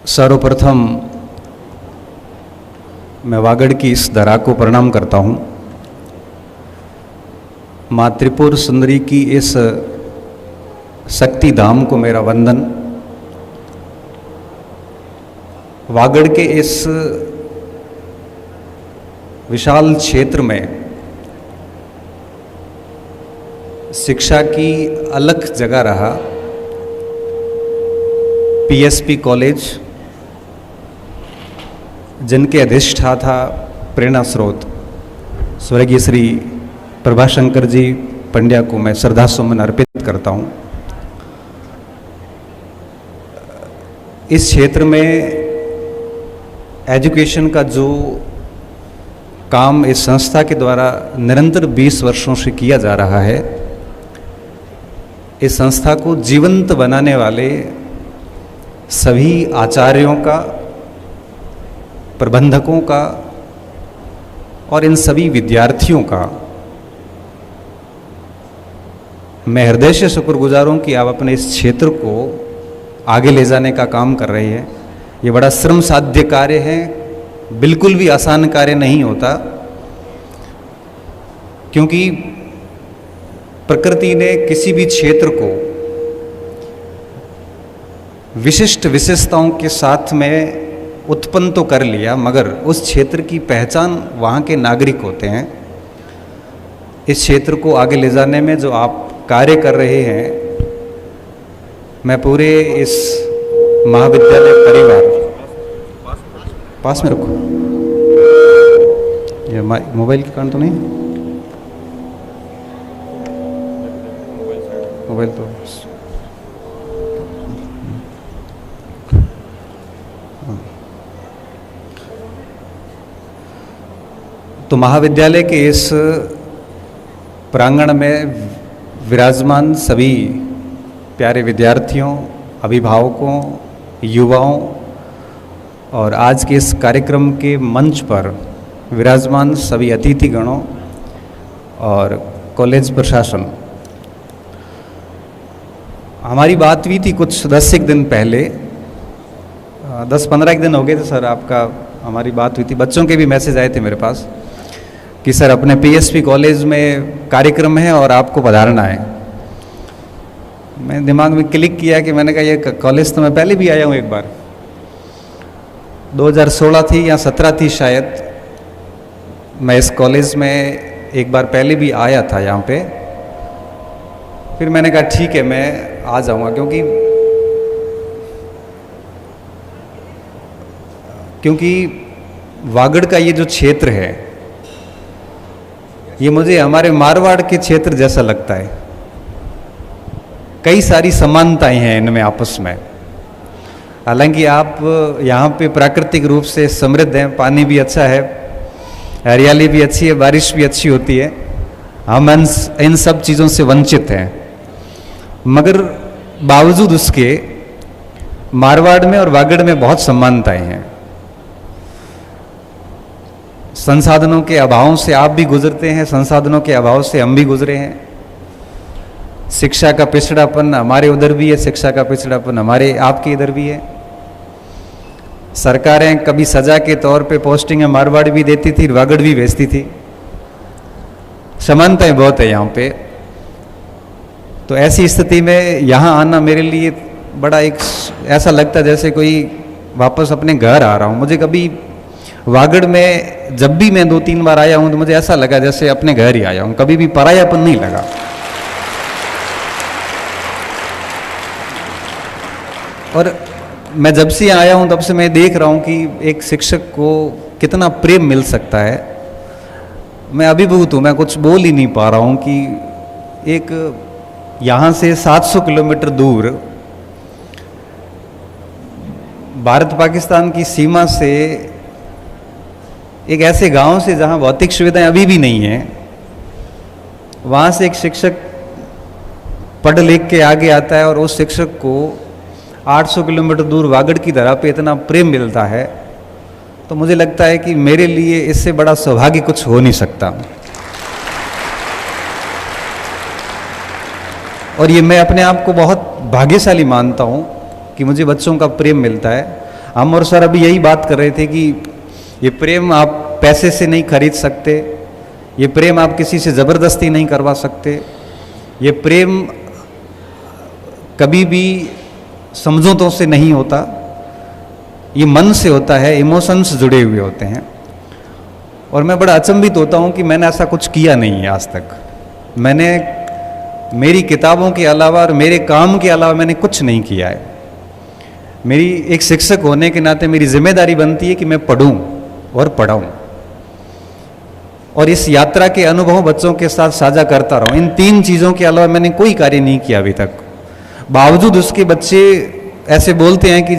सर्वप्रथम मैं वागड़ की इस धरा को प्रणाम करता हूँ। माँ त्रिपुर सुंदरी की इस शक्ति धाम को मेरा वंदन। वागड़ के इस विशाल क्षेत्र में शिक्षा की अलग जगह रहा पीएसपी कॉलेज, जिनके अधिष्ठाता प्रेरणा स्रोत स्वर्गीय श्री प्रभाशंकर जी पंड्या को मैं श्रद्धा सुमन अर्पित करता हूँ। इस क्षेत्र में एजुकेशन का जो काम इस संस्था के द्वारा निरंतर 20 वर्षों से किया जा रहा है, इस संस्था को जीवंत बनाने वाले सभी आचार्यों का, प्रबंधकों का और इन सभी विद्यार्थियों का मैं हृदय से शुक्रगुजार हूँ कि आप अपने इस क्षेत्र को आगे ले जाने का काम कर रहे हैं। ये बड़ा श्रम साध्य कार्य है, बिल्कुल भी आसान कार्य नहीं होता, क्योंकि प्रकृति ने किसी भी क्षेत्र को विशिष्ट विशेषताओं के साथ में उत्पन्न तो कर लिया, मगर उस क्षेत्र की पहचान वहाँ के नागरिक होते हैं। इस क्षेत्र को आगे ले जाने में जो आप कार्य कर रहे हैं, मैं पूरे इस महाविद्यालय परिवार पास में रखो, ये मोबाइल के कारण तो नहीं, मोबाइल तो महाविद्यालय के इस प्रांगण में विराजमान सभी प्यारे विद्यार्थियों, अभिभावकों, युवाओं और आज के इस कार्यक्रम के मंच पर विराजमान सभी अतिथिगणों और कॉलेज प्रशासन। हमारी बात हुई थी कुछ 10 दिन पहले, 10-15 दिन हो गए थे सर, आपका हमारी बात हुई थी। बच्चों के भी मैसेज आए थे मेरे पास कि सर अपने पीएसपी कॉलेज में कार्यक्रम है और आपको पधारना है। मैं दिमाग में क्लिक किया कि मैंने कहा ये कॉलेज तो मैं पहले भी आया हूँ एक बार, 2016 थी या 17 थी शायद, मैं इस कॉलेज में एक बार पहले भी आया था यहाँ पे। फिर मैंने कहा ठीक है मैं आ जाऊँगा, क्योंकि वागड़ का ये जो क्षेत्र है, ये मुझे हमारे मारवाड़ के क्षेत्र जैसा लगता है। कई सारी समानताएं हैं इनमें आपस में। हालांकि आप यहाँ पे प्राकृतिक रूप से समृद्ध हैं, पानी भी अच्छा है, हरियाली भी अच्छी है, बारिश भी अच्छी होती है। हम इन सब चीज़ों से वंचित हैं, मगर बावजूद उसके मारवाड़ में और वागड़ में बहुत समानताएं हैं। संसाधनों के अभाव से आप भी गुजरते हैं, संसाधनों के अभाव से हम भी गुजरे हैं। शिक्षा का पिछड़ापन हमारे उधर भी है, शिक्षा का पिछड़ापन हमारे आपके इधर भी है। सरकारें कभी सजा के तौर पे पोस्टिंग मारवाड़ भी देती थी, वागड़ भी भेजती थी। समानताएं बहुत है यहाँ पे। तो ऐसी स्थिति में यहाँ आना मेरे लिए बड़ा एक ऐसा लगता है जैसे कोई वापस अपने घर आ रहा हूँ। मुझे कभी वागड़ में जब भी मैं 2-3 बार आया हूँ तो मुझे ऐसा लगा जैसे अपने घर ही आया हूँ, कभी भी परायापन नहीं लगा। और मैं जब से आया हूँ तब से मैं देख रहा हूँ कि एक शिक्षक को कितना प्रेम मिल सकता है। मैं अभिभूत हूँ, मैं कुछ बोल ही नहीं पा रहा हूँ कि एक यहाँ से 700 किलोमीटर दूर भारत पाकिस्तान की सीमा से एक ऐसे गांव से जहां भौतिक सुविधाएं अभी भी नहीं है, वहां से एक शिक्षक पढ़ लिख के आगे आता है और उस शिक्षक को 800 किलोमीटर दूर वागड़ की धरा पे इतना प्रेम मिलता है, तो मुझे लगता है कि मेरे लिए इससे बड़ा सौभाग्य कुछ हो नहीं सकता। और ये मैं अपने आप को बहुत भाग्यशाली मानता हूँ कि मुझे बच्चों का प्रेम मिलता है। हम और सर अभी यही बात कर रहे थे कि ये प्रेम आप पैसे से नहीं खरीद सकते, ये प्रेम आप किसी से ज़बरदस्ती नहीं करवा सकते, ये प्रेम कभी भी समझौतों से नहीं होता, ये मन से होता है, इमोशंस जुड़े हुए होते हैं। और मैं बड़ा अचंभित होता हूँ कि मैंने ऐसा कुछ किया नहीं है आज तक। मैंने मेरी किताबों के अलावा और मेरे काम के अलावा मैंने कुछ नहीं किया है। मेरी एक शिक्षक होने के नाते मेरी जिम्मेदारी बनती है कि मैं पढ़ूं और पढ़ाऊं और इस यात्रा के अनुभव बच्चों के साथ साझा करता रहूं। इन 3 चीज़ों के अलावा मैंने कोई कार्य नहीं किया अभी तक। बावजूद उसके बच्चे ऐसे बोलते हैं कि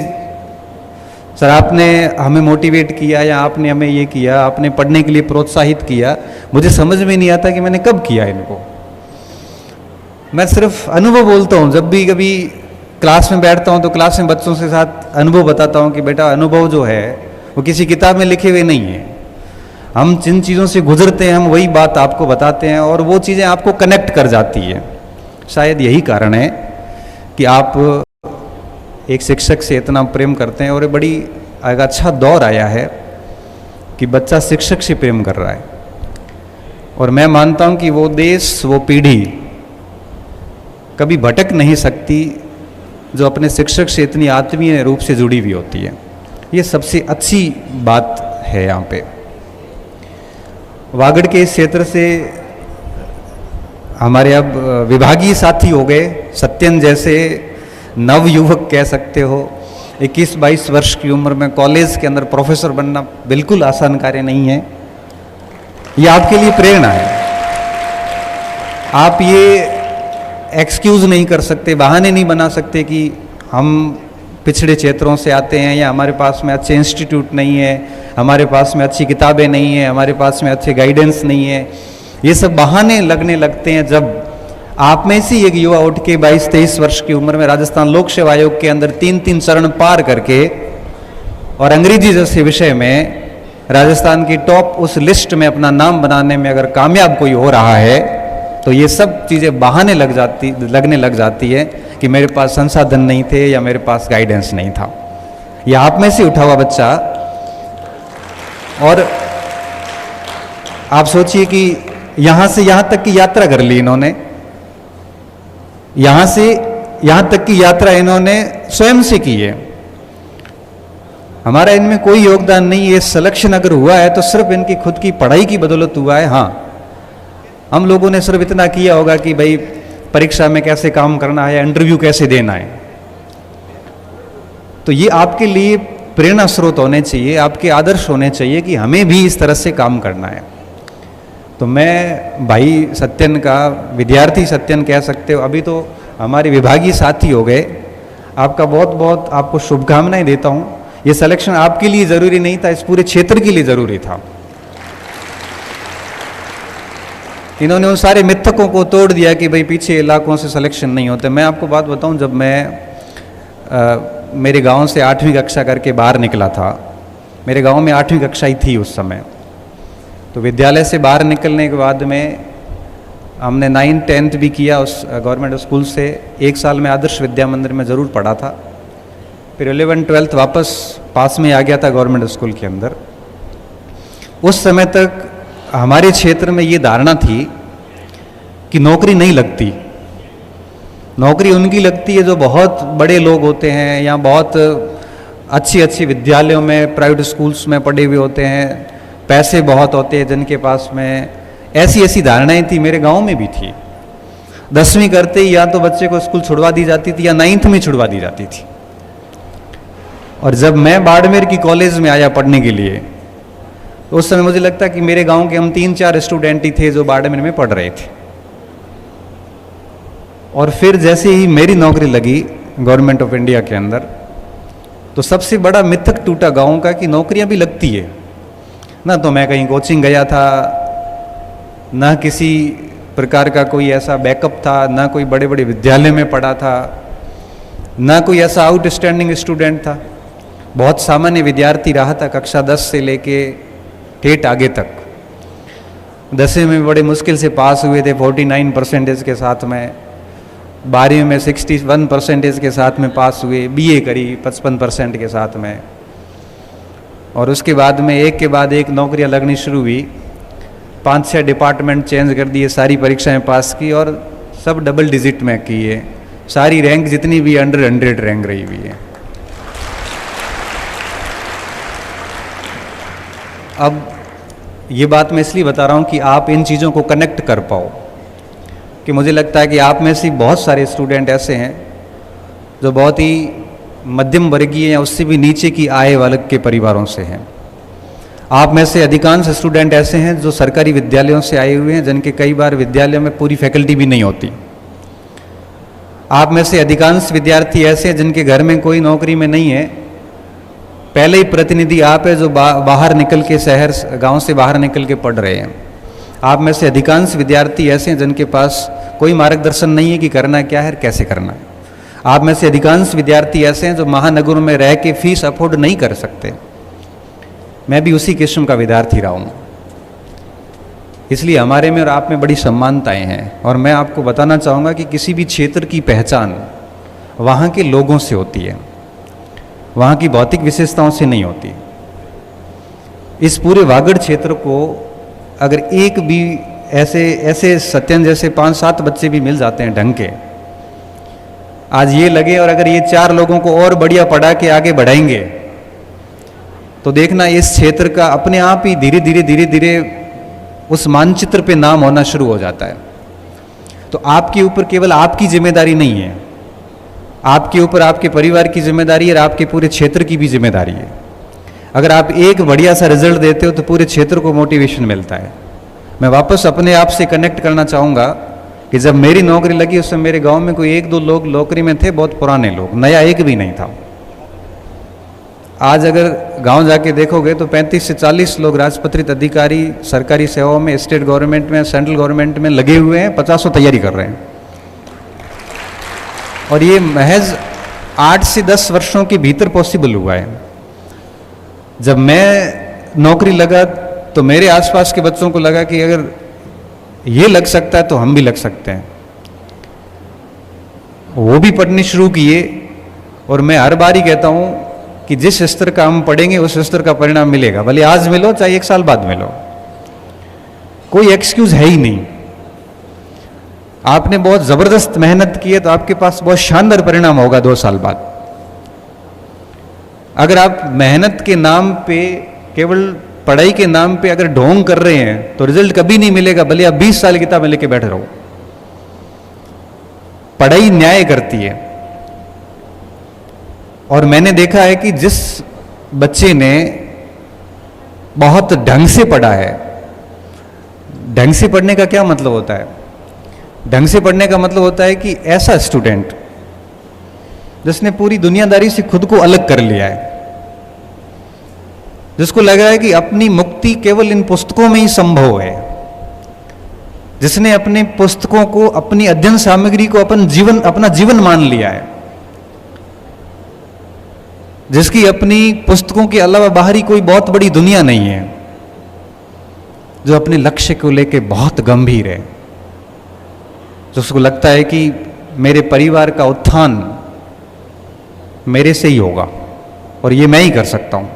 सर आपने हमें मोटिवेट किया या आपने हमें ये किया, आपने पढ़ने के लिए प्रोत्साहित किया। मुझे समझ में नहीं आता कि मैंने कब किया इनको। मैं सिर्फ अनुभव बोलता हूँ। जब भी कभी क्लास में बैठता हूँ तो क्लास में बच्चों के साथ अनुभव बताता हूँ कि बेटा अनुभव जो है वो किसी किताब में लिखे हुए नहीं है। हम जिन चीज़ों से गुजरते हैं हम वही बात आपको बताते हैं और वो चीज़ें आपको कनेक्ट कर जाती है। शायद यही कारण है कि आप एक शिक्षक से इतना प्रेम करते हैं और बड़ी एक अच्छा दौर आया है कि बच्चा शिक्षक से प्रेम कर रहा है। और मैं मानता हूँ कि वो देश, वो पीढ़ी कभी भटक नहीं सकती जो अपने शिक्षक से इतनी आत्मीय रूप से जुड़ी हुई होती है। ये सबसे अच्छी बात है। यहाँ पे वागड़ के इस क्षेत्र से हमारे अब विभागीय साथी हो गए, सत्यन जैसे नव युवक कह सकते हो। 21-22 वर्ष की उम्र में कॉलेज के अंदर प्रोफेसर बनना बिल्कुल आसान कार्य नहीं है। ये आपके लिए प्रेरणा है। आप ये एक्सक्यूज़ नहीं कर सकते, बहाने नहीं बना सकते कि हम पिछड़े क्षेत्रों से आते हैं या हमारे पास में अच्छे इंस्टीट्यूट नहीं है, हमारे पास में अच्छी किताबें नहीं है, हमारे पास में अच्छे गाइडेंस नहीं है। ये सब बहाने लगने लगते हैं जब आप में से एक युवा उठ के 22-23 वर्ष की उम्र में राजस्थान लोक सेवा आयोग के अंदर 3-3 चरण पार करके और अंग्रेजी जैसे विषय में राजस्थान की टॉप उस लिस्ट में अपना नाम बनाने में अगर कामयाब कोई हो रहा है तो ये सब चीज़ें बहाने लगने लग जाती है कि मेरे पास संसाधन नहीं थे या मेरे पास गाइडेंस नहीं था। ये आप में से उठा हुआ बच्चा। और आप सोचिए कि यहाँ से यहाँ तक की यात्रा कर ली इन्होंने, यहाँ से यहाँ तक की यात्रा इन्होंने स्वयं से की है। हमारा इनमें कोई योगदान नहीं। ये सिलेक्शन अगर हुआ है तो सिर्फ इनकी खुद की पढ़ाई की बदौलत हुआ है। हाँ, हम लोगों ने सिर्फ इतना किया होगा कि भाई परीक्षा में कैसे काम करना है, इंटरव्यू कैसे देना है। तो ये आपके लिए प्रेरणा स्रोत होने चाहिए, आपके आदर्श होने चाहिए कि हमें भी इस तरह से काम करना है। तो मैं भाई सत्यन का, विद्यार्थी सत्यन कह सकते हो, अभी तो हमारे विभागीय साथी हो गए। आपका बहुत बहुत आपको शुभकामनाएं देता हूँ। ये सिलेक्शन आपके लिए ज़रूरी नहीं था, इस पूरे क्षेत्र के लिए ज़रूरी था। इन्होंने उन सारे मिथकों को तोड़ दिया कि भाई पीछे इलाकों से सिलेक्शन नहीं होते। मैं आपको बात बताऊं, जब मैं मेरे गांव से 8वीं कक्षा करके बाहर निकला था, मेरे गांव में 8वीं कक्षा ही थी उस समय। तो विद्यालय से बाहर निकलने के बाद में हमने 9th 10th भी किया उस गवर्नमेंट स्कूल से। 1 साल में आदर्श विद्या मंदिर में ज़रूर पढ़ा था। फिर 11th 12th वापस पास में आ गया था गवर्नमेंट स्कूल के अंदर। उस समय तक हमारे क्षेत्र में ये धारणा थी कि नौकरी नहीं लगती। नौकरी उनकी लगती है जो बहुत बड़े लोग होते हैं या बहुत अच्छी अच्छी विद्यालयों में, प्राइवेट स्कूल्स में पढ़े हुए होते हैं, पैसे बहुत होते हैं जिनके पास में। ऐसी ऐसी धारणाएं थी, मेरे गांव में भी थी। 10वीं करते ही या तो बच्चे को स्कूल छुड़वा दी जाती थी या 9th में छुड़वा दी जाती थी। और जब मैं बाड़मेर की कॉलेज में आया पढ़ने के लिए, तो उस समय मुझे लगता है कि मेरे गांव के हम 3-4 स्टूडेंट ही थे जो बाड़मेर में पढ़ रहे थे। और फिर जैसे ही मेरी नौकरी लगी गवर्नमेंट ऑफ इंडिया के अंदर, तो सबसे बड़ा मिथक टूटा गाँव का कि नौकरियां भी लगती है ना। तो मैं कहीं कोचिंग गया था, ना किसी प्रकार का कोई ऐसा बैकअप था, ना कोई बड़े बड़े विद्यालय में पढ़ा था, ना कोई ऐसा आउटस्टैंडिंग स्टूडेंट था। बहुत सामान्य विद्यार्थी रहा था कक्षा 10 से लेके ठेठ आगे तक। 10वीं में बड़े मुश्किल से पास हुए थे 49% के साथ में। 12वीं में 61% के साथ में पास हुए। बीए करी 55% के साथ में। और उसके बाद में एक के बाद एक नौकरियां लगनी शुरू हुई। 5-6 डिपार्टमेंट चेंज कर दिए, सारी परीक्षाएं पास की और सब डबल डिजिट में की है। सारी रैंक जितनी भी अंडर 100 रैंक रही हुई है। अब ये बात मैं इसलिए बता रहा हूँ कि आप इन चीज़ों को कनेक्ट कर पाओ, कि मुझे लगता है कि आप में से बहुत सारे स्टूडेंट ऐसे हैं जो बहुत ही मध्यम वर्गीय या उससे भी नीचे की आय वर्ग के परिवारों से हैं। आप में से अधिकांश स्टूडेंट ऐसे हैं जो सरकारी विद्यालयों से आए हुए हैं, जिनके कई बार विद्यालयों में पूरी फैकल्टी भी नहीं होती। आप में से अधिकांश विद्यार्थी ऐसे हैं जिनके घर में कोई नौकरी में नहीं है। पहले ही प्रतिनिधि आप है जो बाहर निकल के शहर गांव से बाहर निकल के पढ़ रहे हैं। आप में से अधिकांश विद्यार्थी ऐसे हैं जिनके पास कोई मार्गदर्शन नहीं है कि करना क्या है, कैसे करना है। आप में से अधिकांश विद्यार्थी ऐसे हैं जो महानगरों में रह के फीस अफोर्ड नहीं कर सकते। मैं भी उसी किस्म का विद्यार्थी रहा हूँ, इसलिए हमारे में और आप में बड़ी समानताएं हैं। और मैं आपको बताना चाहूँगा कि किसी भी क्षेत्र की पहचान वहाँ के लोगों से होती है, वहाँ की भौतिक विशेषताओं से नहीं होती। इस पूरे वागड़ क्षेत्र को अगर एक भी ऐसे सत्यन जैसे 5-7 बच्चे भी मिल जाते हैं ढंग के, आज ये लगे, और अगर ये 4 लोगों को और बढ़िया पढ़ा के आगे बढ़ाएंगे तो देखना इस क्षेत्र का अपने आप ही धीरे धीरे उस मानचित्र पे नाम होना शुरू हो जाता है। तो आपके ऊपर केवल आपकी जिम्मेदारी नहीं है, आपके ऊपर आपके परिवार की जिम्मेदारी है और आपके पूरे क्षेत्र की भी जिम्मेदारी है। अगर आप एक बढ़िया सा रिजल्ट देते हो तो पूरे क्षेत्र को मोटिवेशन मिलता है। मैं वापस अपने आप से कनेक्ट करना चाहूँगा कि जब मेरी नौकरी लगी उस समय मेरे गांव में कोई 1-2 लोग नौकरी में थे, बहुत पुराने लोग, नया एक भी नहीं था। आज अगर गांव जाके देखोगे तो 35 से 40 लोग राजपत्रित अधिकारी सरकारी सेवाओं में, स्टेट गवर्नमेंट में, सेंट्रल गवर्नमेंट में लगे हुए हैं, 50 तैयारी कर रहे हैं। और ये महज 8 से 10 वर्षों के भीतर पॉसिबल हुआ है। जब मैं नौकरी लगा तो मेरे आसपास के बच्चों को लगा कि अगर ये लग सकता है तो हम भी लग सकते हैं। वो भी पढ़नी शुरू किए। और मैं हर बार ही कहता हूं कि जिस स्तर का हम पढ़ेंगे उस स्तर का परिणाम मिलेगा, भले आज मिलो चाहे 1 साल बाद मिलो, कोई एक्सक्यूज है ही नहीं। आपने बहुत जबरदस्त मेहनत की है तो आपके पास बहुत शानदार परिणाम होगा 2 साल बाद। अगर आप मेहनत के नाम पे, केवल पढ़ाई के नाम पे अगर ढोंग कर रहे हैं तो रिजल्ट कभी नहीं मिलेगा, भले आप 20 साल किताबें लेके बैठे रहो। पढ़ाई न्याय करती है। और मैंने देखा है कि जिस बच्चे ने बहुत ढंग से पढ़ा है, ढंग से पढ़ने का क्या मतलब होता है? ढंग से पढ़ने का मतलब होता है कि ऐसा स्टूडेंट जिसने पूरी दुनियादारी से खुद को अलग कर लिया है, जिसको लगा है कि अपनी मुक्ति केवल इन पुस्तकों में ही संभव है, जिसने अपने पुस्तकों को, अपनी अध्ययन सामग्री को अपना जीवन मान लिया है, जिसकी अपनी पुस्तकों के अलावा बाहरी कोई बहुत बड़ी दुनिया नहीं है, जो अपने लक्ष्य को लेके बहुत गंभीर है, जिसको लगता है कि मेरे परिवार का उत्थान मेरे से ही होगा और ये मैं ही कर सकता हूं।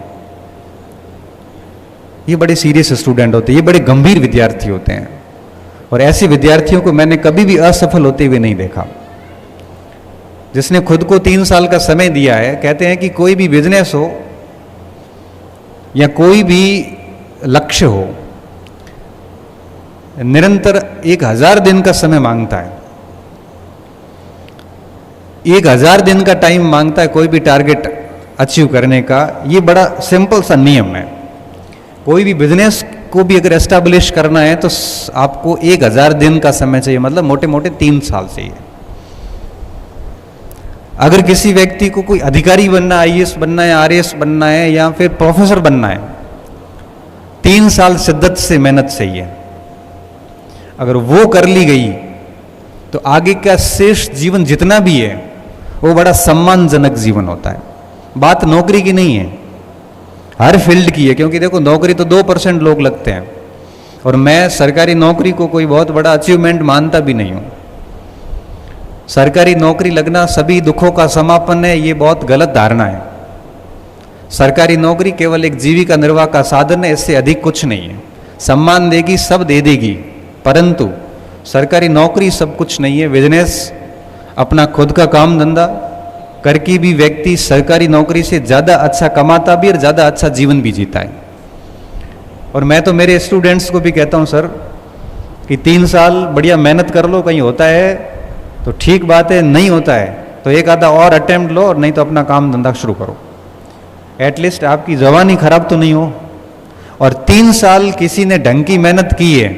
ये बड़े सीरियस स्टूडेंट होते हैं, ये बड़े गंभीर विद्यार्थी होते हैं। और ऐसे विद्यार्थियों को मैंने कभी भी असफल होते हुए नहीं देखा। जिसने खुद को 3 साल का समय दिया है, कहते हैं कि कोई भी बिजनेस हो या कोई भी लक्ष्य हो, निरंतर 1000 दिन का समय मांगता है। 1000 दिन का टाइम मांगता है कोई भी टारगेट अचीव करने का। ये बड़ा सिंपल सा नियम है। कोई भी बिजनेस को भी अगर एस्टैब्लिश करना है तो आपको 1000 दिन का समय चाहिए, मतलब मोटे मोटे 3 साल चाहिए। अगर किसी व्यक्ति को कोई अधिकारी बनना है, IAS बनना है, RAS बनना है या फिर प्रोफेसर बनना है, 3 साल शिद्दत से मेहनत चाहिए। अगर वो कर ली गई तो आगे का शेष जीवन जितना भी है वो बड़ा सम्मानजनक जीवन होता है। बात नौकरी की नहीं है, हर फील्ड की है। क्योंकि देखो, नौकरी तो 2% लोग लगते हैं और मैं सरकारी नौकरी को कोई बहुत बड़ा अचीवमेंट मानता भी नहीं हूं। सरकारी नौकरी लगना सभी दुखों का समापन है, ये बहुत गलत धारणा है। सरकारी नौकरी केवल एक जीविका निर्वाह का साधन है, इससे अधिक कुछ नहीं है। सम्मान देगी, सब दे देगी, परंतु सरकारी नौकरी सब कुछ नहीं है। बिजनेस, अपना खुद का काम धंधा करके भी व्यक्ति सरकारी नौकरी से ज़्यादा अच्छा कमाता भी और ज़्यादा अच्छा जीवन भी जीता है। और मैं तो मेरे स्टूडेंट्स को भी कहता हूँ सर कि 3 साल बढ़िया मेहनत कर लो, कहीं होता है तो ठीक बात है, नहीं होता है तो एक आधा और अटेम्प्ट लो, और नहीं तो अपना काम धंधा शुरू करो। एटलीस्ट आपकी जवानी खराब तो नहीं हो। और 3 साल किसी ने ढंग की मेहनत की है,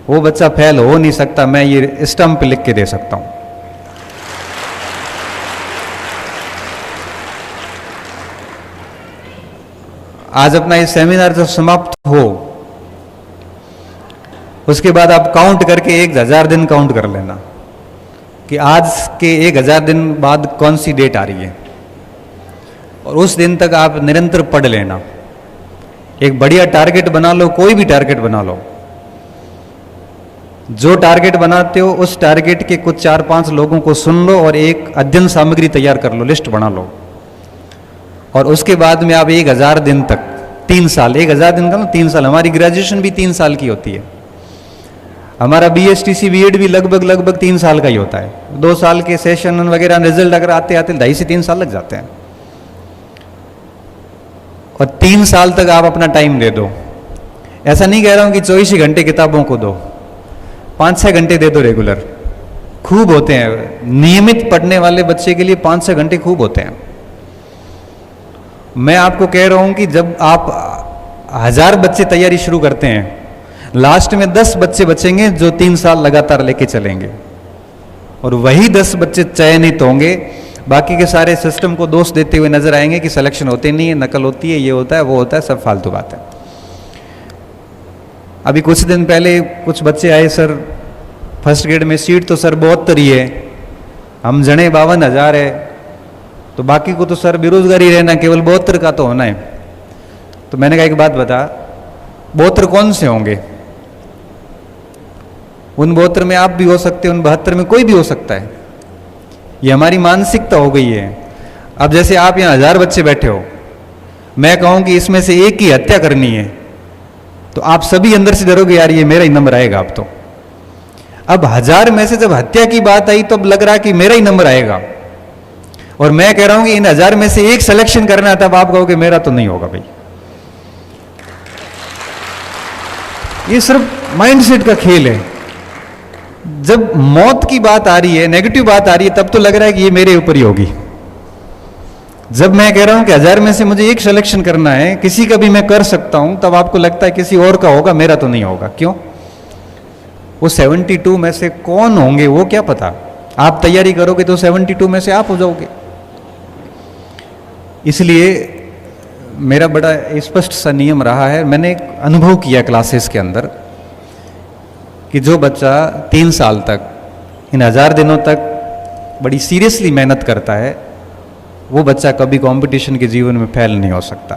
वो बच्चा फेल हो नहीं सकता, मैं ये स्टंप पे लिख के दे सकता हूं। आज अपना ये सेमिनार जब समाप्त हो, उसके बाद आप काउंट करके 1000 दिन काउंट कर लेना कि आज के 1000 दिन बाद कौन सी डेट आ रही है, और उस दिन तक आप निरंतर पढ़ लेना। एक बढ़िया टारगेट बना लो, कोई भी टारगेट बना लो। जो टारगेट बनाते हो उस टारगेट के कुछ 4-5 लोगों को सुन लो और एक अध्ययन सामग्री तैयार कर लो, लिस्ट बना लो, और उसके बाद में आप 1000 दिन तक 3 साल, 1000 दिन का ना 3 साल, हमारी ग्रेजुएशन भी 3 साल की होती है, हमारा BSTC BEd भी लगभग 3 साल का ही होता है। 2 साल के सेशन वगैरह रिजल्ट अगर आते आते 2.5 से 3 साल लग जाते हैं, और 3 साल तक आप अपना टाइम दे दो। ऐसा नहीं कह रहा हूं कि 24 घंटे किताबों को दो, 5-6 घंटे दे दो रेगुलर, खूब होते हैं। नियमित पढ़ने वाले बच्चे के लिए 5-6 घंटे खूब होते हैं। मैं आपको कह रहा हूं कि जब आप 1000 बच्चे तैयारी शुरू करते हैं, लास्ट में 10 बच्चे बचेंगे जो 3 साल लगातार लेके चलेंगे, और वही 10 बच्चे चयनित होंगे। बाकी के सारे सिस्टम को दोष देते हुए नजर आएंगे कि सिलेक्शन होते नहीं है, नकल होती है, ये होता है, वो होता है, सब फालतू बात है। अभी कुछ दिन पहले कुछ बच्चे आए, सर फर्स्ट ग्रेड में सीट तो सर 72 ही है, हम जने 52,000 है, तो बाकी को तो सर बेरोजगारी रहना, केवल 72 का तो होना है। तो मैंने कहा एक बात बता, 72 कौन से होंगे? उन 72 में आप भी हो सकते हैं, उन 72 में कोई भी हो सकता है। ये हमारी मानसिकता हो गई है। अब जैसे आप यहाँ 1000 बच्चे बैठे हो, मैं कहूँ कि इसमें से एक की हत्या करनी है, तो आप सभी अंदर से डरोगे, यार ये मेरा ही नंबर आएगा अब तो। अब 1000 में से जब हत्या की बात आई तो अब लग रहा है कि मेरा ही नंबर आएगा, और मैं कह रहा हूं कि इन 1000 में से एक सिलेक्शन करना है, तब आप कहोगे मेरा तो नहीं होगा भाई। ये सिर्फ माइंडसेट का खेल है। जब मौत की बात आ रही है, नेगेटिव बात आ रही है, तब तो लग रहा है कि ये मेरे ऊपर ही होगी। जब मैं कह रहा हूं कि 1000 में से मुझे एक सिलेक्शन करना है, किसी का भी मैं कर सकता हूं, तब आपको लगता है किसी और का होगा, मेरा तो नहीं होगा। क्यों? वो 72 में से कौन होंगे वो क्या पता। आप तैयारी करोगे तो 72 में से आप हो जाओगे। इसलिए मेरा बड़ा स्पष्ट सा नियम रहा है, मैंने एक अनुभव किया क्लासेस के अंदर, कि जो बच्चा 3 साल तक, इन 1000 दिनों तक बड़ी सीरियसली मेहनत करता है, वो बच्चा कभी कंपटीशन के जीवन में फेल नहीं हो सकता।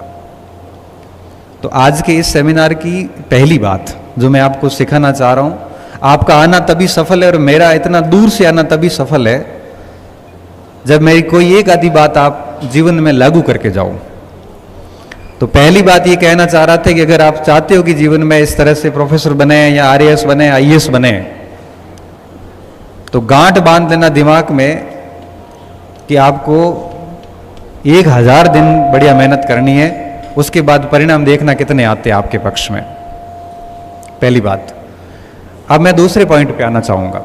तो आज के इस सेमिनार की पहली बात जो मैं आपको सिखाना चाह रहा हूं, आपका आना तभी सफल है और मेरा इतना दूर से आना तभी सफल है जब मेरी कोई एक आधी बात आप जीवन में लागू करके जाओ। तो पहली बात ये कहना चाह रहा था कि अगर आप चाहते हो कि जीवन में इस तरह से प्रोफेसर बने या RAS बने, IAS बने, तो गांठ बांध लेना दिमाग में कि आपको 1000 दिन बढ़िया मेहनत करनी है, उसके बाद परिणाम देखना कितने आते हैं आपके पक्ष में। पहली बात। अब मैं दूसरे पॉइंट पे आना चाहूंगा।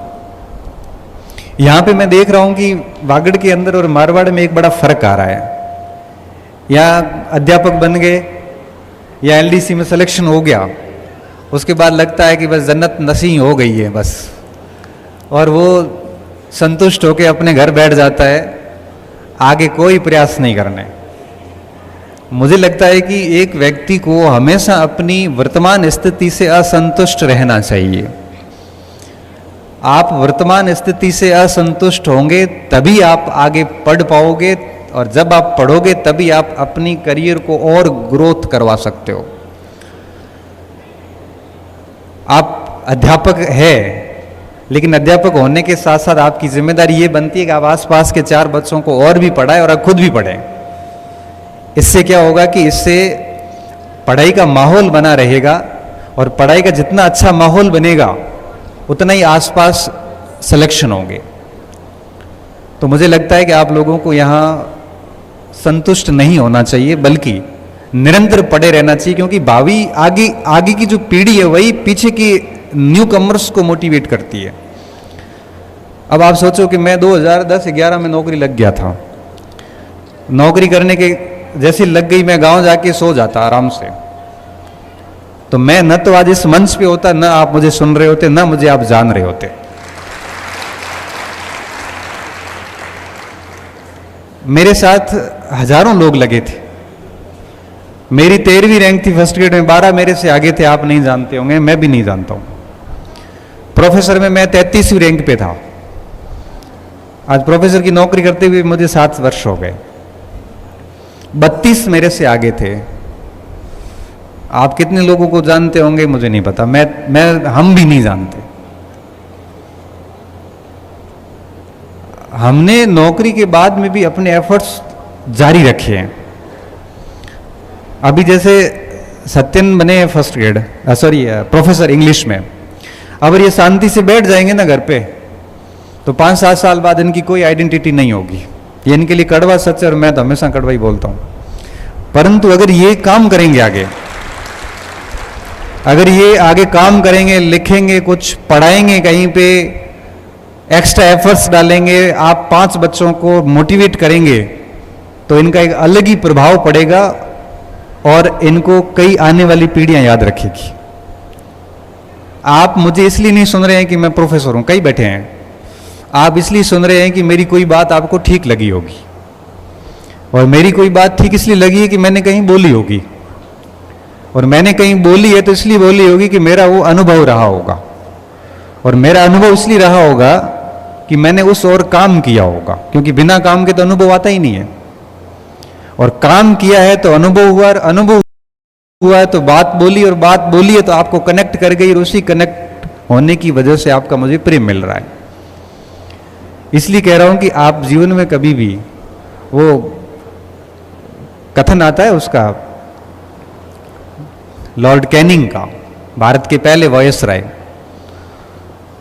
यहां पे मैं देख रहा हूं कि वागड़ के अंदर और मारवाड़ में एक बड़ा फर्क आ रहा है। या अध्यापक बन गए या LDC में सिलेक्शन हो गया, उसके बाद लगता है कि बस जन्नत नसीब हो गई है बस, और वो संतुष्ट होकर अपने घर बैठ जाता है, आगे कोई प्रयास नहीं करने। मुझे लगता है कि एक व्यक्ति को हमेशा अपनी वर्तमान स्थिति से असंतुष्ट रहना चाहिए। आप वर्तमान स्थिति से असंतुष्ट होंगे तभी आप आगे पढ़ पाओगे, और जब आप पढ़ोगे तभी आप अपनी करियर को और ग्रोथ करवा सकते हो। आप अध्यापक है, लेकिन अध्यापक होने के साथ साथ आपकी जिम्मेदारी ये बनती है कि आप आसपास के 4 बच्चों को और भी पढ़ाएं और आप खुद भी पढ़ें। इससे क्या होगा कि इससे पढ़ाई का माहौल बना रहेगा, और पढ़ाई का जितना अच्छा माहौल बनेगा उतना ही आसपास सिलेक्शन होंगे। तो मुझे लगता है कि आप लोगों को यहाँ संतुष्ट नहीं होना चाहिए, बल्कि निरंतर पढ़े रहना चाहिए, क्योंकि भावी आगे की जो पीढ़ी है वही पीछे की न्यू कमर्स को मोटिवेट करती है। अब आप सोचो कि मैं 2010-11 में नौकरी लग गया था। नौकरी करने के जैसी लग गई, मैं गांव जाके सो जाता आराम से, तो मैं न तो आज इस मंच पे होता, न आप मुझे सुन रहे होते, न मुझे आप जान रहे होते। मेरे साथ हजारों लोग लगे थे। मेरी 13वीं रैंक थी फर्स्ट ग्रेड में, 12 मेरे से आगे थे, आप नहीं जानते होंगे, मैं भी नहीं जानता हूं। प्रोफेसर में मैं 33वीं रैंक पे था। आज प्रोफेसर की नौकरी करते हुए मुझे 7 वर्ष हो गए। 32 मेरे से आगे थे। आप कितने लोगों को जानते होंगे मुझे नहीं पता, हम भी नहीं जानते। हमने नौकरी के बाद में भी अपने एफर्ट्स जारी रखे हैं। अभी जैसे सत्यन बने हैं first grade, sorry professor English में, अगर ये शांति से बैठ जाएंगे ना घर पे, तो 5-7 साल बाद इनकी कोई आइडेंटिटी नहीं होगी। ये इनके लिए कड़वा सच है, और मैं तो हमेशा कड़वा ही बोलता हूं। परंतु अगर ये काम करेंगे आगे, अगर ये आगे काम करेंगे, लिखेंगे, कुछ पढ़ाएंगे, कहीं पे एक्स्ट्रा एफर्ट्स डालेंगे, आप 5 बच्चों को मोटिवेट करेंगे, तो इनका एक अलग ही प्रभाव पड़ेगा, और इनको कई आने वाली पीढ़ियां याद रखेगी। आप मुझे इसलिए नहीं सुन रहे हैं कि मैं प्रोफेसर हूं, कई बैठे हैं, आप इसलिए सुन रहे हैं कि मेरी कोई बात आपको ठीक लगी होगी, और मेरी कोई बात ठीक इसलिए लगी है कि मैंने कहीं बोली होगी, और मैंने कहीं बोली है तो इसलिए बोली होगी कि मेरा वो अनुभव रहा होगा, और मेरा अनुभव इसलिए रहा होगा कि मैंने उस और काम किया होगा, क्योंकि बिना काम के तो अनुभव आता ही नहीं है। और काम किया है तो अनुभव हुआ, और अनुभव हुआ है तो बात बोली, और बात बोली है तो आपको कनेक्ट कर गई, और उसी कनेक्ट होने की वजह से आपका मुझे प्रेम मिल रहा है। इसलिए कह रहा हूं कि आप जीवन में कभी भी, वो कथन आता है उसका लॉर्ड कैनिंग का, भारत के पहले वायसराय,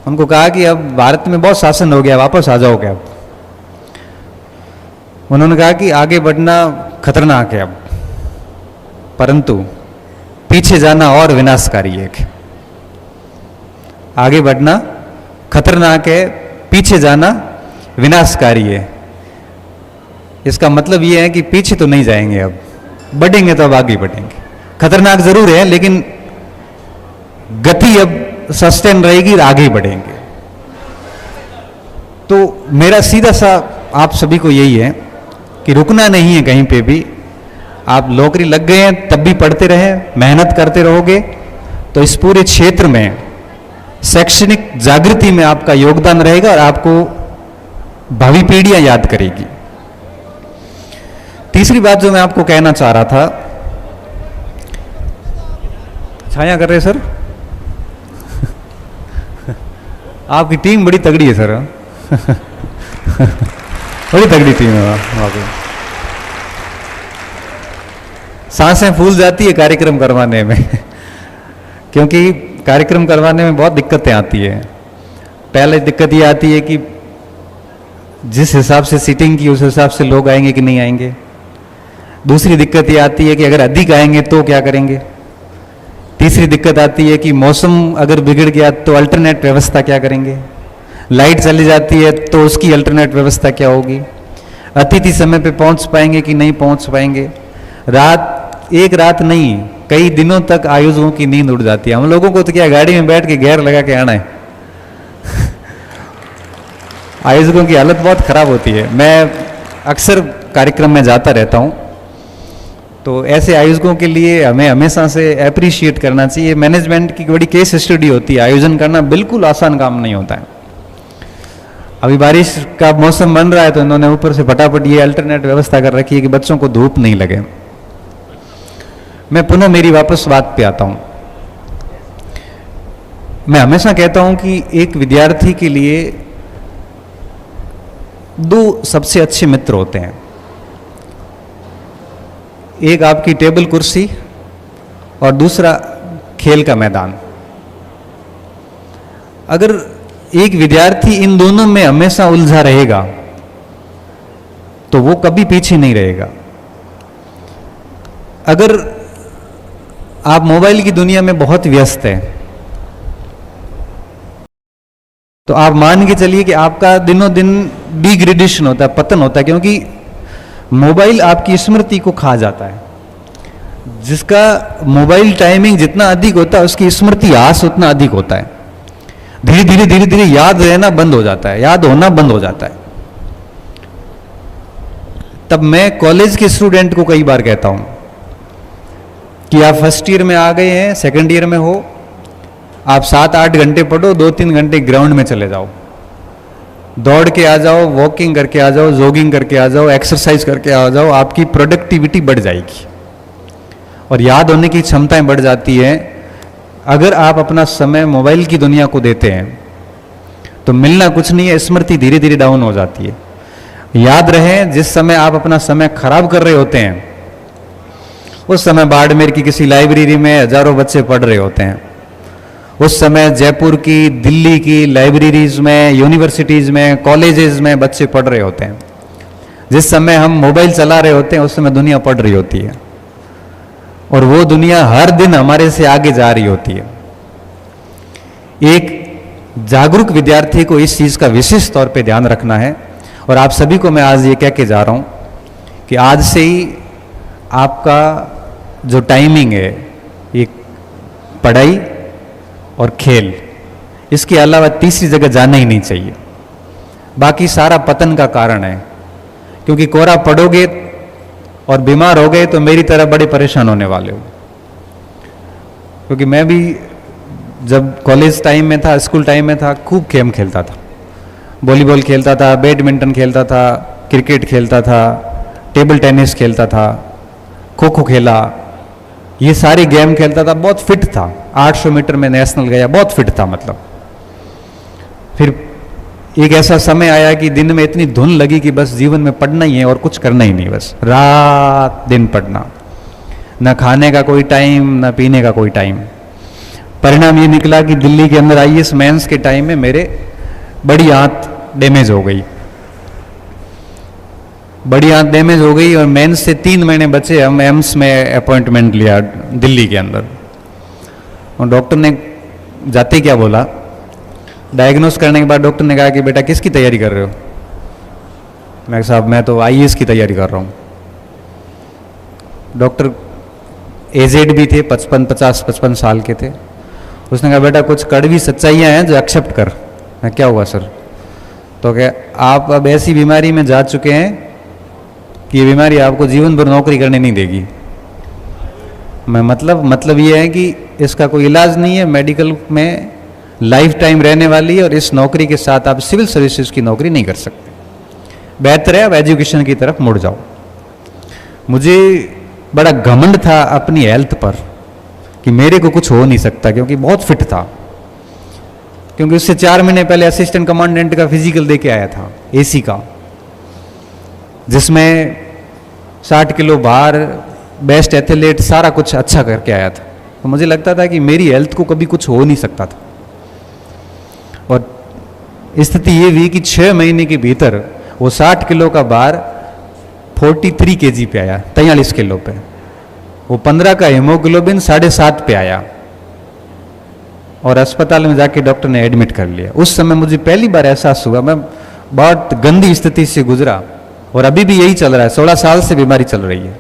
उनको कहा कि अब भारत में बहुत शासन हो गया, वापस आ जाओगे। अब उन्होंने कहा कि आगे बढ़ना खतरनाक है अब, परंतु पीछे जाना और विनाशकारी है। आगे बढ़ना खतरनाक है, पीछे जाना विनाशकारी है। इसका मतलब यह है कि पीछे तो नहीं जाएंगे, अब बढ़ेंगे तो अब आगे बढ़ेंगे। खतरनाक जरूर है, लेकिन गति अब सस्टेन रहेगी, आगे बढ़ेंगे। तो मेरा सीधा सा आप सभी को यही है कि रुकना नहीं है कहीं पे भी। आप नौकरी लग गए हैं तब भी पढ़ते रहें, मेहनत करते रहोगे तो इस पूरे क्षेत्र में शैक्षणिक जागृति में आपका योगदान रहेगा, और आपको भावी पीढ़ियां याद करेगी। तीसरी बात जो मैं आपको कहना चाह रहा था, छाया कर रहे सर आपकी टीम बड़ी तगड़ी है सर बड़ी तगड़ी टीम है वाकई। सांसें फूल जाती है कार्यक्रम करवाने में क्योंकि कार्यक्रम करवाने में बहुत दिक्कतें आती है। पहले दिक्कत ये आती है कि जिस हिसाब से सीटिंग की उस हिसाब से लोग आएंगे कि नहीं आएंगे। दूसरी दिक्कत ये आती है कि अगर अधिक आएंगे तो क्या करेंगे। तीसरी दिक्कत आती है कि मौसम अगर बिगड़ गया तो अल्टरनेट व्यवस्था क्या करेंगे। लाइट चली जाती है तो उसकी अल्टरनेट व्यवस्था क्या होगी। अतिथि समय पे पहुंच पाएंगे कि नहीं पहुंच पाएंगे। एक रात नहीं, कई दिनों तक आयोजकों की नींद उड़ जाती है। हम लोगों को तो क्या गाड़ी में बैठ के गियर लगा के आना है आयोजकों की हालत बहुत खराब होती है। मैं अक्सर कार्यक्रम में जाता रहता हूं, तो ऐसे आयोजकों के लिए हमें हमेशा से अप्रिशिएट करना चाहिए। मैनेजमेंट की बड़ी केस स्टडी होती है। आयोजन करना बिल्कुल आसान काम नहीं होता है। अभी बारिश का मौसम बन रहा है तो इन्होंने ऊपर से फटाफट ये अल्टरनेट व्यवस्था कर रखी है कि बच्चों को धूप नहीं लगे। मैं पुनः मेरी वापस बात पे आता हूं। मैं हमेशा कहता हूं कि एक विद्यार्थी के लिए 2 सबसे अच्छे मित्र होते हैं। एक आपकी टेबल कुर्सी और दूसरा खेल का मैदान। अगर एक विद्यार्थी इन दोनों में हमेशा उलझा रहेगा तो वो कभी पीछे नहीं रहेगा। अगर आप मोबाइल की दुनिया में बहुत व्यस्त हैं तो आप मान के चलिए कि आपका दिनों दिन डिग्रेडेशन होता है, पतन होता है, क्योंकि मोबाइल आपकी स्मृति को खा जाता है। जिसका मोबाइल टाइमिंग जितना अधिक होता है उसकी स्मृति हास उतना अधिक होता है। धीरे धीरे याद रहना बंद हो जाता है, याद होना बंद हो जाता है। तब मैं कॉलेज के स्टूडेंट को कई बार कहता हूं कि आप फर्स्ट ईयर में आ गए हैं, सेकंड ईयर में हो, आप 7-8 घंटे पढ़ो, 2-3 घंटे ग्राउंड में चले जाओ, दौड़ के आ जाओ, वॉकिंग करके आ जाओ, जॉगिंग करके आ जाओ, एक्सरसाइज करके आ जाओ, आपकी प्रोडक्टिविटी बढ़ जाएगी और याद होने की क्षमताएं बढ़ जाती है। अगर आप अपना समय मोबाइल की दुनिया को देते हैं तो मिलना कुछ नहीं है, स्मृति धीरे धीरे डाउन हो जाती है। याद रहे, जिस समय आप अपना समय खराब कर रहे होते हैं उस समय बाड़मेर की किसी लाइब्रेरी में हजारों बच्चे पढ़ रहे होते हैं। उस समय जयपुर की, दिल्ली की लाइब्रेरीज में, यूनिवर्सिटीज में, कॉलेजेस में बच्चे पढ़ रहे होते हैं। जिस समय हम मोबाइल चला रहे होते हैं उस समय दुनिया पढ़ रही होती है और वो दुनिया हर दिन हमारे से आगे जा रही होती है। एक जागरूक विद्यार्थी को इस चीज का विशेष तौर पे ध्यान रखना है और आप सभी को मैं आज ये कह के जा रहा हूं कि आज से ही आपका जो टाइमिंग है ये पढ़ाई और खेल, इसके अलावा तीसरी जगह जाना ही नहीं चाहिए। बाकी सारा पतन का कारण है, क्योंकि कोरा पढ़ोगे और बीमार हो गए तो मेरी तरह बड़े परेशान होने वाले हो। क्योंकि मैं भी जब कॉलेज टाइम में था, स्कूल टाइम में था, खूब गेम खेलता था, वॉलीबॉल खेलता था, बैडमिंटन खेलता था, क्रिकेट खेलता था, टेबल टेनिस खेलता था, खो खो खेला, ये सारे गेम खेलता था, बहुत फिट था। 800 मीटर में नेशनल गया, बहुत फिट था मतलब। फिर एक ऐसा समय आया कि दिन में इतनी धुन लगी कि बस जीवन में पढ़ना ही है और कुछ करना ही नहीं, बस रात दिन पढ़ना, न खाने का कोई टाइम, न पीने का कोई टाइम। परिणाम ये निकला कि दिल्ली के अंदर आईएएस मेंस के टाइम में मेरे बड़ी आंत डैमेज हो गई, बड़ी आंत डैमेज हो गई और मेंस से 3 महीने बचे। हम एम्स में अपॉइंटमेंट लिया दिल्ली के अंदर और डॉक्टर ने जाते क्या बोला, डायग्नोस करने के बाद डॉक्टर ने कहा कि बेटा किसकी तैयारी कर रहे हो? मैं साहब मैं तो आईएएस की तैयारी कर रहा हूँ। डॉक्टर एजेड भी थे, 55 साल के थे। उसने कहा बेटा कुछ कड़वी सच्चाइयाँ हैं जो एक्सेप्ट कर। मैं क्या हुआ सर? तो क्या आप अब ऐसी बीमारी में जा चुके हैं कि ये बीमारी आपको जीवन भर नौकरी करने नहीं देगी। मैं मतलब ये है कि इसका कोई इलाज नहीं है, मेडिकल में लाइफ टाइम रहने वाली है और इस नौकरी के साथ आप सिविल सर्विसेज की नौकरी नहीं कर सकते। बेहतर है आप एजुकेशन की तरफ मुड़ जाओ। मुझे बड़ा घमंड था अपनी हेल्थ पर कि मेरे को कुछ हो नहीं सकता, क्योंकि बहुत फिट था। क्योंकि उससे 4 महीने पहले असिस्टेंट कमांडेंट का फिजिकल दे के आया था एसी का, जिसमें 60 किलो भार, बेस्ट एथलीट, सारा कुछ अच्छा करके आया था। तो मुझे लगता था कि मेरी हेल्थ को कभी कुछ हो नहीं सकता था। और स्थिति ये हुई कि 6 महीने के भीतर वो 60 किलो का भार 43 kg पे आया, 43 किलो पे। वो 15 का हीमोग्लोबिन 7.5 पे आया और अस्पताल में जाके डॉक्टर ने एडमिट कर लिया। उस समय मुझे पहली बार एहसास हुआ, मैं बहुत गंदी स्थिति से गुजरा और अभी भी यही चल रहा है। 16 साल से बीमारी चल रही है।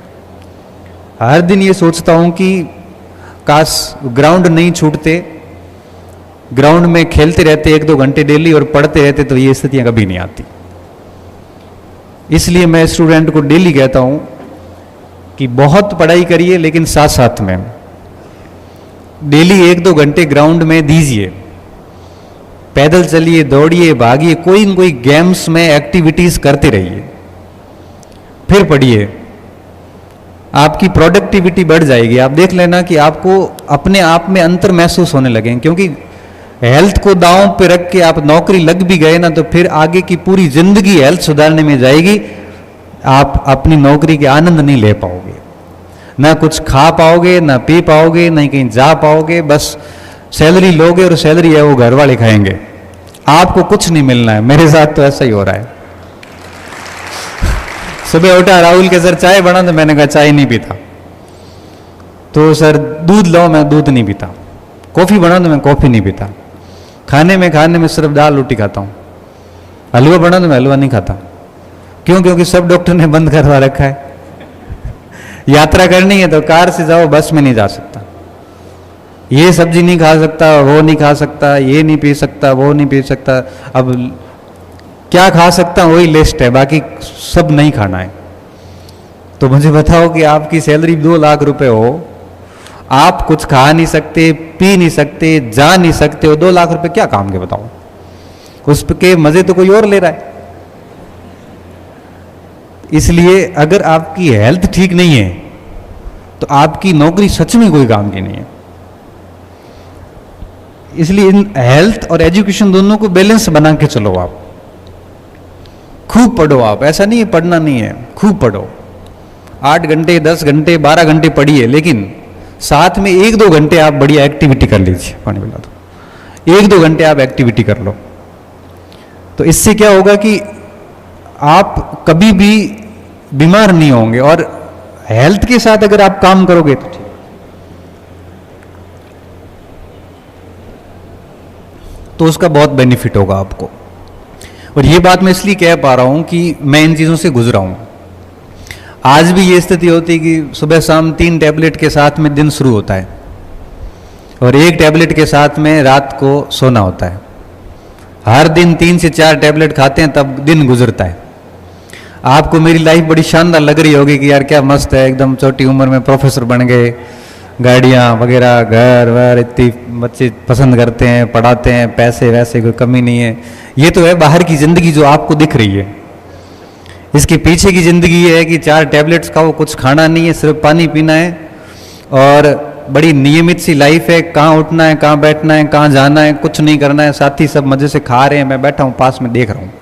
हर दिन ये सोचता हूं कि काश ग्राउंड नहीं छूटते, ग्राउंड में खेलते रहते 1-2 घंटे डेली और पढ़ते रहते तो ये स्थितियां कभी नहीं आती। इसलिए मैं स्टूडेंट को डेली कहता हूं कि बहुत पढ़ाई करिए, लेकिन साथ साथ में डेली 1-2 घंटे ग्राउंड में दीजिए। पैदल चलिए, दौड़िए, भागिए, कोई न कोई गेम्स में एक्टिविटीज करते रहिए, फिर पढ़िए। आपकी प्रोडक्टिविटी बढ़ जाएगी। आप देख लेना कि आपको अपने आप में अंतर महसूस होने लगेंगे। क्योंकि हेल्थ को दांव पे रख के आप नौकरी लग भी गए ना, तो फिर आगे की पूरी जिंदगी हेल्थ सुधारने में जाएगी, आप अपनी नौकरी के आनंद नहीं ले पाओगे। ना कुछ खा पाओगे, ना पी पाओगे, नहीं कहीं जा पाओगे, बस सैलरी लोगे और सैलरी है वो घर वाले खाएंगे, आपको कुछ नहीं मिलना है। मेरे साथ तो ऐसा ही हो रहा है। सुबह उठा, राहुल के सर चाय बना, तो मैंने कहा चाय नहीं पीता। तो सर दूध लाओ, मैं दूध नहीं पीता। कॉफ़ी बना, तो मैं कॉफ़ी नहीं पीता। खाने में सिर्फ दाल रोटी खाता हूँ। हलवा बना, तो मैं हलवा नहीं खाता। क्यों? क्योंकि सब डॉक्टर ने बंद करवा रखा है। यात्रा करनी है तो कार से जाओ, बस में नहीं जा सकता। ये सब्जी नहीं खा सकता, वो नहीं खा सकता, ये नहीं पी सकता, वो नहीं पी सकता। अब क्या खा सकता वही लिस्ट है, बाकी सब नहीं खाना है। तो मुझे बताओ कि आपकी सैलरी 2 लाख रुपए हो, आप कुछ खा नहीं सकते, पी नहीं सकते, जा नहीं सकते हो, 2 लाख रुपए क्या काम के बताओ? उसके मजे तो कोई और ले रहा है। इसलिए अगर आपकी हेल्थ ठीक नहीं है तो आपकी नौकरी सच में कोई काम की नहीं है। इसलिए इन हेल्थ और एजुकेशन दोनों को बैलेंस बना के चलो। आप खूब पढ़ो, आप ऐसा नहीं है पढ़ना नहीं है, खूब पढ़ो, 8 घंटे 10 घंटे 12 घंटे पढ़िए, लेकिन साथ में 1-2 घंटे आप बढ़िया एक्टिविटी कर लीजिए। पानी पिला दो, 1-2 घंटे आप एक्टिविटी कर लो। तो इससे क्या होगा कि आप कभी भी बीमार नहीं होंगे, और हेल्थ के साथ अगर आप काम करोगे तो ठीक। तो उसका बहुत बेनिफिट होगा आपको। और ये बात मैं इसलिए कह पा रहा हूं कि मैं इन चीजों से गुजरा हूं। आज भी ये स्थिति होती है कि सुबह शाम 3 टैबलेट के साथ में दिन शुरू होता है, और 1 टैबलेट के साथ में रात को सोना होता है। हर दिन 3 से 4 टैबलेट खाते हैं, तब दिन गुजरता है। आपको मेरी लाइफ बड़ी शानदार लग रही होगी कि यार क्या मस्त है, एकदम छोटी उम्र में प्रोफेसर बन गए, गाड़ियाँ वगैरह, घर वर, इतनी बच्चे पसंद करते हैं, पढ़ाते हैं, पैसे वैसे कोई कमी नहीं है। ये तो है बाहर की ज़िंदगी जो आपको दिख रही है। इसके पीछे की ज़िंदगी ये है कि 4 टैबलेट्स खाओ, कुछ खाना नहीं है, सिर्फ पानी पीना है, और बड़ी नियमित सी लाइफ है। कहाँ उठना है, कहाँ बैठना है, कहाँ जाना है, कुछ नहीं करना है। साथी सब मज़े से खा रहे हैं, मैं बैठा हूँ पास में देख रहा हूँ।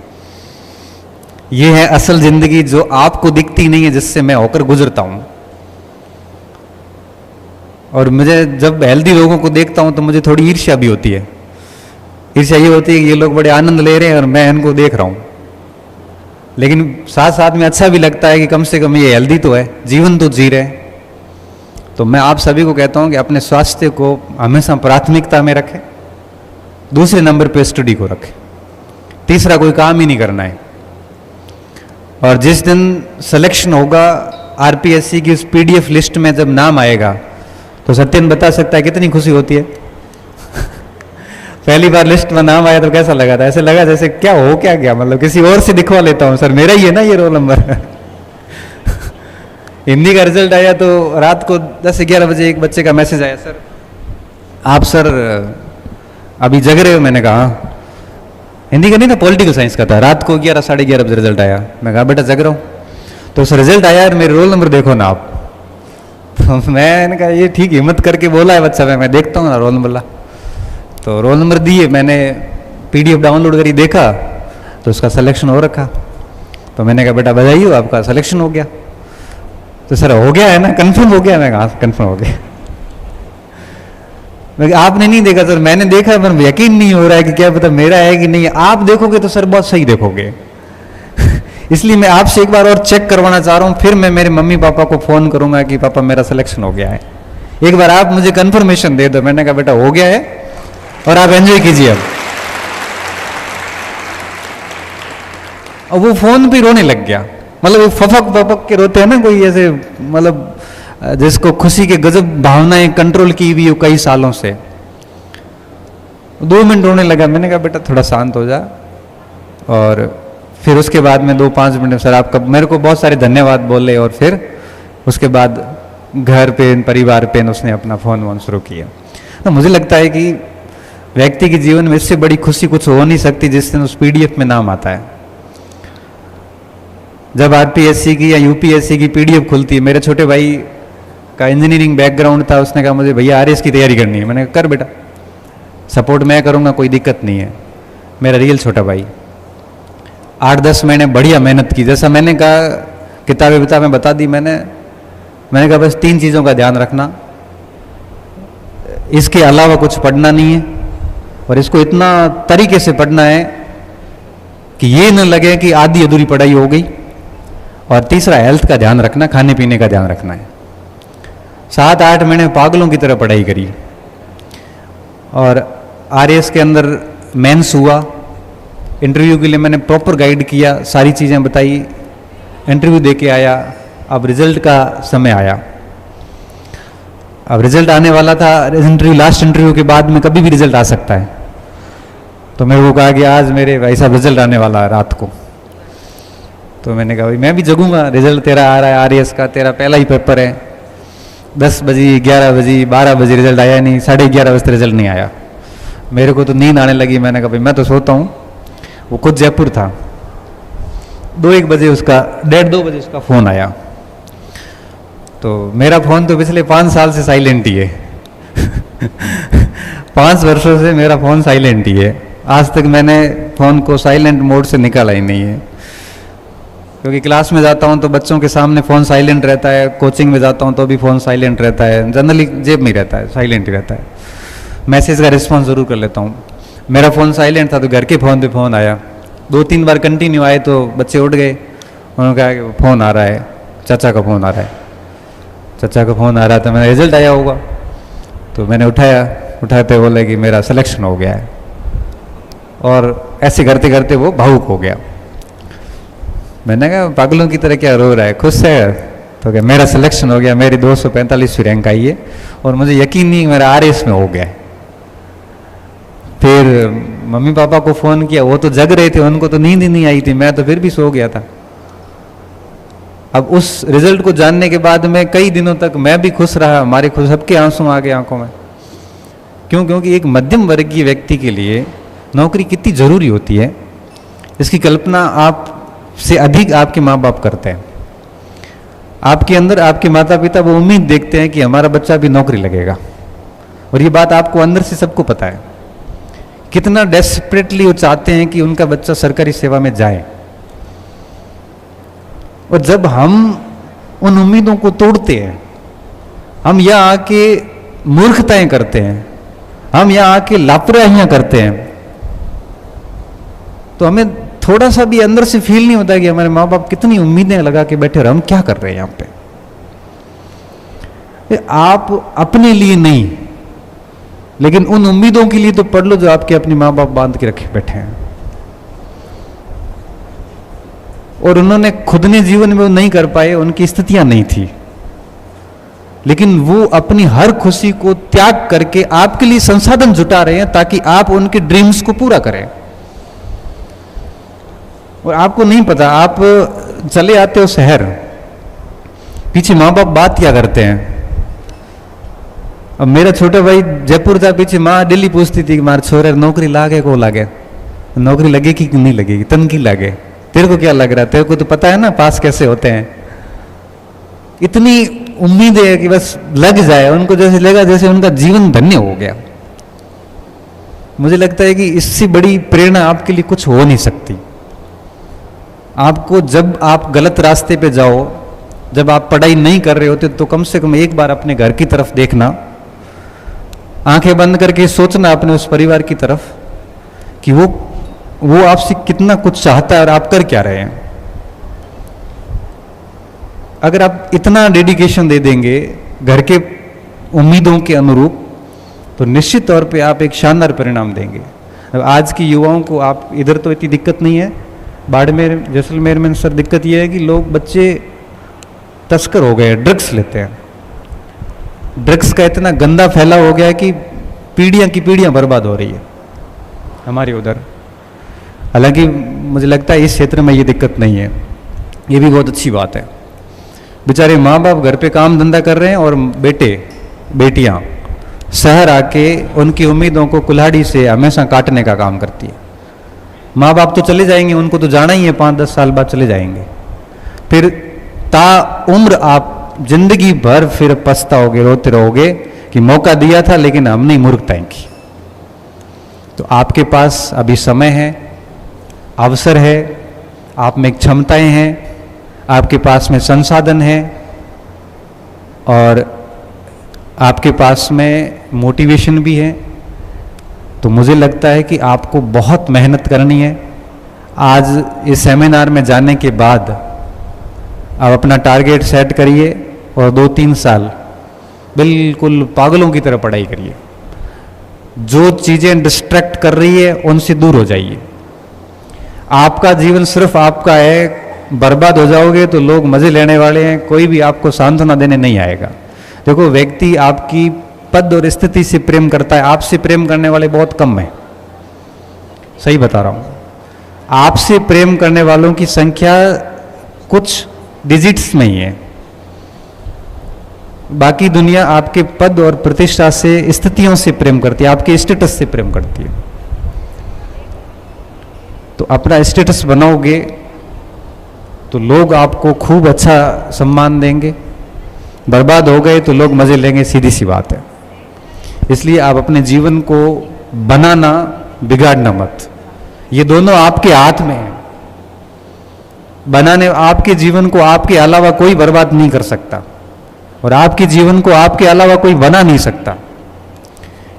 ये है असल ज़िंदगी जो आपको दिखती नहीं है, जिससे मैं होकर गुजरता हूँ। और मुझे जब हेल्दी लोगों को देखता हूँ तो मुझे थोड़ी ईर्ष्या भी होती है। ईर्ष्या ये होती है कि ये लोग बड़े आनंद ले रहे हैं और मैं इनको देख रहा हूँ, लेकिन साथ साथ में अच्छा भी लगता है कि कम से कम ये हेल्दी तो है, जीवन तो जी रहे हैं। तो मैं आप सभी को कहता हूँ कि अपने स्वास्थ्य को हमेशा प्राथमिकता में रखें, दूसरे नंबर पे स्टडी को रखें, तीसरा कोई काम ही नहीं करना है। और जिस दिन सिलेक्शन होगा आरपीएससी की उस पीडीएफ लिस्ट में जब नाम आएगा तो सत्यन बता सकता है कितनी खुशी होती है। पहली बार लिस्ट में नाम आया तो कैसा लगा था? ऐसे लगा जैसे क्या हो क्या गया, मतलब किसी और से दिखवा लेता हूँ, सर मेरा ही है ना ये रोल नंबर। हिंदी का रिजल्ट आया तो रात को 10-11 बजे एक बच्चे का मैसेज आया, सर आप सर अभी जग रहे हो? मैंने कहा हाँ। हिंदी का नहीं था, पॉलिटिकल साइंस का था। रात को 11-11:30 बजे रिजल्ट आया। मैं कहा बेटा जग रहा हूँ। तो सर रिजल्ट आया और मेरे रोल नंबर देखो ना आप। तो मैंने कहा ये ठीक हिम्मत करके बोला है बच्चा, मैं देखता हूँ ना रोल नंबर ला। तो रोल नंबर दिए, मैंने पीडीएफ डाउनलोड करी, देखा तो उसका सिलेक्शन हो रखा। तो मैंने कहा बेटा बधाई हो, आपका सिलेक्शन हो गया। तो सर हो गया है ना, कंफर्म हो गया? मैं कहा कंफर्म हो गया। आपने नहीं देखा सर? मैंने देखा, पर यकीन नहीं हो रहा है कि क्या पता मेरा है कि नहीं। आप देखोगे तो सर बहुत सही देखोगे। इसलिए मैं आपसे एक बार और चेक करवाना चाह रहा हूँ, फिर मैं मेरे मम्मी पापा को फोन करूंगा कि पापा मेरा सिलेक्शन हो गया है, एक बार आप मुझे कंफर्मेशन दे दो। मैंने कहा बेटा हो गया है और आप एंजॉय कीजिए अब। और वो फोन पे रोने लग गया, मतलब वो फपक फपक के रोते हैं ना कोई, ऐसे मतलब जिसको खुशी के गजब भावनाएं कंट्रोल की हुई हो कई सालों से। 2 मिनट रोने लगा। मैंने कहा बेटा थोड़ा शांत हो जा। और फिर उसके बाद में 2-5 मिनट सर आपका मेरे को बहुत सारे धन्यवाद बोले, और फिर उसके बाद घर पे परिवार पे उसने अपना फोन वोन शुरू किया। तो मुझे लगता है कि व्यक्ति के जीवन में इससे बड़ी खुशी कुछ हो नहीं सकती जिस दिन उस पीडीएफ में नाम आता है। जब आरपीएससी की या यूपीएससी की पीडीएफ खुलती है, मेरे छोटे भाई का इंजीनियरिंग बैकग्राउंड था, उसने कहा मुझे भैया आरएस की तैयारी करनी है। मैंने कहा कर बेटा, सपोर्ट मैं करूंगा, कोई दिक्कत नहीं है। मेरा रियल छोटा भाई 8-10 महीने बढ़िया मेहनत की। जैसा मैंने कहा किताबें बता दी मैंने, मैंने कहा बस 3 चीज़ों का ध्यान रखना, इसके अलावा कुछ पढ़ना नहीं है, और इसको इतना तरीके से पढ़ना है कि ये न लगे कि आधी अधूरी पढ़ाई हो गई। और तीसरा, हेल्थ का ध्यान रखना, खाने पीने का ध्यान रखना है। 7-8 महीने पागलों की तरह पढ़ाई करी, और आरएएस के अंदर मेंस हुआ। इंटरव्यू के लिए मैंने प्रॉपर गाइड किया, सारी चीज़ें बताई, इंटरव्यू दे के आया। अब रिजल्ट का समय आया, अब रिजल्ट आने वाला था। इंटरव्यू, लास्ट इंटरव्यू के बाद में कभी भी रिजल्ट आ सकता है। तो मेरे को कहा कि आज मेरे भाई साहब रिजल्ट आने वाला है रात को। तो मैंने कहा भाई मैं भी जगूंगा, रिजल्ट तेरा आ रहा है आरएएस का, तेरा पहला ही पेपर है। 10 बजे, 11 बजे, 12 बजे रिजल्ट आया नहीं, 11:30 बजे रिजल्ट नहीं आया। मेरे को तो नींद आने लगी। मैंने कहा भाई मैं तो सोता हूँ। वो खुद जयपुर था। 2-1 बजे उसका, 1:30-2 बजे उसका फ़ोन आया। तो मेरा फ़ोन तो पिछले 5 साल से साइलेंट ही है 5 वर्षों से मेरा फ़ोन साइलेंट ही है। आज तक मैंने फ़ोन को साइलेंट मोड से निकाला ही नहीं है, क्योंकि क्लास में जाता हूँ तो बच्चों के सामने फ़ोन साइलेंट रहता है, कोचिंग में जाता हूँ तो भी फ़ोन साइलेंट रहता है, जनरली जेब में रहता है, साइलेंट ही रहता है। मैसेज का रिस्पॉन्स ज़रूर कर लेता हूँ। मेरा फ़ोन साइलेंट था तो घर के फ़ोन पे फ़ोन आया। 2-3 बार कंटिन्यू आए तो बच्चे उठ गए। उन्होंने कहा कि फ़ोन आ रहा है, चाचा का फ़ोन आ रहा है, चाचा का फ़ोन आ रहा था। मैंने रिजल्ट आया होगा, तो मैंने उठाया। उठाते बोले कि मेरा सिलेक्शन हो गया है, और ऐसे करते करते वो भावुक हो गया। मैंने कहा पागलों की तरह क्या रो रहा है, खुश है? तो क्या मेरा सिलेक्शन हो गया, मेरी 245वीं रैंक आई है, और मुझे यकीन नहीं मेरा आरएएस में हो गया है। फिर मम्मी पापा को फ़ोन किया, वो तो जग रहे थे, उनको तो नींद ही नहीं आई थी, मैं तो फिर भी सो गया था। अब उस रिजल्ट को जानने के बाद में कई दिनों तक मैं भी खुश रहा, हमारे खुश सबके आंसू आ गए आंखों में। क्यों? क्योंकि एक मध्यम वर्गीय व्यक्ति के लिए नौकरी कितनी ज़रूरी होती है, इसकी कल्पना आप से अधिक आपके माँ बाप करते हैं। आपके अंदर आपके माता पिता वो उम्मीद देखते हैं कि हमारा बच्चा भी नौकरी लगेगा, और ये बात आपको अंदर से सबको पता है। कितना डेस्परेटली वो चाहते हैं कि उनका बच्चा सरकारी सेवा में जाए। और जब हम उन उम्मीदों को तोड़ते हैं, हम यहाँ आके मूर्खताएं करते हैं, हम यहाँ आके लापरवाहियां करते हैं, तो हमें थोड़ा सा भी अंदर से फील नहीं होता कि हमारे माँ बाप कितनी उम्मीदें लगा के बैठे और हम क्या कर रहे हैं यहाँ पे। आप अपने लिए नहीं, लेकिन उन उम्मीदों के लिए तो पढ़ लो जो आपके अपने माँ बाप बांध के रखे बैठे हैं, और उन्होंने खुद ने जीवन में वो नहीं कर पाए, उनकी स्थितियां नहीं थी, लेकिन वो अपनी हर खुशी को त्याग करके आपके लिए संसाधन जुटा रहे हैं ताकि आप उनके ड्रीम्स को पूरा करें। और आपको नहीं पता, आप चले आते हो शहर, पीछे माँ बाप बात क्या करते हैं। अब मेरा छोटा भाई जयपुर था, पीछे माँ दिल्ली पूछती थी कि मार छोरे नौकरी लागे को लागे, नौकरी लगेगी कि नहीं लगेगी, तनकी लागे, तेरे को क्या लग रहा है, तेरे को तो पता है ना पास कैसे होते हैं। इतनी उम्मीद है कि बस लग जाए, उनको जैसे लगा जैसे उनका जीवन धन्य हो गया। मुझे लगता है कि इससे बड़ी प्रेरणा आपके लिए कुछ हो नहीं सकती। आपको जब आप गलत रास्ते पे जाओ, जब आप पढ़ाई नहीं कर रहे होते, तो कम से कम एक बार अपने घर की तरफ देखना, आंखें बंद करके सोचना अपने उस परिवार की तरफ कि वो आपसे कितना कुछ चाहता है और आप कर क्या रहे हैं। अगर आप इतना डेडिकेशन दे देंगे घर के उम्मीदों के अनुरूप, तो निश्चित तौर पे आप एक शानदार परिणाम देंगे। अब आज की युवाओं को, आप इधर तो इतनी दिक्कत नहीं है, बाड़मेर जैसलमेर में सर दिक्कत यह है कि लोग, बच्चे तस्कर हो गए, ड्रग्स लेते हैं। ड्रग्स का इतना गंदा फैला हो गया है कि पीढ़ियां की पीढ़ियां बर्बाद हो रही है हमारे उधर। हालांकि मुझे लगता है इस क्षेत्र में ये दिक्कत नहीं है, ये भी बहुत अच्छी बात है। बेचारे माँ बाप घर पे काम धंधा कर रहे हैं और बेटे बेटियां शहर आके उनकी उम्मीदों को कुल्हाड़ी से हमेशा काटने का काम करती है। माँ बाप तो चले जाएंगे, उनको तो जाना ही है, 5-10 साल बाद चले जाएंगे, फिर ताउम्र आप जिंदगी भर फिर पछताओगे, रोते रहोगे कि मौका दिया था लेकिन हमने मूर्खताएं की। तो आपके पास अभी समय है, अवसर है, आप में क्षमताएं हैं, आपके पास में संसाधन है, और आपके पास में मोटिवेशन भी है, तो मुझे लगता है कि आपको बहुत मेहनत करनी है। आज इस सेमिनार में जाने के बाद आप अपना टारगेट सेट करिए और 2-3 साल बिल्कुल पागलों की तरह पढ़ाई करिए। जो चीज़ें डिस्ट्रैक्ट कर रही है उनसे दूर हो जाइए। आपका जीवन सिर्फ आपका है, बर्बाद हो जाओगे तो लोग मज़े लेने वाले हैं, कोई भी आपको सांत्वना देने नहीं आएगा। देखो, व्यक्ति आपकी पद और स्थिति से प्रेम करता है, आपसे प्रेम करने वाले बहुत कम हैं। सही बता रहा हूँ, आपसे प्रेम करने वालों की संख्या कुछ डिजिट्स में ही है। बाकी दुनिया आपके पद और प्रतिष्ठा से, स्थितियों से प्रेम करती है, आपके स्टेटस से प्रेम करती है। तो अपना स्टेटस बनाओगे तो लोग आपको खूब अच्छा सम्मान देंगे, बर्बाद हो गए तो लोग मजे लेंगे, सीधी सी बात है। इसलिए आप अपने जीवन को बनाना, बिगाड़ना मत। ये दोनों आपके हाथ में है। बनाने, आपके जीवन को आपके अलावा कोई बर्बाद नहीं कर सकता और आपके जीवन को आपके अलावा कोई बना नहीं सकता,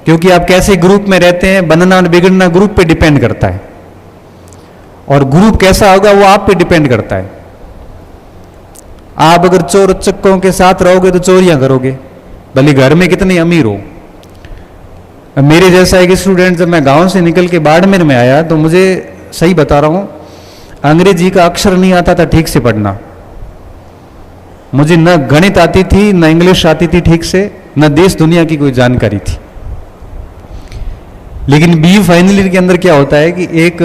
क्योंकि आप कैसे ग्रुप में रहते हैं, बनना और बिगड़ना ग्रुप पे डिपेंड करता है, और ग्रुप कैसा होगा वो आप पे डिपेंड करता है। आप अगर चोर उच्चकों के साथ रहोगे तो चोरियां करोगे, भले घर में कितने अमीर हो। मेरे जैसा एक स्टूडेंट, जब मैं गांव से निकल के बाड़मेर में आया तो मुझे, सही बता रहा हूं, अंग्रेजी का अक्षर नहीं आता था ठीक से पढ़ना। मुझे न गणित आती थी, न इंग्लिश आती थी ठीक से, न देश दुनिया की कोई जानकारी थी। लेकिन बी फाइनल ईयर के अंदर क्या होता है कि एक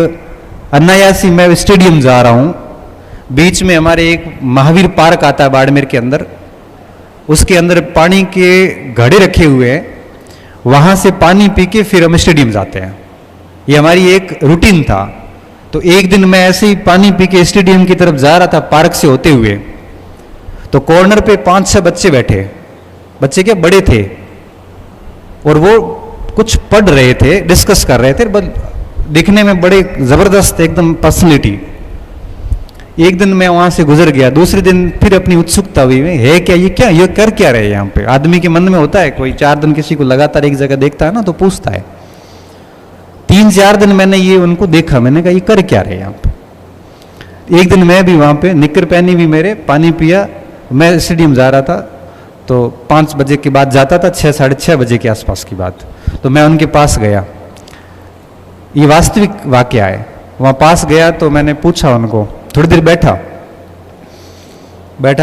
अनायासी मैं स्टेडियम जा रहा हूं, बीच में हमारे एक महावीर पार्क आता है बाड़मेर के अंदर, उसके अंदर पानी के घड़े रखे हुए हैं, वहां से पानी पी के फिर हम स्टेडियम जाते हैं। ये हमारी एक रूटीन था। तो एक दिन मैं ऐसे ही पानी पी के स्टेडियम की तरफ जा रहा था पार्क से होते हुए, तो कॉर्नर पे 5-6 बच्चे बैठे, बच्चे क्या बड़े थे, और वो कुछ पढ़ रहे थे, डिस्कस कर रहे थे, दिखने में बड़े जबरदस्त एकदम पर्सनैलिटी। एक दिन मैं वहां से गुजर गया, दूसरे दिन फिर अपनी उत्सुकता हुई, है क्या ये, क्या ये कर क्या रहे हैं यहाँ पे। आदमी के मन में होता है, कोई 4 दिन किसी को लगातार एक जगह देखता है ना तो पूछता है। 3-4 दिन मैंने ये उनको देखा, मैंने कहा ये कर क्या रहे हैं यहाँ पे। एक दिन मैं भी वहां पे निक्कर पहनी भी मेरे, पानी पिया, मैं स्टेडियम जा रहा था, तो 5 बजे के बाद जाता था, 6-6:30 बजे के आसपास की बात। तो मैं उनके पास गया, ये वास्तविक वाकया है। वहाँ पास गया तो मैंने पूछा उनको, थोड़ी देर बैठा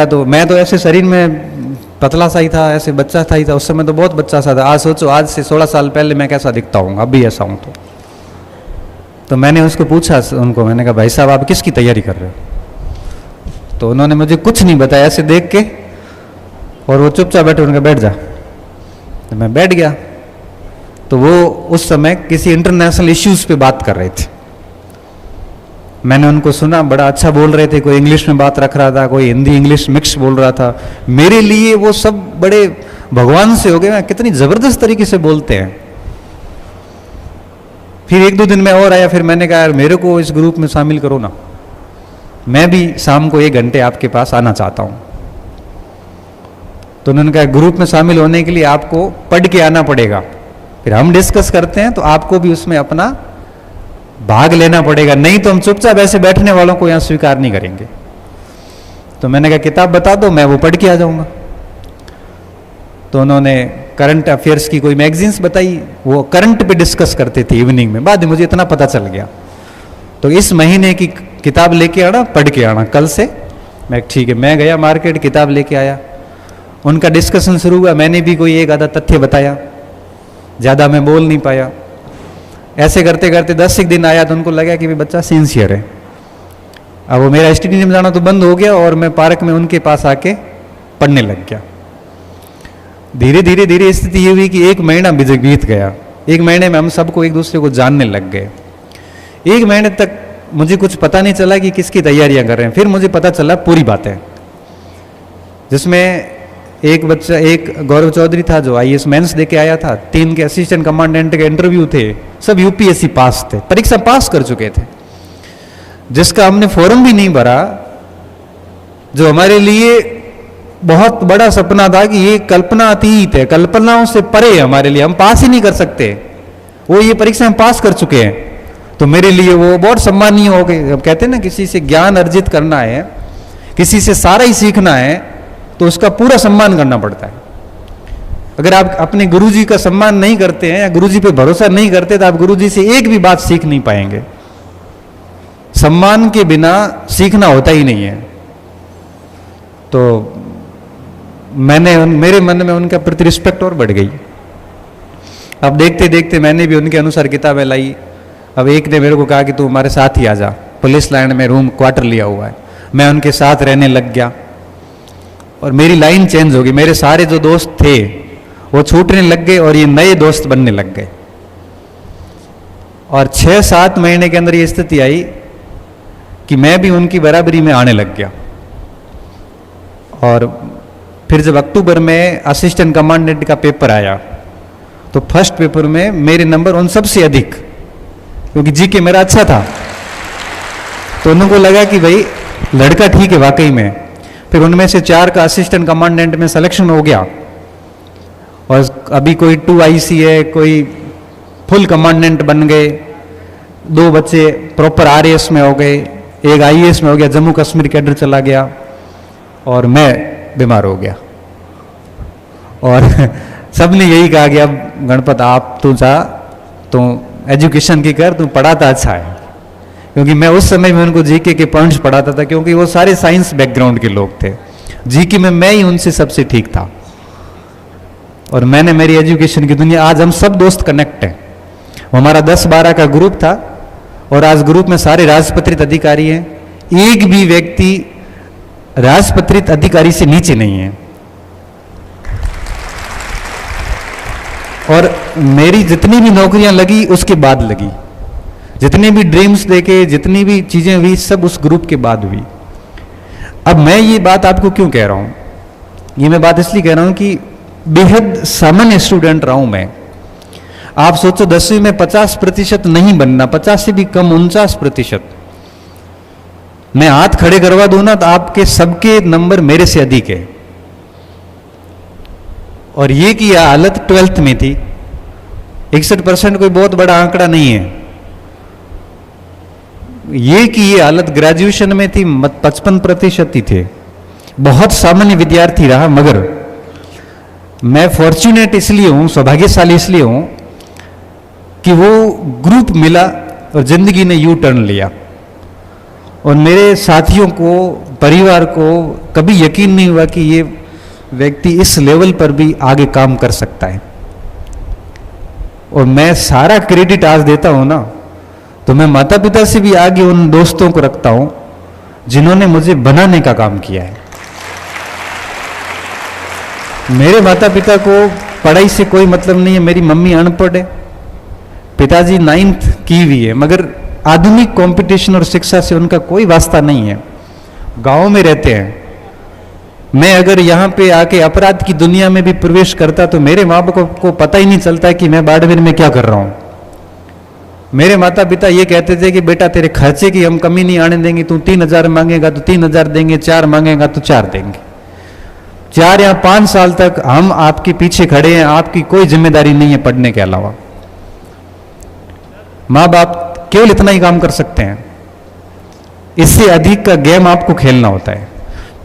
तो मैं तो ऐसे शरीर में पतला सा ही था, ऐसे बच्चा था ही था, उस समय तो बहुत बच्चा सा था। आज सोचो, आज से 16 साल पहले मैं कैसा दिखता हूँ, अब भी ऐसा हूँ। तो मैंने उसको पूछा उनको, मैंने कहा भाई साहब आप किसकी तैयारी कर रहे हो। तो उन्होंने मुझे कुछ नहीं बताया, ऐसे देख के, और वो चुपचाप बैठे, उनका बैठ जा। तो मैं बैठ गया। तो वो उस समय किसी इंटरनेशनल इश्यूज पे बात कर रहे थे। मैंने उनको सुना, बड़ा अच्छा बोल रहे थे, कोई इंग्लिश में बात रख रहा था, कोई हिंदी इंग्लिश मिक्स बोल रहा था। मेरे लिए वो सब बड़े भगवान से हो गए, कितनी जबरदस्त तरीके से बोलते हैं। फिर 1-2 दिन में और आया, फिर मैंने कहा यार मेरे को इस ग्रुप में शामिल करो ना, मैं भी शाम को 1 घंटे आपके पास आना चाहता हूं। तो उन्होंने कहा ग्रुप में शामिल होने के लिए आपको पढ़ के आना पड़ेगा, फिर हम डिस्कस करते हैं, तो आपको भी उसमें अपना भाग लेना पड़ेगा, नहीं तो हम चुपचाप ऐसे बैठने वालों को यहां स्वीकार नहीं करेंगे। तो मैंने कहा किताब बता दो, मैं वो पढ़ के आ जाऊंगा। तो उन्होंने करंट अफेयर्स की कोई मैगजीन्स बताई, वो करंट पे डिस्कस करते थे इवनिंग में। बाद में मुझे इतना पता चल गया, तो इस महीने की किताब लेके आना, पढ़ के आना कल से। मैं ठीक है, मैं गया मार्केट, किताब लेके आया, उनका डिस्कशन शुरू हुआ। मैंने भी कोई एक आधा तथ्य बताया, ज़्यादा मैं बोल नहीं पाया। ऐसे करते करते 10 दिन आया तो उनको लगा कि भाई बच्चा सिंसियर है। अब वो मेरा स्टेडियम जाना तो बंद हो गया और मैं पार्क में उनके पास आके पढ़ने लग गया। धीरे धीरे धीरे स्थिति ये हुई कि 1 महीना बीत गया। 1 महीने में हम सबको एक दूसरे को जानने लग गए। 1 महीने तक मुझे कुछ पता नहीं चला कि किसकी तैयारियां कर रहे हैं। फिर मुझे पता चला पूरी बातें, जिसमें एक बच्चा, एक गौरव चौधरी था जो IAS मेंस दे के आया था, 3 के असिस्टेंट कमांडेंट के इंटरव्यू थे, सब UPSC पास थे, परीक्षा पास कर चुके थे, जिसका हमने फॉर्म भी नहीं भरा, जो हमारे लिए बहुत बड़ा सपना था कि ये कल्पना अतीत है, कल्पनाओं से परे है हमारे लिए, हम पास ही नहीं कर सकते। वो ये परीक्षा हम पास कर चुके हैं, तो मेरे लिए वो बहुत सम्मानीय हो गए। अब कहते हैं ना, किसी से ज्ञान अर्जित करना है, किसी से सारा ही सीखना है, तो उसका पूरा सम्मान करना पड़ता है। अगर आप अपने गुरुजी का सम्मान नहीं करते हैं या गुरुजी पे भरोसा नहीं करते, तो आप गुरुजी से एक भी बात सीख नहीं पाएंगे। सम्मान के बिना सीखना होता ही नहीं है। तो मेरे मन में उनका प्रति रिस्पेक्ट और बढ़ गई। अब देखते देखते मैंने भी उनके अनुसार किताबें लाई। अब एक ने मेरे को कहा कि तू हमारे साथ ही आ जा, पुलिस लाइन में रूम क्वार्टर लिया हुआ है। मैं उनके साथ रहने लग गया और मेरी लाइन चेंज हो गई। मेरे सारे जो दोस्त थे वो छूटने लग गए और ये नए दोस्त बनने लग गए। और 6-7 महीने के अंदर ये स्थिति आई कि मैं भी उनकी बराबरी में आने लग गया। और फिर जब अक्टूबर में असिस्टेंट कमांडेंट का पेपर आया, तो फर्स्ट पेपर में मेरे नंबर उन सबसे अधिक, क्योंकि जीके मेरा अच्छा था। तो उनको लगा कि भाई लड़का ठीक है वाकई में। फिर उनमें से 4 का असिस्टेंट कमांडेंट में सिलेक्शन हो गया, और अभी कोई 2 IC है, कोई फुल कमांडेंट बन गए। 2 बच्चे प्रॉपर RAS में हो गए, एक IAS में हो गया, जम्मू कश्मीर कैडर चला गया, और मैं बीमार हो गया। और सबने यही कहा कि अब गणपत आप तू जा, तू एजुकेशन की कर, तू पढ़ाता अच्छा है। क्योंकि मैं उस समय में उनको जीके के पॉइंट्स पढ़ाता था, क्योंकि वो सारे साइंस बैकग्राउंड के लोग थे। जीके में मैं ही उनसे सबसे ठीक था, और मैंने मेरी एजुकेशन की दुनिया, आज हम सब दोस्त कनेक्ट हैं। हमारा 10-12 का ग्रुप था, और आज ग्रुप में सारे राजपत्रित अधिकारी हैं। एक भी व्यक्ति राजपत्रित अधिकारी से नीचे नहीं है। और मेरी जितनी भी नौकरियां लगी उसके बाद लगी, जितने भी ड्रीम्स देखे, जितनी भी चीजें हुई, सब उस ग्रुप के बाद हुई। अब मैं ये बात आपको क्यों कह रहा हूं? ये मैं बात इसलिए कह रहा हूं कि बेहद सामान्य स्टूडेंट रहा हूं मैं। आप सोचो 10वीं में 50% नहीं बनना, 50 से भी कम, 49%। मैं हाथ खड़े करवा दूं ना, तो आपके सबके नंबर मेरे से अधिक है। और ये की हालत 12th में थी। 61% कोई बहुत बड़ा आंकड़ा नहीं है। ये की ये हालत ग्रेजुएशन में थी, 55% ही थे। बहुत सामान्य विद्यार्थी रहा, मगर मैं फॉर्चुनेट इसलिए हूं, सौभाग्यशाली इसलिए हूं कि वो ग्रुप मिला और जिंदगी ने यू टर्न लिया। और मेरे साथियों को, परिवार को कभी यकीन नहीं हुआ कि ये व्यक्ति इस लेवल पर भी आगे काम कर सकता है। और मैं सारा क्रेडिट आज देता हूं ना, तो मैं माता पिता से भी आगे उन दोस्तों को रखता हूं जिन्होंने मुझे बनाने का काम किया है। मेरे माता पिता को पढ़ाई से कोई मतलब नहीं है। मेरी मम्मी अनपढ़ है, पिताजी 9th की हुई है, मगर आधुनिक कंपटीशन और शिक्षा से उनका कोई वास्ता नहीं है। गांव में रहते हैं। मैं अगर यहाँ पे आके अपराध की दुनिया में भी प्रवेश करता, तो मेरे माँ बाप को पता ही नहीं चलता कि मैं बाड़मेर में क्या कर रहा हूँ। मेरे माता पिता ये कहते थे कि बेटा तेरे खर्चे की हम कमी नहीं आने देंगे, तू 3,000 मांगेगा तो 3,000 देंगे, 4 मांगेगा तो 4 देंगे। 4 या 5 साल तक हम आपके पीछे खड़े हैं, आपकी कोई जिम्मेदारी नहीं है पढ़ने के अलावा। माँ बाप केवल इतना ही काम कर सकते हैं, इससे अधिक का गेम आपको खेलना होता है।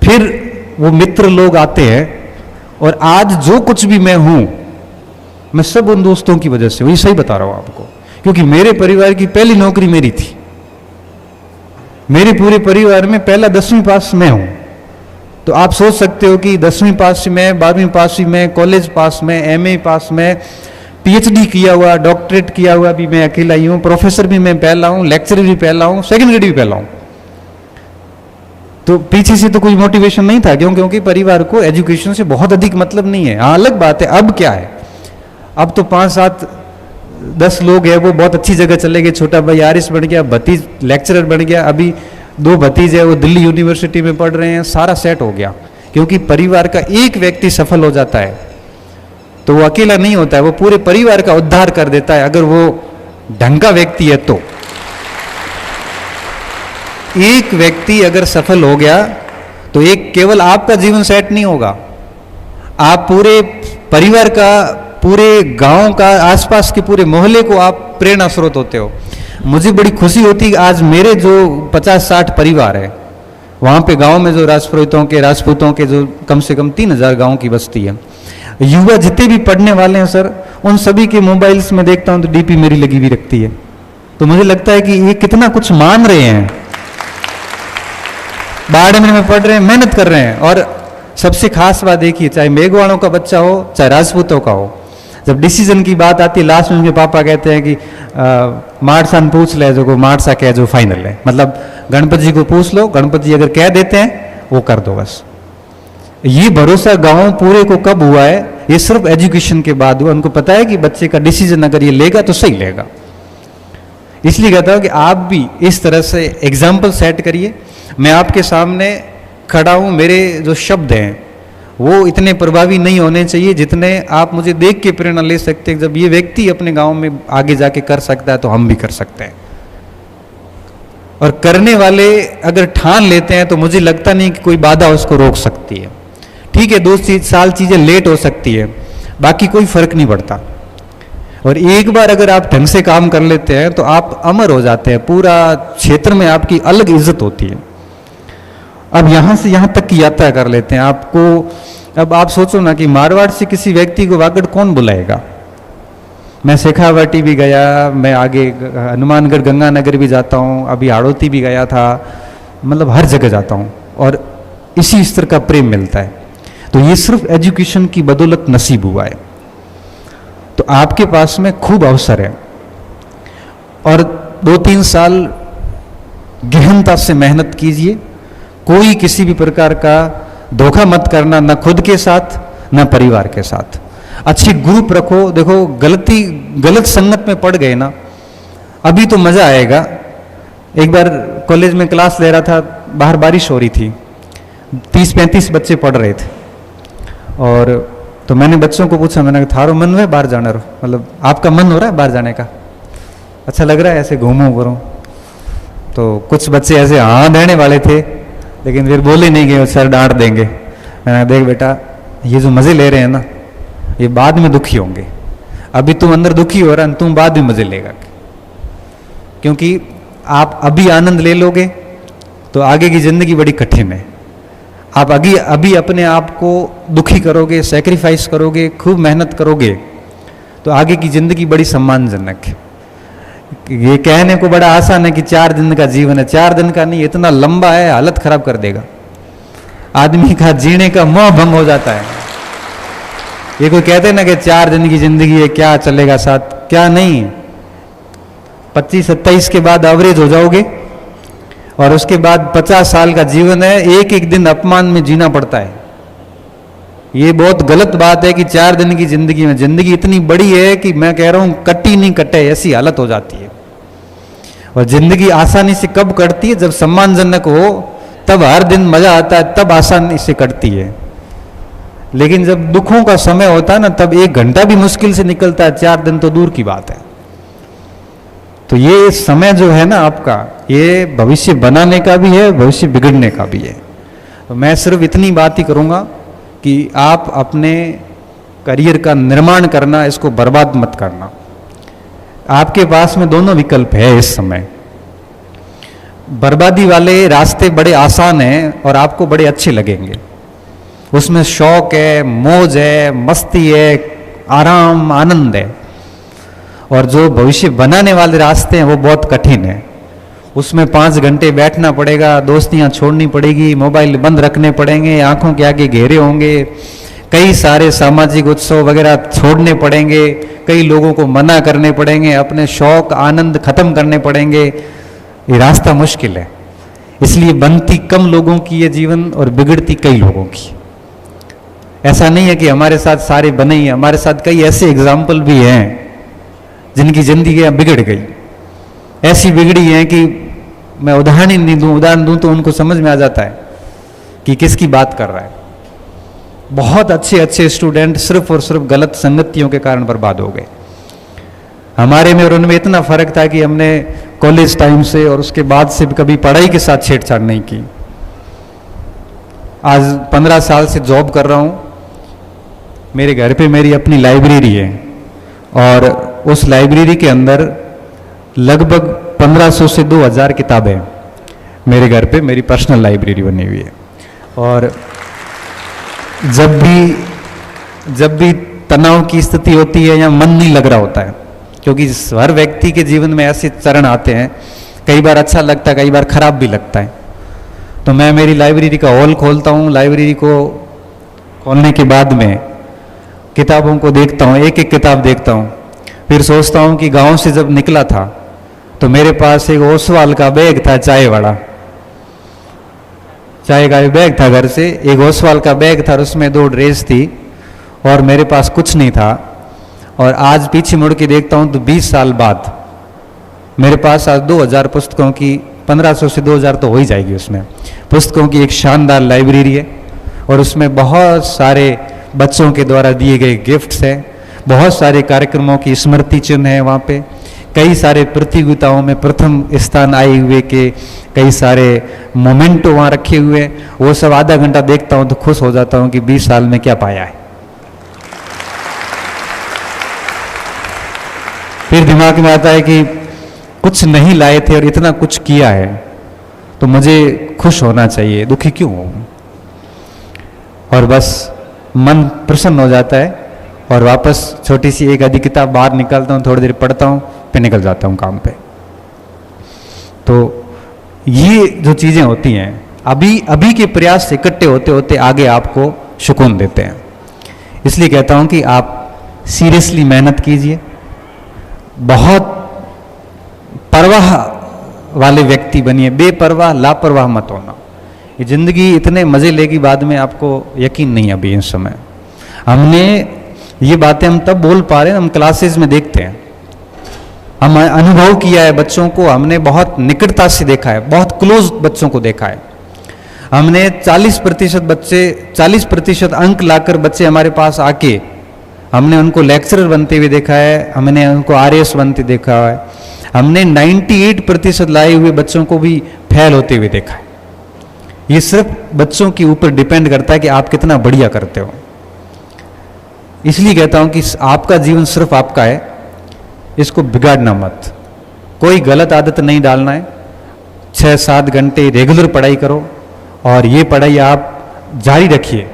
फिर वो मित्र लोग आते हैं, और आज जो कुछ भी मैं हूं, मैं सब उन दोस्तों की वजह से, वही सही बता रहा हूं आपको, क्योंकि मेरे परिवार की पहली नौकरी मेरी थी। मेरे पूरे परिवार में पहला 10वीं पास मैं हूं। तो आप सोच सकते हो कि 10वीं पास मैं, 12वीं पास मैं, कॉलेज पास मैं, MA पास मैं, PhD किया हुआ, डॉक्टरेट किया हुआ भी मैं अकेला ही हूं, प्रोफेसर भी मैं पहला हूं, लेक्चरर भी पहला हूं, सेकंड ग्रेड भी पहला हूं। तो पीछे से तो कोई मोटिवेशन नहीं था, क्योंकि परिवार को एजुकेशन से बहुत अधिक मतलब नहीं है। हाँ, अलग बात है अब क्या है, अब तो 5, 7, 10 लोग हैं, वो बहुत अच्छी जगह चले गए। छोटा भाई आरिस बन गया, भतीज लेक्चरर बन गया, अभी 2 भतीज है वो दिल्ली यूनिवर्सिटी में पढ़ रहे हैं। सारा सेट हो गया, क्योंकि परिवार का एक व्यक्ति सफल हो जाता है तो वो अकेला नहीं होता है, वो पूरे परिवार का उद्धार कर देता है, अगर वो ढंग का व्यक्ति है तो। एक व्यक्ति अगर सफल हो गया तो एक केवल आपका जीवन सेट नहीं होगा, आप पूरे परिवार का, पूरे गांव का, आसपास के पूरे मोहल्ले को आप प्रेरणा स्रोत होते हो। मुझे बड़ी खुशी होती है आज मेरे जो 50-60 परिवार है वहाँ पे गांव में जो राजपुरोहितों के, राजपूतों के जो कम से कम 3000 गाँव की बस्ती है, युवा जितने भी पढ़ने वाले हैं सर, उन सभी के मोबाइल्स में देखता हूँ तो डीपी मेरी लगी हुई रखती है। तो मुझे लगता है कि ये कितना कुछ मान रहे हैं, बारहवीं में पढ़ रहे हैं, मेहनत कर रहे हैं। और सबसे खास बात देखिए, चाहे मेघवाड़ों का बच्चा हो चाहे राजपूतों का हो, जब डिसीजन की बात आती है लास्ट में उनके पापा कहते हैं कि मारसान पूछ ले जो को मारसा कह जो फाइनल है, मतलब गणपति जी को पूछ लो, गणपति जी अगर कह देते हैं वो कर दो बस। ये भरोसा गांव पूरे को कब हुआ है? ये सिर्फ एजुकेशन के बाद हुआ। उनको पता है कि बच्चे का डिसीजन अगर ये लेगा तो सही लेगा। इसलिए कहता हूं कि आप भी इस तरह से एग्जाम्पल सेट करिए। मैं आपके सामने खड़ा हूं, मेरे जो शब्द हैं वो इतने प्रभावी नहीं होने चाहिए जितने आप मुझे देख के प्रेरणा ले सकते हैं। जब ये व्यक्ति अपने गांव में आगे जाके कर सकता है तो हम भी कर सकते हैं। और करने वाले अगर ठान लेते हैं तो मुझे लगता नहीं कि कोई बाधा उसको रोक सकती है। ठीक है, 2 साल चीजें लेट हो सकती है, बाकी कोई फर्क नहीं पड़ता। और एक बार अगर आप ढंग से काम कर लेते हैं तो आप अमर हो जाते हैं, पूरा क्षेत्र में आपकी अलग इज्जत होती है। अब यहां से यहां तक की यात्रा कर लेते हैं आपको। अब आप सोचो ना कि मारवाड़ से किसी व्यक्ति को वागड़ कौन बुलाएगा। मैं शेखावाटी भी गया, मैं आगे हनुमानगढ़ गंगानगर भी जाता हूँ, अभी हाड़ौती भी गया था, मतलब हर जगह जाता हूँ और इसी स्तर का प्रेम मिलता है। तो ये सिर्फ एजुकेशन की बदौलत नसीब हुआ है। तो आपके पास में खूब अवसर है और 2-3 साल गहनता से मेहनत कीजिए। कोई किसी भी प्रकार का धोखा मत करना, ना खुद के साथ ना परिवार के साथ। अच्छी ग्रुप रखो। देखो गलत संगत में पड़ गए ना, अभी तो मजा आएगा। एक बार कॉलेज में क्लास ले रहा था, बाहर बारिश हो रही थी, 30-35 बच्चे पढ़ रहे थे और तो मैंने बच्चों को पूछा, मैंने कहा थारो मन है बाहर जाना रो, मतलब आपका मन हो रहा है बाहर जाने का, अच्छा लग रहा है ऐसे घूमूं करूं? तो कुछ बच्चे ऐसे हाँ देने वाले थे लेकिन फिर बोले नहीं गए, सर डांट देंगे। मैंने कहा देख बेटा, ये जो मजे ले रहे हैं ना ये बाद में दुखी होंगे। अभी तुम अंदर दुखी हो रहा है, तुम बाद में मजे लेगा। क्योंकि आप अभी आनंद ले लोगे तो आगे की जिंदगी बड़ी कठिन है। आप अभी अपने आप को दुखी करोगे, सैक्रिफाइस करोगे, खूब मेहनत करोगे तो आगे की जिंदगी बड़ी सम्मानजनक है। ये कहने को बड़ा आसान है कि 4 दिन का जीवन है, 4 दिन का नहीं, इतना लंबा है, हालत खराब कर देगा। आदमी का जीने का मोह भंग हो जाता है। ये कोई कहते हैं ना कि 4 दिन की जिंदगी है, क्या चलेगा साथ, क्या नहीं। 25-27 के बाद एवरेज हो जाओगे और उसके बाद 50 साल का जीवन है, एक एक दिन अपमान में जीना पड़ता है। ये बहुत गलत बात है कि 4 दिन की जिंदगी में, जिंदगी इतनी बड़ी है कि मैं कह रहा हूं कटी नहीं कटे ऐसी हालत हो जाती है। और जिंदगी आसानी से कब कटती है? जब सम्मानजनक हो, तब हर दिन मजा आता है, तब आसानी से कटती है। लेकिन जब दुखों का समय होता है ना, तब 1 घंटा भी मुश्किल से निकलता है, 4 दिन तो दूर की बात है। तो ये समय जो है ना आपका, ये भविष्य बनाने का भी है, भविष्य बिगड़ने का भी है। तो मैं सिर्फ इतनी बात ही करूंगा कि आप अपने करियर का निर्माण करना, इसको बर्बाद मत करना। आपके पास में दोनों विकल्प है इस समय। बर्बादी वाले रास्ते बड़े आसान हैं और आपको बड़े अच्छे लगेंगे, उसमें शौक है, मौज है, मस्ती है, आराम, आनंद है। और जो भविष्य बनाने वाले रास्ते हैं वो बहुत कठिन है। उसमें 5 घंटे बैठना पड़ेगा, दोस्तियां छोड़नी पड़ेगी, मोबाइल बंद रखने पड़ेंगे, आंखों के आगे घेरे होंगे, कई सारे सामाजिक उत्सव वगैरह छोड़ने पड़ेंगे, कई लोगों को मना करने पड़ेंगे, अपने शौक आनंद खत्म करने पड़ेंगे। ये रास्ता मुश्किल है। इसलिए बनती कम लोगों की ये जीवन और बिगड़ती कई लोगों की। ऐसा नहीं है कि हमारे साथ सारे बने ही, हमारे साथ कई ऐसे एग्जाम्पल भी हैं जिनकी जिंदगी बिगड़ गई, ऐसी बिगड़ी है कि मैं उदाहरण दूं तो उनको समझ में आ जाता है कि किसकी बात कर रहा है। बहुत अच्छे अच्छे स्टूडेंट सिर्फ और सिर्फ गलत संगतियों के कारण बर्बाद हो गए। हमारे में और उनमें इतना फर्क था कि हमने कॉलेज टाइम से और उसके बाद से भी कभी पढ़ाई के साथ छेड़छाड़ नहीं की। आज 15 साल से जॉब कर रहा हूँ। मेरे घर पे मेरी अपनी लाइब्रेरी है और उस लाइब्रेरी के अंदर लगभग 1500 से 2000 किताबें मेरे घर पे मेरी पर्सनल लाइब्रेरी बनी हुई है। और जब भी तनाव की स्थिति होती है या मन नहीं लग रहा होता है, क्योंकि हर व्यक्ति के जीवन में ऐसे चरण आते हैं, कई बार अच्छा लगता है, कई बार खराब भी लगता है, तो मैं मेरी लाइब्रेरी का हॉल खोलता हूँ। लाइब्रेरी को खोलने के बाद में किताबों को देखता हूँ, एक एक किताब देखता हूँ। फिर सोचता हूँ कि गांव से जब निकला था तो मेरे पास एक ओसवाल का बैग था, चाय वाला, चाय का बैग था घर से, एक ओसवाल का बैग था और उसमें 2 ड्रेस थी और मेरे पास कुछ नहीं था। और आज पीछे मुड़ के देखता हूँ तो 20 साल बाद मेरे पास आज 2000 पुस्तकों की, 1500 से 2000 तो हो ही जाएगी उसमें, पुस्तकों की एक शानदार लाइब्रेरी है। और उसमें बहुत सारे बच्चों के द्वारा दिए गए गिफ्ट्स हैं, बहुत सारे कार्यक्रमों की स्मृति चिन्ह है वहाँ पे, कई सारे प्रतियोगिताओं में प्रथम स्थान आए हुए के कई सारे मोमेंटो वहाँ रखे हुए हैं। वो सब आधा घंटा देखता हूँ तो खुश हो जाता हूँ कि 20 साल में क्या पाया है। फिर दिमाग में आता है कि कुछ नहीं लाए थे और इतना कुछ किया है, तो मुझे खुश होना चाहिए, दुखी क्यों हूँ। और बस मन प्रसन्न हो जाता है और वापस छोटी सी एक आधी किताब बाहर निकालता हूँ, थोड़ी देर पढ़ता हूँ, फिर निकल जाता हूँ काम पे। तो ये जो चीज़ें होती हैं अभी के प्रयास से इकट्ठे होते होते आगे आपको सुकून देते हैं। इसलिए कहता हूँ कि आप सीरियसली मेहनत कीजिए, बहुत परवाह वाले व्यक्ति बनिए, बेपरवाह लापरवाह मत होना। ये जिंदगी इतने मजे लेगी बाद में आपको यकीन नहीं अभी इस समय। हमने ये बातें हम तब बोल पा रहे हैं, हम क्लासेस में देखते हैं, हम अनुभव किया है बच्चों को, हमने बहुत निकटता से देखा है, बहुत क्लोज बच्चों को देखा है। हमने 40% अंक लाकर बच्चे हमारे पास आके हमने उनको लेक्चरर बनते हुए देखा है, हमने उनको RS बनते देखा है, हमने 98% लाए हुए बच्चों को भी फेल होते हुए देखा है। ये सिर्फ बच्चों के ऊपर डिपेंड करता है कि आप कितना बढ़िया करते हो। इसलिए कहता हूं कि आपका जीवन सिर्फ आपका है, इसको बिगाड़ना मत, कोई गलत आदत नहीं डालना है। 6-7 घंटे रेगुलर पढ़ाई करो और ये पढ़ाई आप जारी रखिए।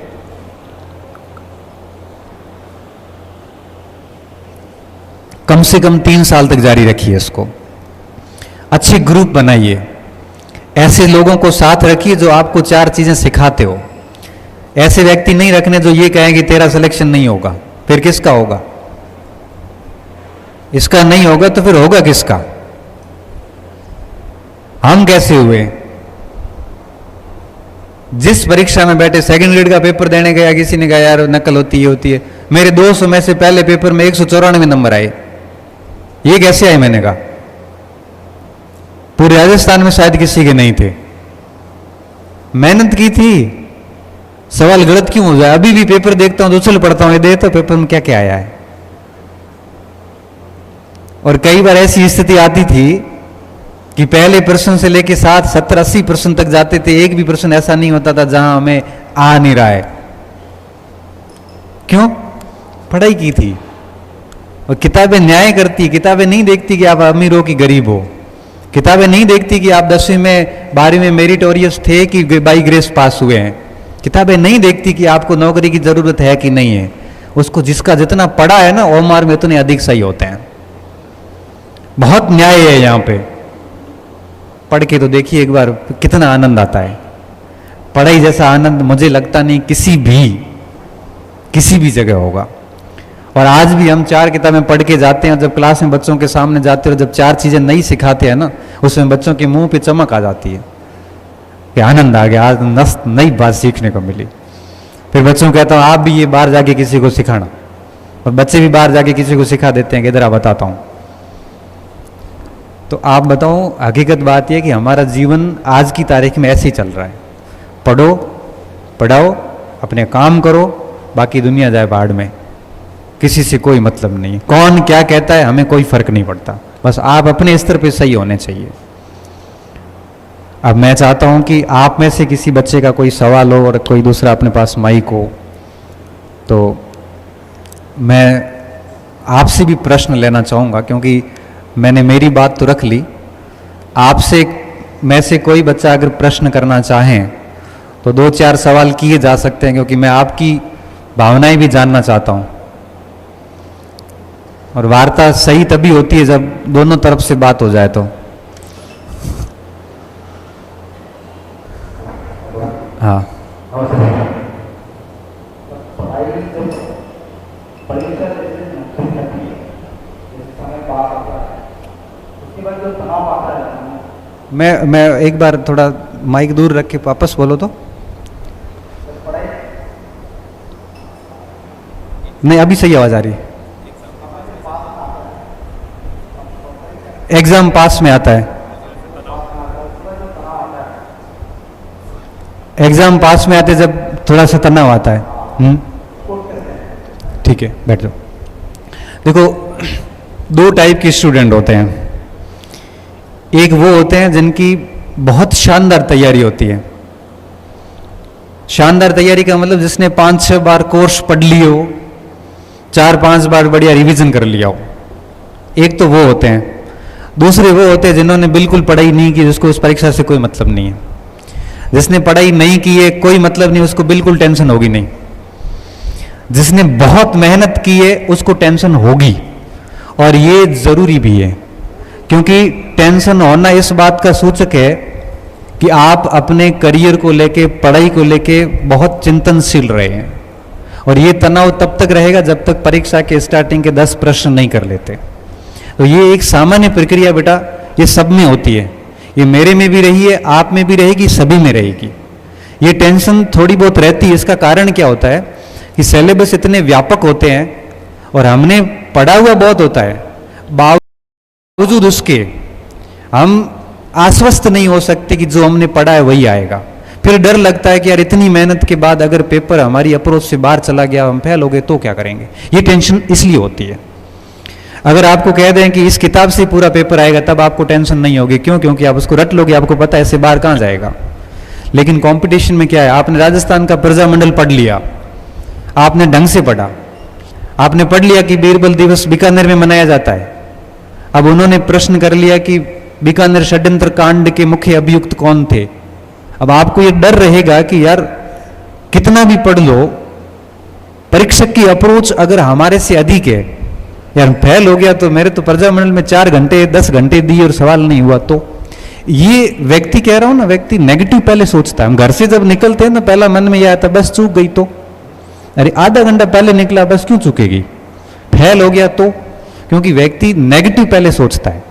कम से कम 3 साल तक जारी रखिए इसको। अच्छे ग्रुप बनाइए, ऐसे लोगों को साथ रखिए जो आपको 4 चीजें सिखाते हो। ऐसे व्यक्ति नहीं रखने जो ये कहें कि तेरा सिलेक्शन नहीं होगा, फिर किसका होगा? इसका नहीं होगा तो फिर होगा किसका? हम कैसे हुए? जिस परीक्षा में बैठे, सेकंड ग्रेड का पेपर देने गया, किसी ने कहा यार नकल होती है। मेरे 200 में से पहले पेपर में 194 नंबर आए। ये कैसे आए? मैंने कहा पूरे राजस्थान में शायद किसी के नहीं थे। मेहनत की थी, सवाल गलत क्यों हो जाए? अभी भी पेपर देखता हूं, दूसरे पढ़ता हूं, ये दे तो पेपर में क्या क्या आया है। और कई बार ऐसी स्थिति आती थी कि पहले प्रश्न से लेके 70-80 प्रश्न तक जाते थे, एक भी प्रश्न ऐसा नहीं होता था जहां हमें आ नहीं रहा है। क्यों? पढ़ाई की थी। और किताबें न्याय करती, किताबें नहीं देखती कि आप अमीर हो कि गरीब हो, किताबें नहीं देखती कि आप 10वीं में 12वीं में मेरिटोरियस थे कि बाई ग्रेस पास हुए हैं, किताबें नहीं देखती कि आपको नौकरी की जरूरत है कि नहीं है। उसको जिसका जितना पढ़ा है ना, ओमार में उतने अधिक सही होते हैं। बहुत न्याय है यहां पे। पढ़ के तो देखिए एक बार, कितना आनंद आता है। पढ़ाई जैसा आनंद मुझे लगता नहीं किसी भी जगह होगा। और आज भी हम 4 किताबें पढ़ के जाते हैं, जब क्लास में बच्चों के सामने जाते हैं, जब 4 चीजें नहीं सिखाते हैं ना, उसमें बच्चों के मुंह पे चमक आ जाती है कि आनंद आ गया, आज नई बात सीखने को मिली। फिर बच्चों को कहता हूं आप भी ये बाहर जाके किसी को सिखाना, और बच्चे भी बाहर जाके किसी को सिखा देते हैं कि इधर आ बताता हूं। तो आप बताओ, हकीकत बात यह कि हमारा जीवन आज की तारीख में ऐसे ही चल रहा है। पढ़ो, पढ़ाओ, अपने काम करो, बाकी दुनिया जाए बाढ़ में, किसी से कोई मतलब नहीं। कौन क्या कहता है हमें कोई फर्क नहीं पड़ता, बस आप अपने स्तर पे सही होने चाहिए। अब मैं चाहता हूं कि आप में से किसी बच्चे का कोई सवाल हो और कोई दूसरा अपने पास माइक हो, तो मैं आपसे भी प्रश्न लेना चाहूँगा, क्योंकि मैंने मेरी बात तो रख ली। आपसे में से कोई बच्चा अगर प्रश्न करना चाहें तो 2-4 सवाल किए जा सकते हैं, क्योंकि मैं आपकी भावनाएं भी जानना चाहता हूँ। और वार्ता सही तभी होती है जब दोनों तरफ से बात हो जाए। तो हाँ, मैं एक बार थोड़ा माइक दूर रख के वापस बोलो तो। नहीं, अभी सही आवाज आ रही है। एग्जाम पास में आता है, एग्जाम पास में आते जब थोड़ा सा तनाव आता है। ठीक है, बैठ जाओ। देखो, 2 टाइप के स्टूडेंट होते हैं। एक वो होते हैं जिनकी बहुत शानदार तैयारी होती है। शानदार तैयारी का मतलब जिसने 5-6 बार कोर्स पढ़ लिए हो, 4-5 बार बढ़िया रिवीजन कर लिया हो। एक तो वो होते हैं। दूसरे वो होते हैं जिन्होंने बिल्कुल पढ़ाई नहीं की, जिसको उस परीक्षा से कोई मतलब नहीं है। जिसने पढ़ाई नहीं की है, कोई मतलब नहीं, उसको बिल्कुल टेंशन होगी नहीं। जिसने बहुत मेहनत की है उसको टेंशन होगी, और ये जरूरी भी है, क्योंकि टेंशन होना इस बात का सूचक है कि आप अपने करियर को लेके, पढ़ाई को लेके बहुत चिंतनशील रहे हैं। और ये तनाव तब तक रहेगा जब तक परीक्षा के स्टार्टिंग के 10 प्रश्न नहीं कर लेते। तो ये एक सामान्य प्रक्रिया बेटा, ये सब में होती है। ये मेरे में भी रही है, आप में भी रहेगी, सभी में रहेगी। ये टेंशन थोड़ी बहुत रहती है। इसका कारण क्या होता है कि सिलेबस इतने व्यापक होते हैं और हमने पढ़ा हुआ बहुत होता है, बावजूद उसके हम आश्वस्त नहीं हो सकते कि जो हमने पढ़ा है वही आएगा। फिर डर लगता है कि यार इतनी मेहनत के बाद अगर पेपर हमारी अप्रोच से बाहर चला गया, हम फेल हो गए तो क्या करेंगे। ये टेंशन इसलिए होती है। अगर आपको कह दें कि इस किताब से पूरा पेपर आएगा, तब आपको टेंशन नहीं होगी। क्यों? क्योंकि आप उसको रट लोगे, आपको पता है इससे बाहर कहाँ जाएगा। लेकिन कंपटीशन में क्या है, आपने राजस्थान का प्रजामंडल पढ़ लिया, आपने ढंग से पढ़ा, आपने पढ़ लिया कि बीरबल दिवस बीकानेर में मनाया जाता है। अब उन्होंने प्रश्न कर लिया कि बीकानेर षड्यंत्र कांड के मुख्य अभियुक्त कौन थे। अब आपको ये डर रहेगा कि यार कितना भी पढ़ लो, परीक्षक की अप्रोच अगर हमारे से अधिक है, यार फेल हो गया तो मेरे तो प्रजामंडल में 4 घंटे 10 घंटे दिए और सवाल नहीं हुआ। तो ये व्यक्ति, कह रहा हूं ना, व्यक्ति नेगेटिव पहले सोचता है। हम घर से जब निकलते हैं ना, पहला मन में यह आता बस चूक गई तो, अरे आधा घंटा पहले निकला, बस क्यों चूकेगी, फेल हो गया तो, क्योंकि व्यक्ति नेगेटिव पहले सोचता है।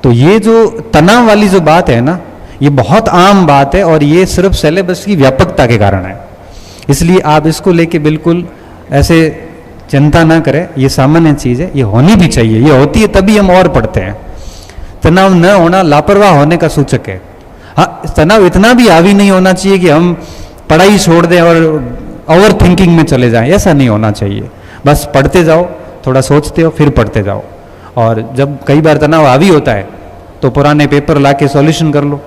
तो ये जो तनाव वाली जो बात है ना, ये बहुत आम बात है, और ये सिर्फ सिलेबस की व्यापकता के कारण है। इसलिए आप इसको लेके बिल्कुल ऐसे चिंता ना करें, ये सामान्य चीज है, ये होनी भी चाहिए। ये होती है तभी हम और पढ़ते हैं। तनाव न होना लापरवाह होने का सूचक है। हाँ, तनाव इतना भी हावी नहीं होना चाहिए कि हम पढ़ाई छोड़ दें और ओवर थिंकिंग में चले जाएं, ऐसा नहीं होना चाहिए। बस पढ़ते जाओ, थोड़ा सोचते हो, फिर पढ़ते जाओ। और जब कई बार तनाव हावी होता है तो पुराने पेपर ला के सॉल्यूशन कर लो।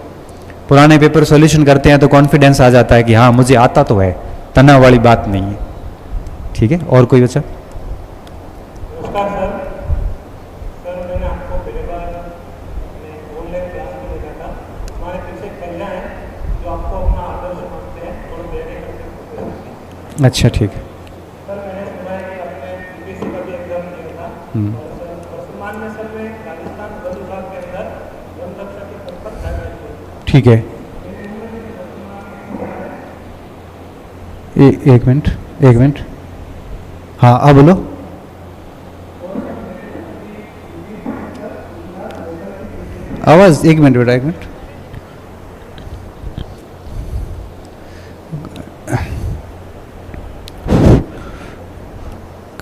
पुराने पेपर सॉल्यूशन करते हैं तो कॉन्फिडेंस आ जाता है कि हाँ मुझे आता तो है, तनाव वाली बात नहीं है। ठीक है, और कोई बच्चा? नमस्कार सर। सर मैंने आपको पहली बार अपने ऑनलाइन क्लास में देखा था। हमारे पीछे कन्या है जो आपको अपना आदर्श मानते हैं और मेरे करते। अच्छा, ठीक है। सर मैंने सुना है कि आपने यूपीएससी का भी एग्जाम दिया था, और सर वर्तमान में सर मैं राजस्थान वन विभाग के अंदर वन रक्षक के पद पर कार्यरत हूँ। ठीक है, एक मिनट। हाँ, अब बोलो। आवाज, एक मिनट बेटा, एक मिनट।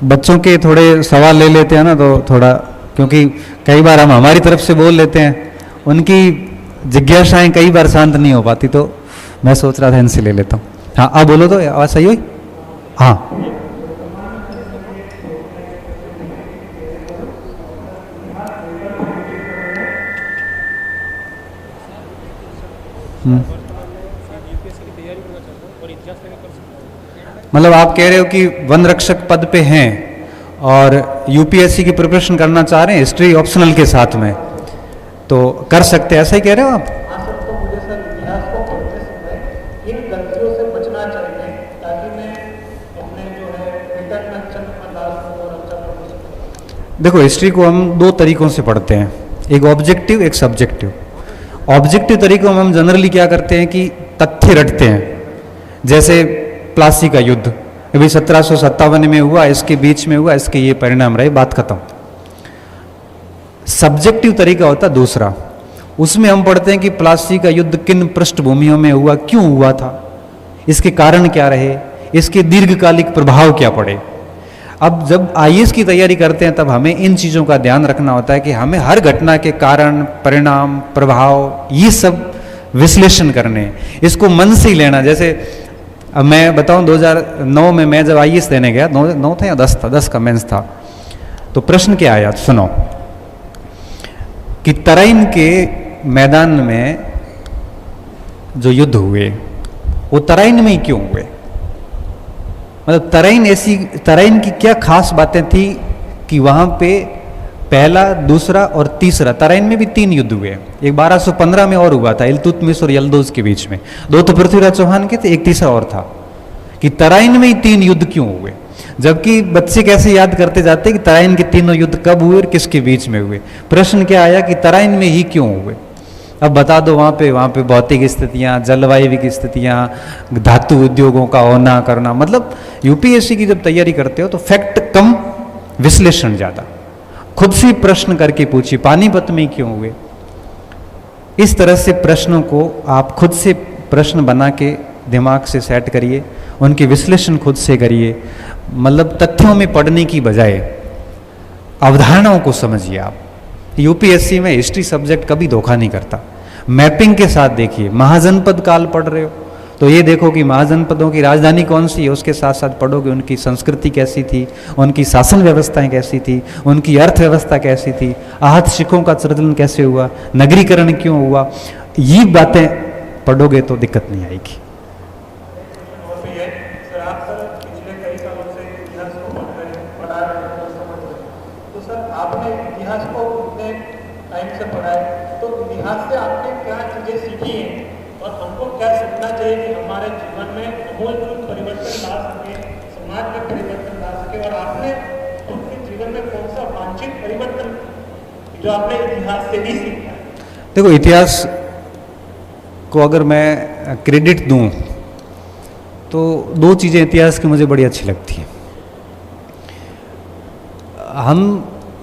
बच्चों के थोड़े सवाल ले लेते हैं ना, तो थोड़ा, क्योंकि कई बार हम हमारी तरफ से बोल लेते हैं, उनकी जिज्ञासाएं कई बार शांत नहीं हो पाती, तो मैं सोच रहा था इनसे ले लेता हूँ। हाँ, अब बोलो तो, आवाज सही हुई? हाँ, मतलब आप कह रहे हो कि वन रक्षक पद पे हैं और यूपीएससी की प्रिपरेशन करना चाह रहे हैं हिस्ट्री ऑप्शनल के साथ में, तो कर सकते हैं, ऐसा ही कह रहे हो आप? हाँ सर, तो मुझे सर इतिहास को पढ़ते समय इन गलतियों से बचना चाहिए ताकि मैं अपने जो है रिटर्न में अच्छा डाल सकूँ और अच्छा पढ़ सकूँ। देखो, हिस्ट्री को हम दो तरीकों से पढ़ते हैं, एक ऑब्जेक्टिव एक सब्जेक्टिव। ऑब्जेक्टिव तरीकों में हम जनरली क्या करते हैं कि तथ्य रटते हैं, जैसे प्लासी का युद्ध अभी 1757 में हुआ, इसके बीच में हुआ, इसके ये परिणाम रहे, बात खत्म। सब्जेक्टिव तरीका होता है दूसरा, उसमें हम पढ़ते हैं कि प्लासी का युद्ध किन पृष्ठभूमियों में हुआ, क्यों हुआ था, इसके कारण क्या रहे, इसके दीर्घकालिक प्रभाव क्या पड़े। अब जब आईएएस की तैयारी करते हैं तब हमें इन चीज़ों का ध्यान रखना होता है कि हमें हर घटना के कारण, परिणाम, प्रभाव, ये सब विश्लेषण करने हैं, इसको मन से ही लेना। जैसे अब मैं बताऊं, 2009 में मैं जब आईएएस देने गया, 9 था या 10 था, 10 का मेंस था, तो प्रश्न क्या आया सुनो, कि तराइन के मैदान में जो युद्ध हुए वो तराइन में ही क्यों हुए, मतलब तराइन की क्या खास बातें थी कि वहां पे पहला, दूसरा और तीसरा, तराइन में भी 3 युद्ध हुए, एक 1215 में और हुआ था इल्तुतमिश और यल्दौज के बीच में, 2 तो पृथ्वीराज चौहान के थे, एक तीसरा और था, कि तराइन में ही 3 युद्ध क्यों हुए। जबकि बच्चे कैसे याद करते जाते कि तराइन के तीनों युद्ध कब हुए और किसके बीच में हुए। प्रश्न क्या आया कि तराइन में ही क्यों हुए। अब बता दो, वहाँ पे भौतिक स्थितियाँ, जलवायु की स्थितियाँ, धातु उद्योगों का होना करना, मतलब यूपीएससी की जब तैयारी करते हो तो फैक्ट कम, विश्लेषण ज़्यादा। खुद से प्रश्न करके पूछिए पानीपत में क्यों हुए। इस तरह से प्रश्नों को आप खुद से प्रश्न बना के दिमाग से सेट करिए, उनके विश्लेषण खुद से करिए, मतलब तथ्यों में पढ़ने की बजाय अवधारणाओं को समझिए। आप यूपीएससी में हिस्ट्री सब्जेक्ट कभी धोखा नहीं करता। मैपिंग के साथ देखिए, महाजनपद काल पढ़ रहे हो तो ये देखो कि महाजनपदों की राजधानी कौन सी है, उसके साथ साथ पढ़ोगे उनकी संस्कृति कैसी थी, उनकी शासन व्यवस्थाएं कैसी थी, उनकी अर्थव्यवस्था कैसी थी, आहत सिखों का चलन कैसे हुआ, नगरीकरण क्यों हुआ, ये बातें पढ़ोगे तो दिक्कत नहीं आएगी। सर आप पिछले कई सालों से इतिहास को पढ़ा रहे हैं, समझ रहे हैं, तो सर आपने इतिहास को इतने टाइम से पढ़ा है, तो इतिहास से आपने क्या चीज़ें सीखी हैं और हमको क्या सीखना चाहिए कि हमारे जीवन में आमूलचूल परिवर्तन ला सके, समाज में परिवर्तन ला सके, और आपने अपने जीवन में कौन सा वांछित परिवर्तन जो आपने इतिहास से भी सीखा है? देखो, इतिहास को अगर मैं क्रेडिट दूं तो 2 चीज़ें इतिहास की मुझे बड़ी अच्छी लगती हैं।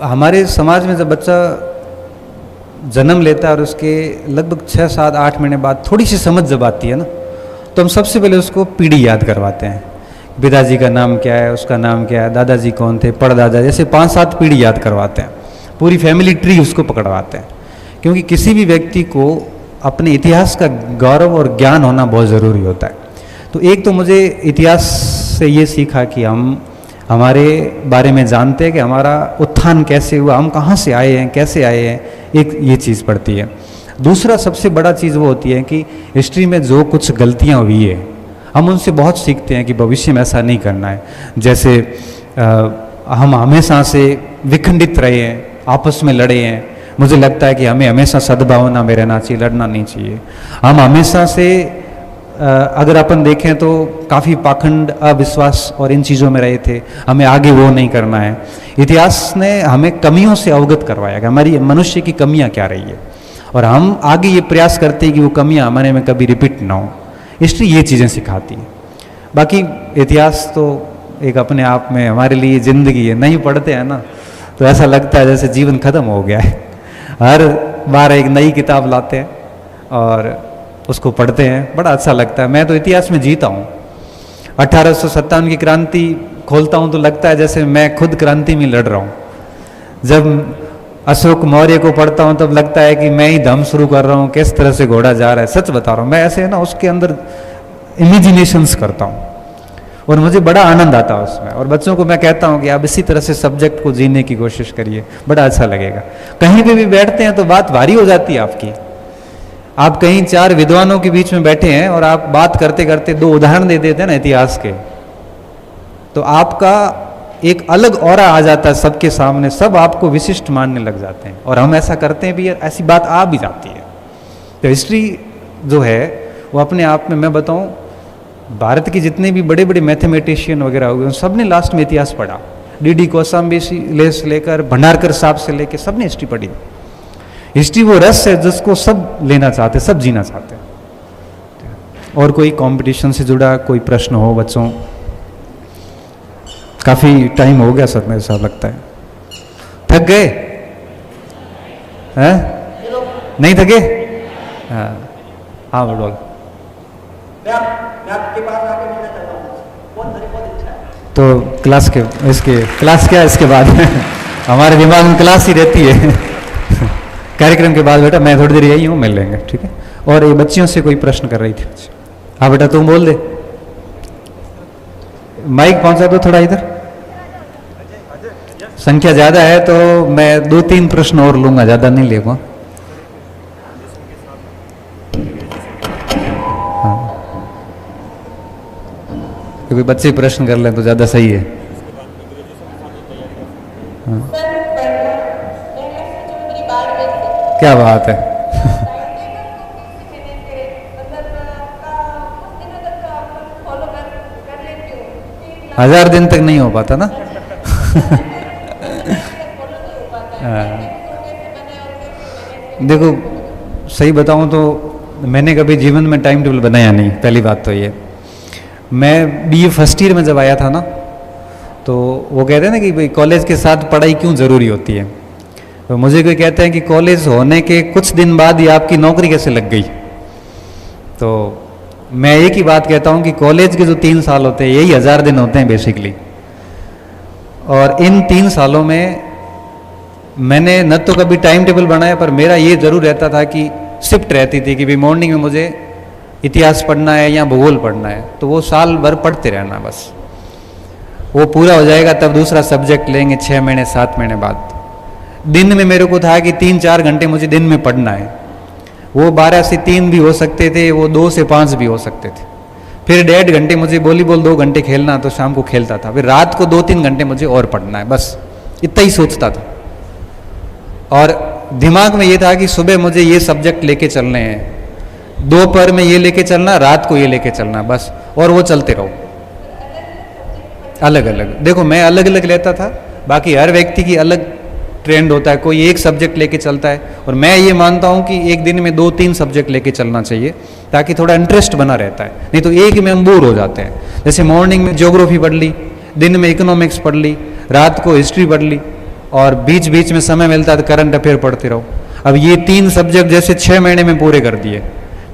हमारे समाज में जब बच्चा जन्म लेता है और उसके लगभग 6, 7, 8 महीने बाद थोड़ी सी समझ जब आती है ना, तो हम सबसे पहले उसको पीढ़ी याद करवाते हैं। पिताजी का नाम क्या है, उसका नाम क्या है, दादाजी कौन थे, परदादा, जैसे 5-7 पीढ़ी याद करवाते हैं, पूरी फैमिली ट्री उसको पकड़वाते हैं। क्योंकि किसी भी व्यक्ति को अपने इतिहास का गौरव और ज्ञान होना बहुत ज़रूरी होता है। तो एक तो मुझे इतिहास से ये सीखा कि हम हमारे बारे में जानते हैं कि हमारा उत्थान कैसे हुआ, हम कहाँ से आए हैं, कैसे आए हैं, एक ये चीज़ पड़ती है। दूसरा सबसे बड़ा चीज़ वो होती है कि हिस्ट्री में जो कुछ गलतियाँ हुई है हम उनसे बहुत सीखते हैं कि भविष्य में ऐसा नहीं करना है। जैसे हम हमेशा से विखंडित रहे हैं, आपस में लड़े हैं, मुझे लगता है कि हमें हमेशा सद्भावना में रहना चाहिए, लड़ना नहीं चाहिए। हम हमेशा से अगर अपन देखें तो काफ़ी पाखंड, अविश्वास और इन चीज़ों में रहे थे, हमें आगे वो नहीं करना है। इतिहास ने हमें कमियों से अवगत करवाया कि हमारी मनुष्य की कमियां क्या रही है, और हम आगे ये प्रयास करते हैं कि वो कमियां हमारे में कभी रिपीट ना हो। इसलिए ये चीज़ें सिखाती हैं। बाकी इतिहास तो एक अपने आप में हमारे लिए ज़िंदगी है, नहीं पढ़ते हैं ना तो ऐसा लगता है जैसे जीवन खत्म हो गया है। हर बार एक नई किताब लाते हैं और उसको पढ़ते हैं, बड़ा अच्छा लगता है। मैं तो इतिहास में जीता हूँ। 1857 की क्रांति खोलता हूँ तो लगता है जैसे मैं खुद क्रांति में लड़ रहा हूँ। जब अशोक मौर्य को पढ़ता हूँ तब लगता है कि मैं ही दम शुरू कर रहा हूँ, किस तरह से घोड़ा जा रहा है। सच बता रहा हूँ, मैं ऐसे है ना उसके अंदर इमेजिनेशंस करता हूँ और मुझे बड़ा आनंद आता है उसमें। और बच्चों को मैं कहता हूँ कि आप इसी तरह से सब्जेक्ट को जीने की कोशिश करिए, बड़ा अच्छा लगेगा। कहीं पे भी बैठते हैं तो बात भारी हो जाती है आपकी, आप कहीं चार विद्वानों के बीच में बैठे हैं और आप बात करते करते दो उदाहरण दे देते हैं ना इतिहास के, तो आपका एक अलग ऑरा आ जाता है सबके सामने, सब आपको विशिष्ट मानने लग जाते हैं। और हम ऐसा करते हैं भी, ऐसी बात आ भी जाती है। तो हिस्ट्री जो है वो अपने आप में, मैं बताऊं, भारत के जितने भी बड़े बड़े मैथमेटिशियन वगैरह हो गए, सब ने लास्ट में इतिहास पढ़ा। डी कौशाम्बी से लेकर भंडारकर साहब से लेकर सब ने हिस्ट्री पढ़ी। हिस्ट्री वो रस है जिसको सब लेना चाहते, सब जीना चाहते हैं। और कोई कंपटीशन से जुड़ा कोई प्रश्न हो बच्चों? काफ़ी टाइम हो गया सर, मेरे साथ लगता है। थक गए हैं? नहीं थके? हाँ हाँ बोलो। मैं आपके पास आके मिलना चाहता हूँ, बहुत इच्छा है। तो क्लास के, इसके क्लास क्या है इसके बाद हमारे दिमाग में क्लास ही रहती है कार्यक्रम के बाद बेटा मैं थोड़ी देर यही हूँ, मिल लेंगे, ठीक है। और ये बच्चियों से कोई प्रश्न कर रही थी। हाँ बेटा तुम बोल दे, माइक पहुंचा दो थोड़ा इधर। संख्या ज़्यादा है तो मैं 2-3 प्रश्न और लूंगा, ज़्यादा नहीं लेगा। हाँ, क्योंकि बच्चे प्रश्न कर लें तो ज़्यादा सही है। हाँ। क्या बात है 1000 दिन तक नहीं हो पाता ना देखो सही बताऊं तो मैंने कभी जीवन में टाइम टेबल बनाया नहीं, पहली बात तो ये। मैं बीए फर्स्ट ईयर में जब आया था ना, तो वो कहते हैं ना कि भाई कॉलेज के साथ पढ़ाई क्यों ज़रूरी होती है। तो मुझे कोई कहता है कि कॉलेज होने के कुछ दिन बाद ही आपकी नौकरी कैसे लग गई, तो मैं एक ही बात कहता हूँ कि कॉलेज के जो 3 साल होते हैं यही 1000 दिन होते हैं बेसिकली। और इन 3 सालों में मैंने न तो कभी टाइम टेबल बनाया, पर मेरा ये ज़रूर रहता था कि शिफ्ट रहती थी कि भाई मॉर्निंग में मुझे इतिहास पढ़ना है या भूगोल पढ़ना है, तो वो साल भर पढ़ते रहना, बस वो पूरा हो जाएगा तब दूसरा सब्जेक्ट लेंगे 6 महीने 7 महीने बाद। दिन में मेरे को था कि 3-4 घंटे मुझे दिन में पढ़ना है, वो 12 से 3 भी हो सकते थे, वो 2 से 5 भी हो सकते थे। फिर 1.5 घंटे मुझे वॉलीबॉल 2 घंटे खेलना, तो शाम को खेलता था। फिर रात को 2-3 घंटे मुझे और पढ़ना है, बस इतना ही सोचता था। और दिमाग में ये था कि सुबह मुझे ये सब्जेक्ट लेके चलने हैं, दोपहर में ये लेके चलना, रात को ये लेके चलना, बस। और वो चलते रहो अलग अलग। देखो मैं अलग अलग लेता था, बाकी हर व्यक्ति की अलग ट्रेंड होता है, कोई एक सब्जेक्ट लेके चलता है। और मैं ये मानता हूँ कि एक दिन में 2-3 सब्जेक्ट लेके चलना चाहिए, ताकि थोड़ा इंटरेस्ट बना रहता है, नहीं तो एक में हम बोर हो जाते हैं। जैसे मॉर्निंग में ज्योग्राफी पढ़ ली, दिन में इकोनॉमिक्स पढ़ ली, रात को हिस्ट्री पढ़ ली, और बीच बीच में समय मिलता है तो करंट अफेयर पढ़ते रहो। अब ये 3 सब्जेक्ट जैसे 6 महीने में पूरे कर दिए।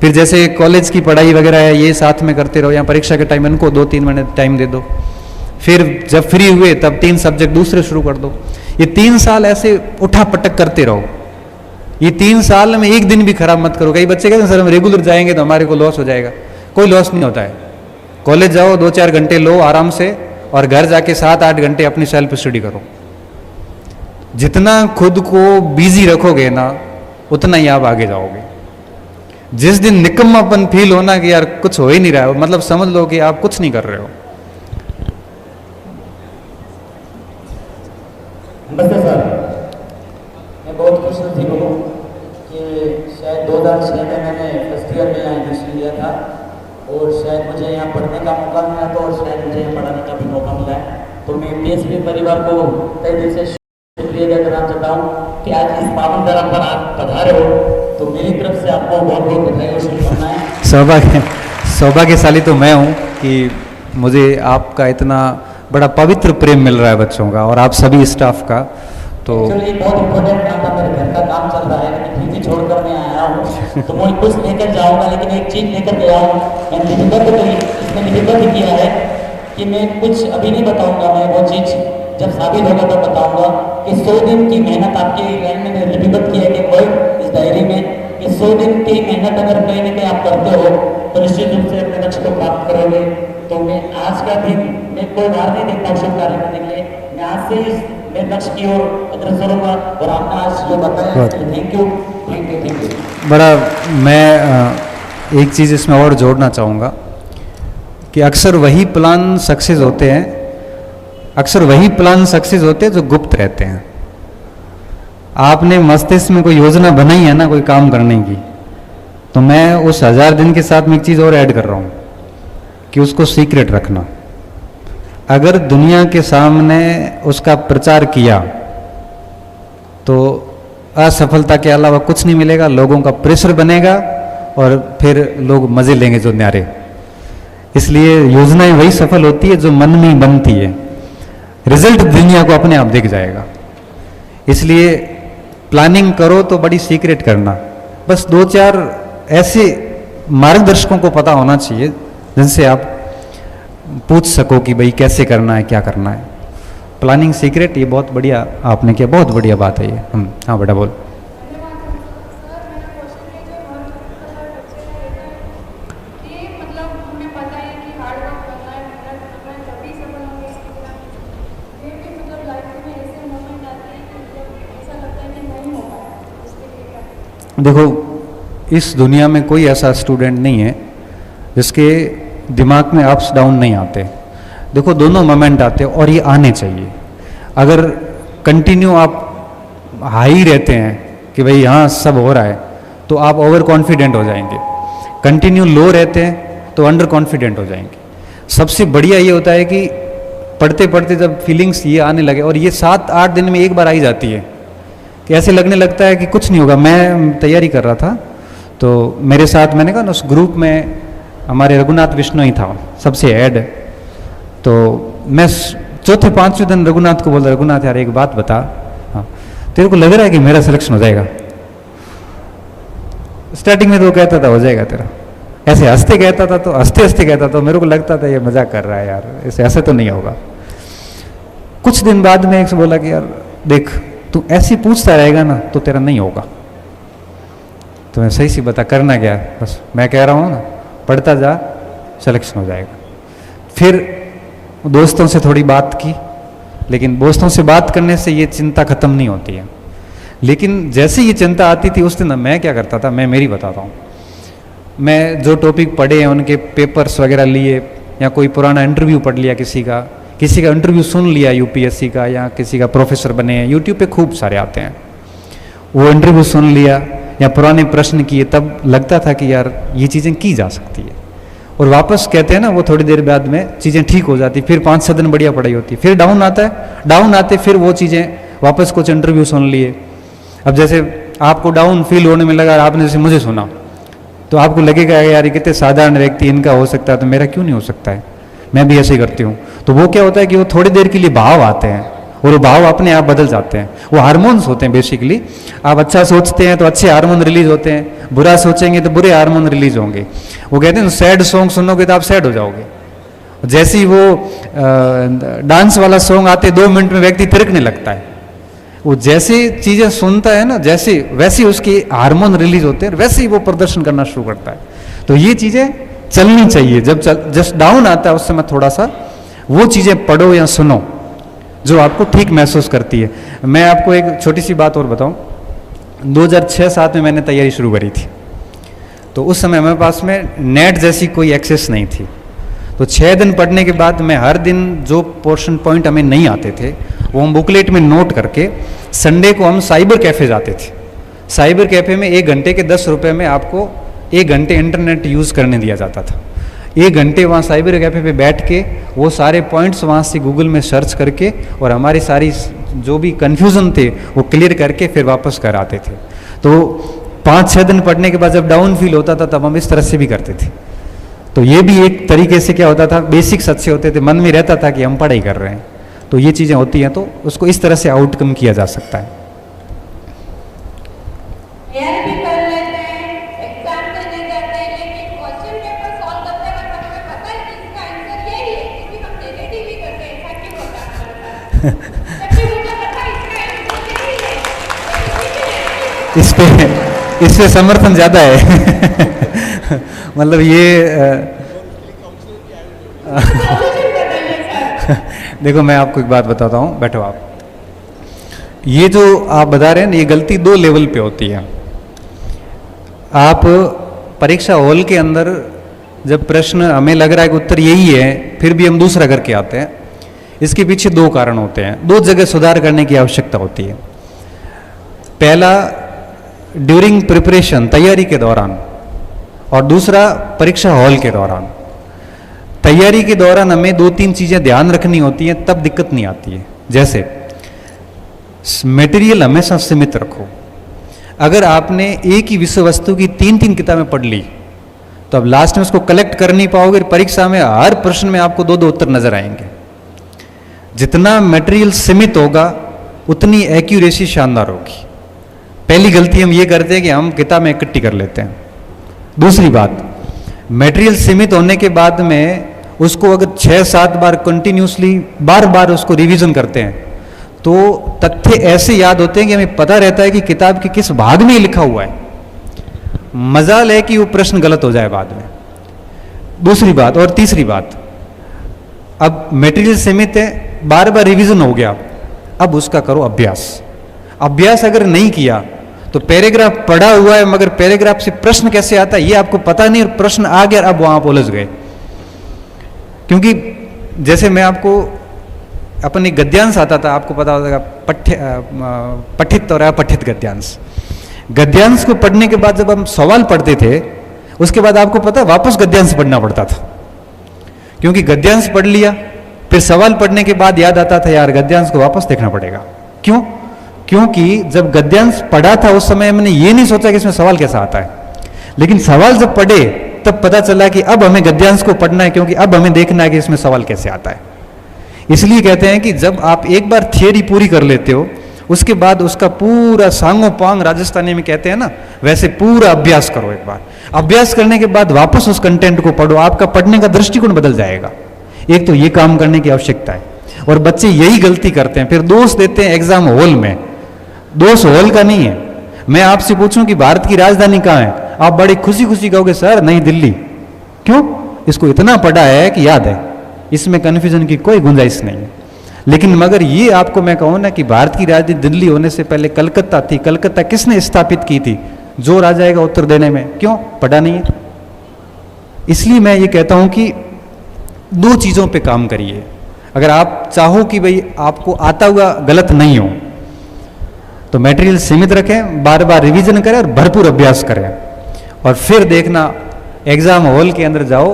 फिर जैसे कॉलेज की पढ़ाई वगैरह है ये साथ में करते रहो, या परीक्षा के टाइम इनको 2-3 महीने टाइम दे दो। फिर जब फ्री हुए तब 3 सब्जेक्ट दूसरे शुरू कर दो। ये 3 साल ऐसे उठा पटक करते रहो। ये 3 साल में एक दिन भी खराब मत करो। कई बच्चे कहते हैं सर हम रेगुलर जाएंगे तो हमारे को लॉस हो जाएगा। कोई लॉस नहीं होता है। कॉलेज जाओ, 2-4 घंटे लो आराम से, और घर जाके 7-8 घंटे अपनी सेल्फ स्टडी करो। जितना खुद को बिजी रखोगे ना, उतना ही आप आगे जाओगे। जिस दिन निकम्मापन फील होना कि यार कुछ हो ही नहीं रहा है, मतलब समझ लो कि आप कुछ नहीं कर रहे हो। नमस्ते सर, मैं बहुत खुश नसीब हूँ कि शायद 2006 में मैंने फर्स्ट ईयर में यहाँ एडमिशन लिया था, और शायद मुझे यहाँ पढ़ने का मौका मिला था, और शायद मुझे यहाँ पढ़ाने का भी मौका मिला है। तो मैं PSP परिवार को तहे दिल से शुक्रिया अदा करना चाहता हूँ कि आज इस पावन धर्म पर आप पधारे हो। तो मेरी तरफ से आपको बहुत बहुत बधाई और शुभकामनाएं। सौभाग्यशाली तो मैं हूँ कि मुझे आपका इतना बड़ा पवित्र प्रेम मिल रहा है बच्चों का, और आप सभी स्टाफ का। तो एक्चुअली बहुत इम्पोर्टेंट काम था, मेरे घर का काम चल रहा है, लेकिन फिर भी छोड़कर मैं आया हूँ। तो मैं कुछ लेकर जाऊँगा, लेकिन एक चीज़ लेकर गया हूँ। मैंने निबंध किया है कि मैं कुछ अभी नहीं बताऊँगा, मैं वो चीज़ जब साबित होगा तब बताऊँगा कि 100 दिन की मेहनत आपकी मैंने लिपिबद्ध किया है कि कोई इस डायरी में कि 100 दिन की मेहनत अगर कहीं ना कहीं आप करते हो तो निश्चित रूप से अपने लक्ष्य को प्राप्त करोगे। तो मैं आज का दिन मैं कोई बार नहीं देखता शुभ कार्य करने के लिए, मैं आज से मैं लक्ष्य की ओर अग्रसर होगा। और आपने आज जो बताया थैंक यू। Thank you. बड़ा मैं एक चीज़ इसमें और जोड़ना चाहूँगा कि अक्सर वही प्लान सक्सेस होते हैं, अक्सर वही प्लान सक्सेस होते हैं जो गुप्त रहते हैं। आपने मस्तिष्क में कोई योजना बनाई है ना कोई काम करने की, तो मैं उस 1000 दिन के साथ में एक चीज़ और ऐड कर रहा हूँ कि उसको सीक्रेट रखना। अगर दुनिया के सामने उसका प्रचार किया तो असफलता के अलावा कुछ नहीं मिलेगा, लोगों का प्रेशर बनेगा और फिर लोग मजे लेंगे जो न्यारे। इसलिए योजनाएं वही सफल होती है जो मन में ही बनती है, रिजल्ट दुनिया को अपने आप दिख जाएगा। इसलिए प्लानिंग करो तो बड़ी सीक्रेट करना, बस 2-4 ऐसे मार्गदर्शकों को पता होना चाहिए जिनसे आप पूछ सको कि भाई कैसे करना है, क्या करना है। प्लानिंग सीक्रेट, ये बहुत बढ़िया आपने किया, बहुत बढ़िया बात है ये। हाँ बेटा बोल। देखो इस दुनिया में कोई ऐसा स्टूडेंट नहीं है जिसके दिमाग में अप्स डाउन नहीं आते। देखो दोनों मोमेंट आते हैं और ये आने चाहिए। अगर कंटिन्यू आप हाई रहते हैं कि भाई हाँ सब हो रहा है तो आप ओवर कॉन्फिडेंट हो जाएंगे, कंटिन्यू लो रहते हैं तो अंडर कॉन्फिडेंट हो जाएंगे। सबसे बढ़िया ये होता है कि पढ़ते पढ़ते जब फीलिंग्स ये आने लगे, और ये 7-8 दिन में एक बार आई जाती है कि ऐसे लगने लगता है कि कुछ नहीं होगा। मैं तैयारी कर रहा था तो मेरे साथ मैंने कहा ना उस ग्रुप में हमारे रघुनाथ विष्णु ही था सबसे हेड। तो मैं 4थे-5वें दिन रघुनाथ को बोल रहा, रघुनाथ यार एक बात बता, हाँ तेरे को लग रहा है कि मेरा सिलेक्शन हो जाएगा? स्टार्टिंग में तो वो कहता था हो जाएगा तेरा, ऐसे हंसते कहता था, तो हंसते हंसते कहता था, मेरे को लगता था ये मजाक कर रहा है यार, ऐसे तो नहीं होगा। कुछ दिन बाद में एक से बोला कि यार देख तू ऐसे पूछता रहेगा ना तो तेरा नहीं होगा। तो मैं सही सी बता करना क्या, बस मैं कह रहा हूँ ना पढ़ता जा सिलेक्शन हो जाएगा। फिर दोस्तों से थोड़ी बात की, लेकिन दोस्तों से बात करने से ये चिंता खत्म नहीं होती है। लेकिन जैसे ये चिंता आती थी उस दिन मैं क्या करता था, मैं मेरी बताता हूँ। मैं जो टॉपिक पढ़े हैं उनके पेपर्स वगैरह लिए, या कोई पुराना इंटरव्यू पढ़ लिया किसी का इंटरव्यू सुन लिया यूपीएससी का, या किसी का प्रोफेसर बने हैं, यूट्यूब पे खूब सारे आते हैं, वो इंटरव्यू सुन लिया या पुराने प्रश्न किए, तब लगता था कि यार ये चीज़ें की जा सकती है। और वापस कहते हैं ना वो थोड़ी देर बाद में चीज़ें ठीक हो जाती, फिर 5-6 दिन बढ़िया पढ़ाई होती, फिर डाउन आता है, डाउन आते फिर वो चीज़ें वापस कुछ इंटरव्यू सुन लिए। अब जैसे आपको डाउन फील होने में लगा, आपने जैसे मुझे सुना, तो आपको लगेगा यार ये कितने साधारण व्यक्ति, इनका हो सकता है तो मेरा क्यों नहीं हो सकता है, मैं भी ऐसे ही करती हूँ। तो वो क्या होता है कि वो थोड़ी देर के लिए भाव आते हैं और वो भाव अपने आप बदल जाते हैं। वो हार्मोन्स होते हैं बेसिकली। आप अच्छा सोचते हैं तो अच्छे हार्मोन रिलीज होते हैं, बुरा सोचेंगे तो बुरे हार्मोन रिलीज होंगे। वो कहते हैं सैड सॉन्ग सुनोगे तो आप सैड हो जाओगे। जैसे ही वो डांस वाला सॉन्ग आते 2 मिनट में व्यक्ति थिरकने लगता है। वो जैसे चीज़ें सुनता है ना, जैसे वैसे उसके हार्मोन रिलीज होते हैं, वैसे ही वो प्रदर्शन करना शुरू करता है। तो ये चीज़ें चलनी चाहिए। जब जस्ट डाउन आता है उस समय थोड़ा सा वो चीज़ें पढ़ो या सुनो जो आपको ठीक महसूस करती है। मैं आपको एक छोटी सी बात और बताऊं, 2006-7 में मैंने तैयारी शुरू करी थी, तो उस समय मेरे पास में नेट जैसी कोई एक्सेस नहीं थी। तो 6 दिन पढ़ने के बाद मैं हर दिन जो पोर्शन पॉइंट हमें नहीं आते थे वो हम बुकलेट में नोट करके, संडे को हम साइबर कैफ़े जाते थे। साइबर कैफ़े में 1 घंटे के 10 रुपये में आपको 1 घंटे इंटरनेट यूज़ करने दिया जाता था। 1 घंटे वहाँ साइबर कैफ़े पे बैठ के वो सारे पॉइंट्स वहाँ से गूगल में सर्च करके और हमारी सारी जो भी कन्फ्यूज़न थे वो क्लियर करके फिर वापस कर आते थे। तो 5-6 दिन पढ़ने के बाद जब डाउन फील होता था तब हम इस तरह से भी करते थे। तो ये भी एक तरीके से क्या होता था, बेसिक्स अच्छे होते थे, मन में रहता था कि हम पढ़ाई कर रहे हैं। तो ये चीज़ें होती हैं तो उसको इस तरह से आउटकम किया जा सकता है। इस पे समर्थन ज़्यादा है मतलब ये देखो मैं आपको एक बात बताता हूँ, बैठो आप। ये जो आप बता रहे हैं ना, ये गलती 2 लेवल पे होती है। आप परीक्षा हॉल के अंदर जब प्रश्न हमें लग रहा है कि उत्तर यही है, फिर भी हम दूसरा करके आते हैं, इसके पीछे दो कारण होते हैं, दो जगह सुधार करने की आवश्यकता होती है। पहला ड्यूरिंग प्रिपरेशन, तैयारी के दौरान, और दूसरा परीक्षा हॉल के दौरान। तैयारी के दौरान हमें दो तीन चीज़ें ध्यान रखनी होती हैं, तब दिक्कत नहीं आती है। जैसे मटेरियल हमेशा सीमित रखो। अगर आपने एक ही विषय वस्तु की तीन तीन किताबें पढ़ ली तो अब लास्ट में उसको कलेक्ट कर नहीं पाओगे, परीक्षा में हर प्रश्न में आपको दो दो उत्तर नजर आएंगे। जितना मटेरियल सीमित होगा उतनी एक्यूरेसी शानदार होगी। पहली गलती हम ये करते हैं कि हम किताबें इकट्ठी कर लेते हैं। दूसरी बात, मटेरियल सीमित होने के बाद में उसको अगर 6-7 बार कंटिन्यूसली बार बार उसको रिवीजन करते हैं तो तथ्य ऐसे याद होते हैं कि हमें पता रहता है कि किताब के किस भाग में लिखा हुआ है। मजाल है कि वो प्रश्न गलत हो जाए बाद में। दूसरी बात और तीसरी बात, अब मटेरियल सीमित है, बार बार रिवीजन हो गया, अब उसका करो अभ्यास। अभ्यास अगर नहीं किया तो पैराग्राफ पढ़ा हुआ है मगर पैराग्राफ से प्रश्न कैसे आता है ये आपको पता नहीं, और प्रश्न आ गया अब वहां आप उलझ गए। क्योंकि जैसे मैं आपको अपन एक गद्यांश आता था, आपको पता होगा, पठित और अपठित गद्यांश। गद्यांश को पढ़ने के बाद जब हम सवाल पढ़ते थे उसके बाद आपको पता वापस गद्यांश पढ़ना पड़ता था, क्योंकि गद्यांश पढ़ लिया फिर सवाल पढ़ने के बाद याद आता था यार गद्यांश को वापस देखना पड़ेगा। क्यों? क्योंकि जब गद्यांश पढ़ा था उस समय मैंने ये नहीं सोचा कि इसमें सवाल कैसा आता है, लेकिन सवाल जब पढ़े तब पता चला कि अब हमें गद्यांश को पढ़ना है, क्योंकि अब हमें देखना है कि इसमें सवाल कैसे आता है। इसलिए कहते हैं कि जब आप एक बार थियरी पूरी कर लेते हो उसके बाद उसका पूरा सांगो पांग, राजस्थानी में कहते हैं ना, वैसे पूरा अभ्यास करो। एक बार अभ्यास करने के बाद वापस उस कंटेंट को पढ़ो, आपका पढ़ने का दृष्टिकोण बदल जाएगा। एक तो ये काम करने की आवश्यकता है, और बच्चे यही गलती करते हैं, फिर दोष देते हैं एग्जाम हॉल में। दोष हॉल का नहीं है। मैं आपसे पूछूं कि भारत की राजधानी कहाँ है, आप बड़ी खुशी खुशी कहोगे सर नई दिल्ली। क्यों? इसको इतना पढ़ा है कि याद है, इसमें कन्फ्यूजन की कोई गुंजाइश नहीं है। लेकिन मगर ये आपको मैं कहूँ ना कि भारत की राजधानी दिल्ली होने से पहले कलकत्ता थी। कलकत्ता किसने स्थापित की थी? जोर आ जाएगा उत्तर देने में। क्यों? पढ़ा नहीं है। इसलिए मैं ये कहता हूँ कि दो चीज़ों पे काम करिए। अगर आप चाहो कि भाई आपको आता हुआ गलत नहीं हो तो मटेरियल सीमित रखें, बार बार रिवीजन करें और भरपूर अभ्यास करें, और फिर देखना एग्जाम हॉल के अंदर जाओ,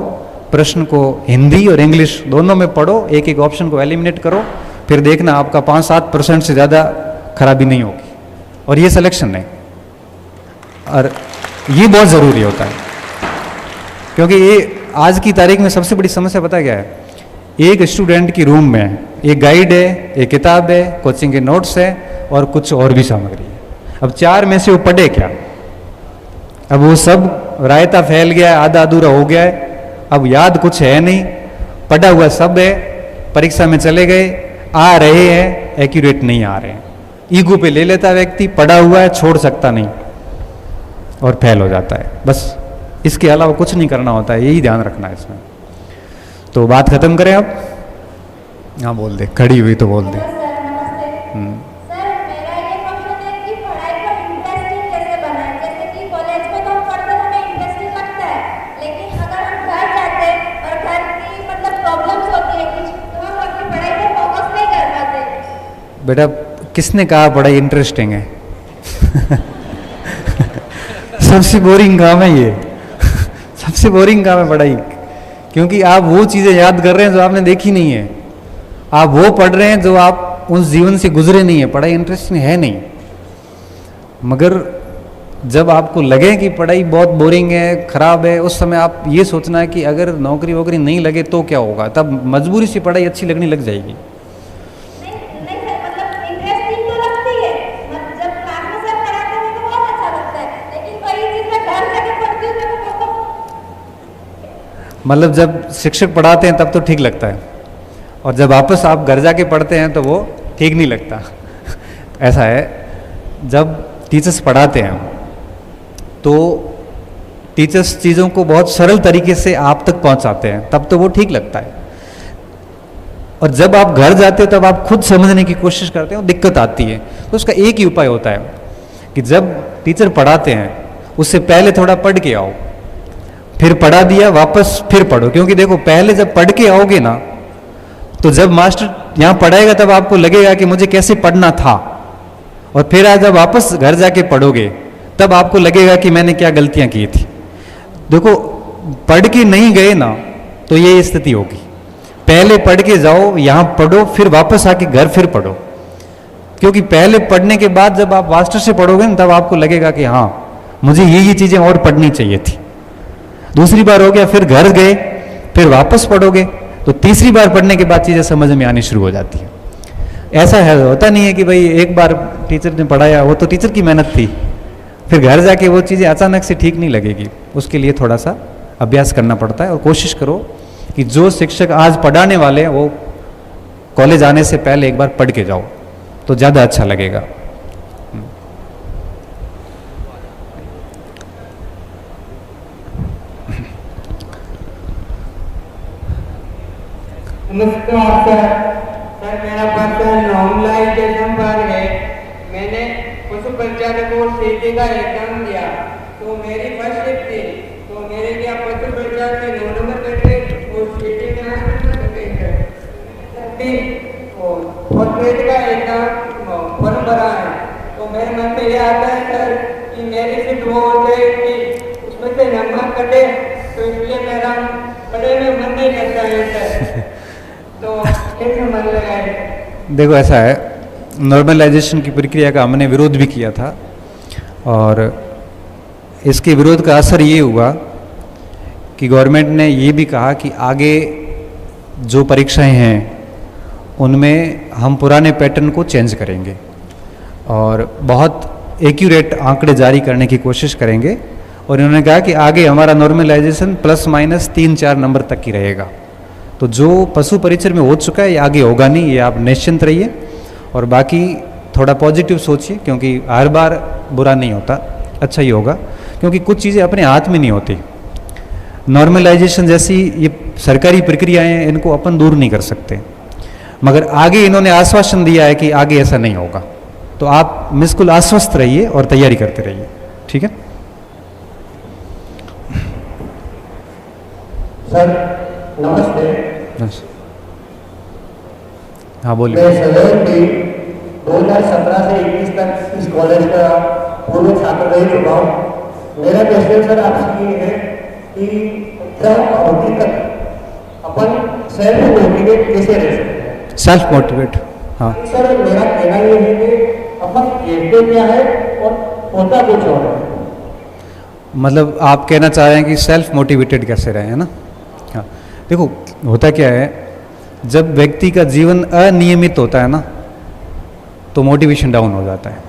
प्रश्न को हिंदी और इंग्लिश दोनों में पढ़ो, एक एक ऑप्शन को एलिमिनेट करो, फिर देखना आपका 5-7% से ज़्यादा खराबी नहीं होगी। और ये सिलेक्शन है, और ये बहुत ज़रूरी होता है, क्योंकि ये आज की तारीख में सबसे बड़ी समस्या पता क्या है? एक स्टूडेंट की रूम में एक गाइड है, एक किताब है, कोचिंग के नोट्स है और कुछ और भी सामग्री है। अब 4 में से वो पढ़े क्या? अब वो सब रायता फैल गया है, आधा अधूरा हो गया है, अब याद कुछ है नहीं, पढ़ा हुआ सब है, परीक्षा में चले गए, आ रहे हैं, एक्यूरेट नहीं आ रहे हैं। ईगो पे ले लेता व्यक्ति, पढ़ा हुआ है छोड़ सकता नहीं और फेल हो जाता है। बस इसके अलावा कुछ नहीं करना होता है, यही ध्यान रखना है इसमें। तो बात खत्म करें अब? हाँ बोल दे, खड़ी हुई तो बोल दे। बेटा किसने कहा पढ़ाई इंटरेस्टिंग है? सबसे बोरिंग काम है ये। सबसे बोरिंग काम है पढ़ाई, क्योंकि आप वो चीज़ें याद कर रहे हैं जो आपने देखी नहीं है, आप वो पढ़ रहे हैं जो आप उस जीवन से गुजरे नहीं है। पढ़ाई इंटरेस्टिंग है नहीं, मगर जब आपको लगे कि पढ़ाई बहुत बोरिंग है, खराब है, उस समय आप ये सोचना है कि अगर नौकरी वोकरी नहीं लगे तो क्या होगा, तब मजबूरी से पढ़ाई अच्छी लगने लग जाएगी। मतलब जब शिक्षक पढ़ाते हैं तब तो ठीक लगता है, और जब वापस आप घर जाके पढ़ते हैं तो वो ठीक नहीं लगता। ऐसा है, जब टीचर्स पढ़ाते हैं तो टीचर्स चीज़ों को बहुत सरल तरीके से आप तक पहुंचाते हैं, तब तो वो ठीक लगता है। और जब आप घर जाते हो तब आप खुद समझने की कोशिश करते हो, दिक्कत आती है। तो उसका एक ही उपाय होता है कि जब टीचर पढ़ाते हैं उससे पहले थोड़ा पढ़ के आओ, फिर पढ़ा दिया वापस फिर पढ़ो। क्योंकि देखो पहले जब पढ़ के आओगे ना, तो जब मास्टर यहाँ पढ़ाएगा तब आपको लगेगा कि मुझे कैसे पढ़ना था, और फिर आज जब वापस घर जाके पढ़ोगे तब आपको लगेगा कि मैंने क्या गलतियां की थी। देखो पढ़ के नहीं गए ना तो ये स्थिति होगी। पहले पढ़ के जाओ, यहाँ पढ़ो, फिर वापस आके घर फिर पढ़ो। क्योंकि पहले पढ़ने के बाद जब आप मास्टर से पढ़ोगे ना तब आपको लगेगा कि हाँ मुझे ये चीजें और पढ़नी चाहिए थी। दूसरी बार हो गया, फिर घर गए, फिर वापस पढ़ोगे, तो तीसरी बार पढ़ने के बाद चीजें समझ में आनी शुरू हो जाती है। ऐसा है, होता नहीं है कि भाई एक बार टीचर ने पढ़ाया, वो तो टीचर की मेहनत थी, फिर घर जाके वो चीज़ें अचानक से ठीक नहीं लगेगी। उसके लिए थोड़ा सा अभ्यास करना पड़ता है। और कोशिश करो कि जो शिक्षक आज पढ़ाने वाले हैं वो कॉलेज आने से पहले एक बार पढ़ के जाओ तो ज़्यादा अच्छा लगेगा। नमस्कार सर। सर मेरा प्रश्न नॉर्मलाइजेशन पर है। मैंने पशु परिचारक और सीटी का एग्जाम दिया तो मेरी फर्स्ट शिफ्ट थी, तो मेरे क्या पशु परिचारक में 9 नंबर कटे और सीटी में 8 नंबर कटे। और फोर्थ ग्रेड का एग्जाम फॉर्म भरा है, तो मेरे मन में यह आता है सर कि मेरी शिफ्ट वो हो जाए कि उसमें से नंबर कटे, तो इसलिए मेरा पढ़ने में मन नहीं करता है सर। तो कैसे मन लगाए? देखो ऐसा है, नॉर्मलाइजेशन की प्रक्रिया का हमने विरोध भी किया था, और इसके विरोध का असर ये हुआ कि गवर्नमेंट ने ये भी कहा कि आगे जो परीक्षाएं हैं उनमें हम पुराने पैटर्न को चेंज करेंगे और बहुत एक्यूरेट आंकड़े जारी करने की कोशिश करेंगे। और इन्होंने कहा कि आगे हमारा नॉर्मलाइजेशन ±3-4 नंबर तक ही रहेगा। तो जो पशु परिचर में हो चुका है ये आगे होगा नहीं, ये आप निश्चिंत रहिए। और बाकी थोड़ा पॉजिटिव सोचिए, क्योंकि हर बार बुरा नहीं होता, अच्छा ही होगा। क्योंकि कुछ चीज़ें अपने हाथ में नहीं होती। नॉर्मलाइजेशन जैसी ये सरकारी प्रक्रियाएं हैं, इनको अपन दूर नहीं कर सकते, मगर आगे इन्होंने आश्वासन दिया है कि आगे ऐसा नहीं होगा। तो आप बिल्कुल आश्वस्त रहिए और तैयारी करते रहिए, ठीक है। सर नमस्ते। हाँ बोलिए। मैं सदैव की 2017 से 21 तक इस कॉलेज का पूर्व छात्र रह चुका हूँ। मेरा क्वेश्चन सर आपसे ये है कि अपन सेल्फ मोटिवेट कैसे रह सकते हैं? सेल्फ मोटिवेट, हाँ सर मेरा कहना ये है कि अपन कहते क्या है और होता कुछ और है। मतलब आप कहना चाह रहे हैं कि सेल्फ मोटिवेटेड कैसे रहे, है ना। हाँ देखो होता क्या है, जब व्यक्ति का जीवन अनियमित होता है ना तो मोटिवेशन डाउन हो जाता है।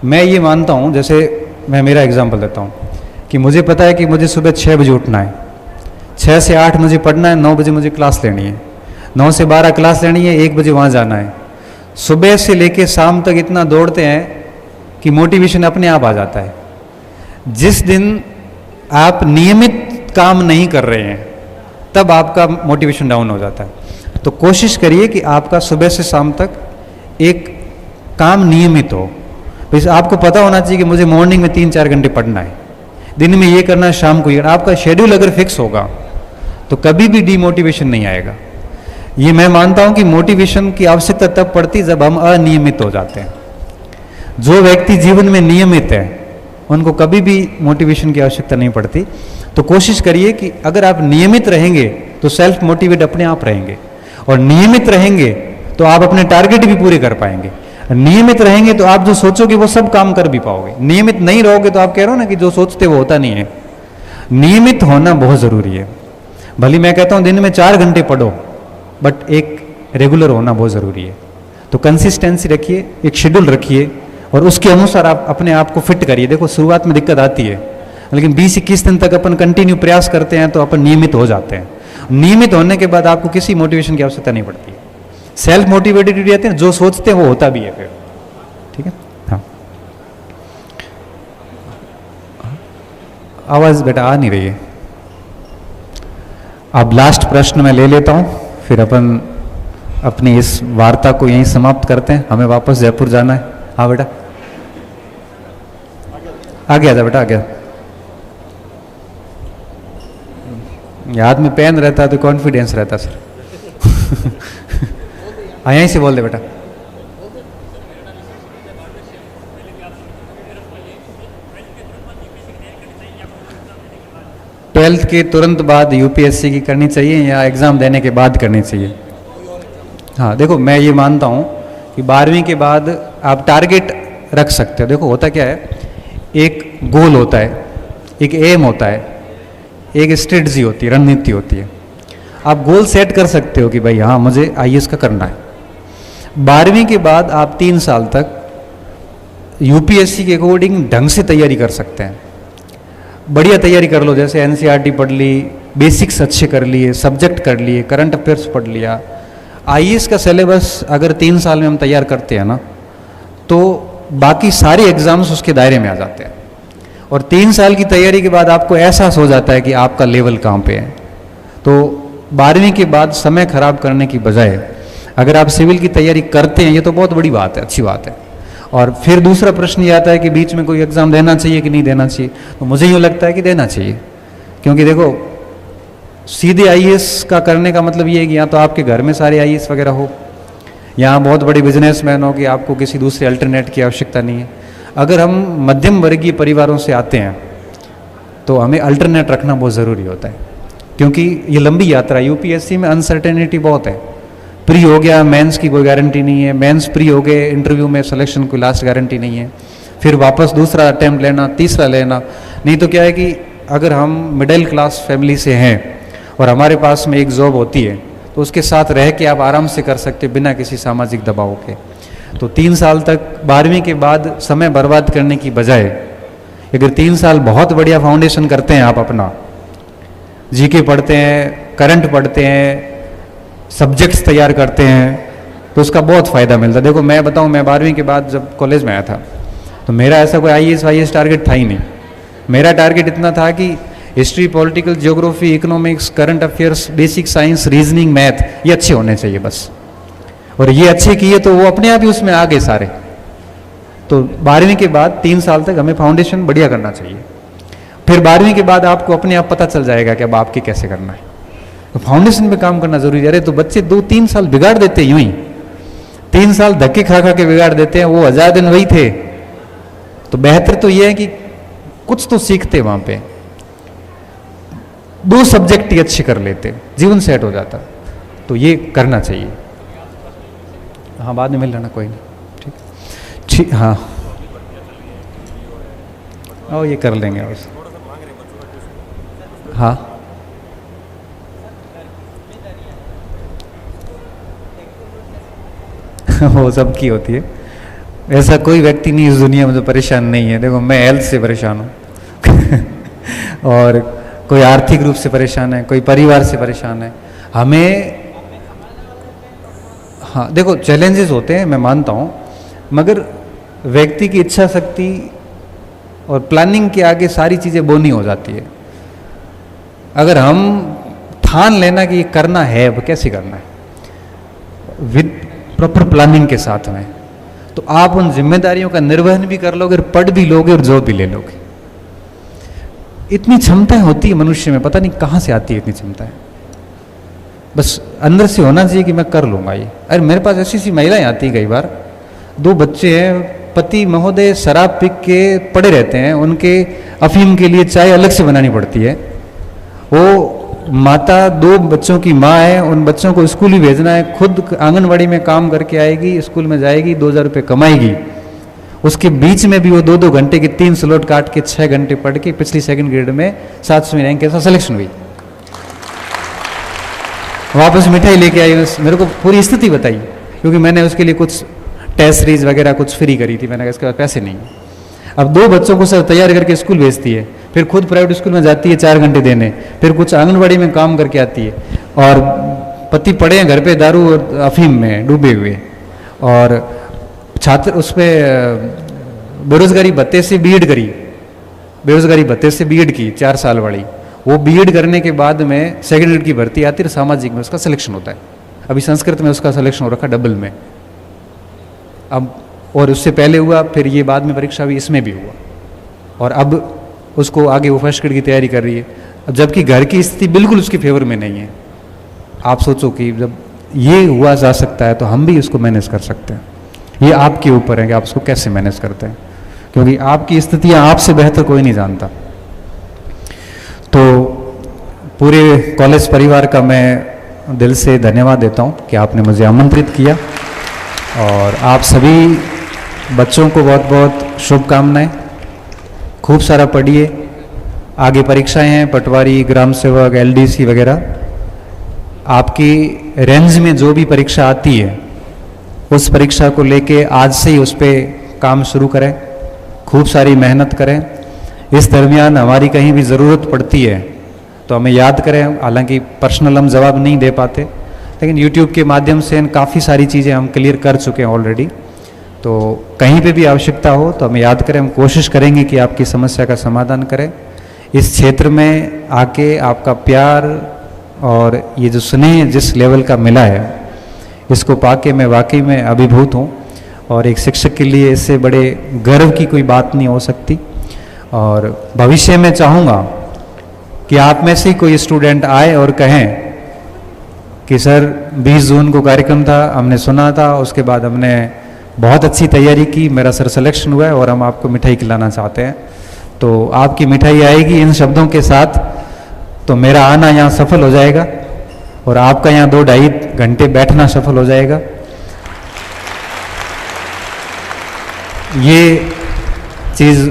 मैं ये मानता हूँ, जैसे मैं मेरा एग्जांपल देता हूँ कि मुझे पता है कि मुझे सुबह 6 बजे उठना है, 6 से 8 मुझे पढ़ना है, 9 बजे मुझे क्लास लेनी है, 9 से 12 क्लास लेनी है, 1 बजे वहाँ जाना है। सुबह से लेके शाम तक इतना दौड़ते हैं कि मोटिवेशन अपने आप आ जाता है। जिस दिन आप नियमित काम नहीं कर रहे हैं तब आपका मोटिवेशन डाउन हो जाता है। तो कोशिश करिए कि आपका सुबह से शाम तक एक काम नियमित हो। बस आपको पता होना चाहिए कि मुझे मॉर्निंग में 3-4 घंटे पढ़ना है, दिन में ये करना है, शाम को ये करना। आपका शेड्यूल अगर फिक्स होगा तो कभी भी डीमोटिवेशन नहीं आएगा। ये मैं मानता हूं कि मोटिवेशन की आवश्यकता तब पड़ती जब हम अनियमित हो जाते हैं। जो व्यक्ति जीवन में नियमित है उनको कभी भी मोटिवेशन की आवश्यकता नहीं पड़ती। तो कोशिश करिए कि अगर आप नियमित रहेंगे तो सेल्फ मोटिवेट अपने आप रहेंगे, और नियमित रहेंगे तो आप अपने टारगेट भी पूरे कर पाएंगे। नियमित रहेंगे तो आप जो सोचोगे वो सब काम कर भी पाओगे। नियमित नहीं रहोगे तो आप कह रहे हो ना कि जो सोचते वो होता नहीं है। नियमित होना बहुत ज़रूरी है। भले मैं कहता हूँ दिन में 4 घंटे पढ़ो, बट एक रेगुलर होना बहुत ज़रूरी है। तो कंसिस्टेंसी रखिए, एक शेड्यूल रखिए और उसके अनुसार आप अपने आप को फिट करिए। देखो शुरुआत में दिक्कत आती है, लेकिन 20-21 दिन तक अपन कंटिन्यू प्रयास करते हैं तो अपन नियमित हो जाते हैं। नियमित होने के बाद आपको किसी मोटिवेशन की आवश्यकता नहीं पड़ती है। सेल्फ मोटिवेटेड रहते हैं, जो सोचते हैं वो होता भी है फिर, ठीक है। हाँ आवाज़ बेटा आ नहीं रही है। अब लास्ट प्रश्न मैं ले लेता हूँ, फिर अपन अपनी इस वार्ता को यहीं समाप्त करते हैं। हमें वापस जयपुर जाना है। हाँ बेटा आ गया था, बेटा आ गया। हाथ में पेन रहता तो कॉन्फिडेंस रहता सर। हाँ यहीं से बोल दे बेटा। ट्वेल्थ के तुरंत बाद यूपीएससी की करनी चाहिए या एग्ज़ाम देने के बाद करनी चाहिए? हाँ देखो, मैं ये मानता हूँ कि 12वीं के बाद आप टारगेट रख सकते हो। देखो होता क्या है, एक गोल होता है, एक एम होता है, एक स्ट्रेटजी होती है, रणनीति होती है। आप गोल सेट कर सकते हो कि भाई हाँ मुझे आईएएस का करना है। 12वीं के बाद आप 3 साल तक यूपीएससी के अकॉर्डिंग ढंग से तैयारी कर सकते हैं। बढ़िया तैयारी कर लो, जैसे एनसीईआरटी पढ़ ली, बेसिक्स अच्छे कर लिए, सब्जेक्ट कर लिए, करंट अफेयर्स पढ़ लिया। आईएएस का सिलेबस अगर 3 साल में हम तैयार करते हैं ना, तो बाकी सारे एग्जाम्स उसके दायरे में आ जाते हैं। और 3 साल की तैयारी के बाद आपको एहसास हो जाता है कि आपका लेवल कहाँ पे है। तो 12वीं के बाद समय खराब करने की बजाय अगर आप सिविल की तैयारी करते हैं, ये तो बहुत बड़ी बात है, अच्छी बात है। और फिर दूसरा प्रश्न ये आता है कि बीच में कोई एग्ज़ाम देना चाहिए कि नहीं देना चाहिए। तो मुझे यूँ लगता है कि देना चाहिए, क्योंकि देखो सीधे आईएएस का करने का मतलब ये है कि या तो आपके घर में सारे आईएएस वगैरह हो, यहाँ बहुत बड़े बिजनेसमैन हो कि आपको किसी दूसरे अल्टरनेट की आवश्यकता नहीं है। अगर हम मध्यम वर्गीय परिवारों से आते हैं तो हमें अल्टरनेट रखना बहुत ज़रूरी होता है, क्योंकि ये लंबी यात्रा, यूपीएससी में अनसर्टेनिटी बहुत है। प्री हो गया, मेंस की कोई गारंटी नहीं है, मेंस प्री हो गए, इंटरव्यू में सिलेक्शन की लास्ट गारंटी नहीं है, फिर वापस दूसरा अटैम्प्ट लेना, तीसरा लेना। नहीं तो क्या है कि अगर हम मिडिल क्लास फैमिली से हैं और हमारे पास में एक जॉब होती है तो उसके साथ रह के आप आराम से कर सकते बिना किसी सामाजिक दबाव के। तो 3 साल तक 12वीं के बाद समय बर्बाद करने की बजाय अगर 3 साल बहुत बढ़िया फाउंडेशन करते हैं, आप अपना जीके पढ़ते हैं, करंट पढ़ते हैं, सब्जेक्ट्स तैयार करते हैं, तो उसका बहुत फ़ायदा मिलता है। देखो मैं बताऊं, मैं 12वीं के बाद जब कॉलेज में आया था तो मेरा ऐसा कोई आईएएस टारगेट था ही नहीं। मेरा टारगेट इतना था कि history, political, geography, economics, current affairs, basic science, reasoning, math, ये अच्छे होने चाहिए बस। और ये अच्छे किए तो वो अपने आप ही उसमें आ गए सारे। तो 12वीं के बाद 3 साल तक हमें फाउंडेशन बढ़िया करना चाहिए। फिर 12वीं के बाद आपको अपने आप पता चल जाएगा कि अब आपके कैसे करना है। तो फाउंडेशन पे काम करना जरूरी है। अरे तो बच्चे 2-3 साल बिगाड़ देते हैं यूं ही, 3 साल धक्के खा खा के बिगाड़ देते हैं, वो 1000 दिन वही थे। तो बेहतर तो ये है कि कुछ तो सीखते वहां पे, 2 सब्जेक्ट ही अच्छे कर लेते, जीवन सेट हो जाता। तो ये करना चाहिए। हाँ बाद में मिल लेना, कोई नहीं, ठीक ठीक। हाँ और ये कर लेंगे बस। हाँ वो सबकी होती है, ऐसा कोई व्यक्ति नहीं इस दुनिया में जो परेशान नहीं है। देखो मैं हेल्थ से परेशान हूँ और कोई आर्थिक रूप से परेशान है, कोई परिवार से परेशान है। हमें हाँ देखो चैलेंजेस होते हैं, मैं मानता हूँ, मगर व्यक्ति की इच्छा शक्ति और प्लानिंग के आगे सारी चीज़ें बोनी हो जाती है। अगर हम ठान लेना कि ये करना है, अब कैसे करना है, विद प्रॉपर प्लानिंग के साथ में, तो आप उन जिम्मेदारियों का निर्वहन भी कर लोगे, पढ़ भी लोगे और जॉब भी ले लोगे। इतनी क्षमताएं होती है मनुष्य में, पता नहीं कहाँ से आती है इतनी क्षमताएं। बस अंदर से होना चाहिए कि मैं कर लूँगा ये। अरे मेरे पास ऐसी सी महिलाएं आती हैं, कई बार 2 बच्चे हैं, पति महोदय शराब पी के पड़े रहते हैं, उनके अफीम के लिए चाय अलग से बनानी पड़ती है। वो माता 2 बच्चों की माँ है, उन बच्चों को स्कूल ही भेजना है, खुद आंगनवाड़ी में काम करके आएगी, स्कूल में जाएगी, 2000 रुपये कमाएगी। उसके बीच में भी वो 2-2 घंटे के 3 स्लॉट काट के 6 घंटे पढ़ के पिछली 2nd ग्रेड में 700 रैंक के साथ सिलेक्शन हुई। वापस मिठाई लेके आई, मेरे को पूरी स्थिति बताई, क्योंकि मैंने उसके लिए कुछ टेस्ट सीरीज वगैरह कुछ फ्री करी थी। मैंने कहा इसके बाद पैसे नहीं। अब 2 बच्चों को सब तैयार करके स्कूल भेजती है, फिर खुद प्राइवेट स्कूल में जाती है 4 घंटे देने, फिर कुछ आंगनबाड़ी में काम करके आती है, और पति पड़े हैं घर पे दारू और अफीम में डूबे हुए, और छात्र उस पर बेरोजगारी भत्ते से बीएड करी, बेरोजगारी भत्ते से बीएड की 4 साल वाली। वो बीएड करने के बाद में 2nd ग्रेड की भर्ती आती है, सामाजिक में उसका सिलेक्शन होता है। अभी संस्कृत में उसका सिलेक्शन हो रखा डबल में, अब और उससे पहले हुआ, फिर ये बाद में परीक्षा हुई, इसमें भी हुआ, और अब उसको आगे वो 1st ग्रेड की तैयारी कर रही है। जबकि घर की स्थिति बिल्कुल उसके फेवर में नहीं है। आप सोचो कि जब ये हुआ जा सकता है तो हम भी उसको मैनेज कर सकते हैं। ये आपके ऊपर है कि आप उसको कैसे मैनेज करते हैं, क्योंकि आपकी स्थितियाँ आपसे बेहतर कोई नहीं जानता। तो पूरे कॉलेज परिवार का मैं दिल से धन्यवाद देता हूँ कि आपने मुझे आमंत्रित किया, और आप सभी बच्चों को बहुत बहुत शुभकामनाएं। खूब सारा पढ़िए, आगे परीक्षाएं हैं, पटवारी, ग्राम सेवक, एलडीसी वगैरह। आपकी रेंज में जो भी परीक्षा आती है उस परीक्षा को लेके आज से ही उस पर काम शुरू करें, खूब सारी मेहनत करें। इस दरमियान हमारी कहीं भी ज़रूरत पड़ती है तो हमें याद करें। हालांकि पर्सनल हम जवाब नहीं दे पाते, लेकिन यूट्यूब के माध्यम से काफ़ी सारी चीज़ें हम क्लियर कर चुके हैं ऑलरेडी। तो कहीं पे भी आवश्यकता हो तो हमें याद करें, हम कोशिश करेंगे कि आपकी समस्या का समाधान करें। इस क्षेत्र में आके आपका प्यार और ये जो स्नेह जिस लेवल का मिला है, इसको पाके मैं वाकई में अभिभूत हूँ, और एक शिक्षक के लिए इससे बड़े गर्व की कोई बात नहीं हो सकती। और भविष्य में चाहूँगा कि आप में से कोई स्टूडेंट आए और कहें कि सर 20 जून को कार्यक्रम था, हमने सुना था, उसके बाद हमने बहुत अच्छी तैयारी की, मेरा सर सिलेक्शन हुआ है और हम आपको मिठाई खिलाना चाहते हैं। तो आपकी मिठाई आएगी इन शब्दों के साथ, तो मेरा आना यहाँ सफल हो जाएगा और आपका यहाँ 2-2.5 घंटे बैठना सफल हो जाएगा। ये चीज़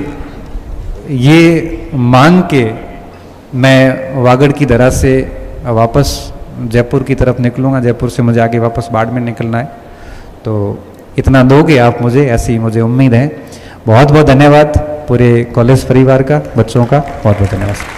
ये मांग के मैं वागड़ की दरा से वापस जयपुर की तरफ निकलूँगा। जयपुर से मुझे आगे वापस बाड़मेर निकलना है, तो इतना दोगे आप मुझे, ऐसी मुझे उम्मीद है। बहुत बहुत धन्यवाद पूरे कॉलेज परिवार का, बच्चों का बहुत बहुत धन्यवाद।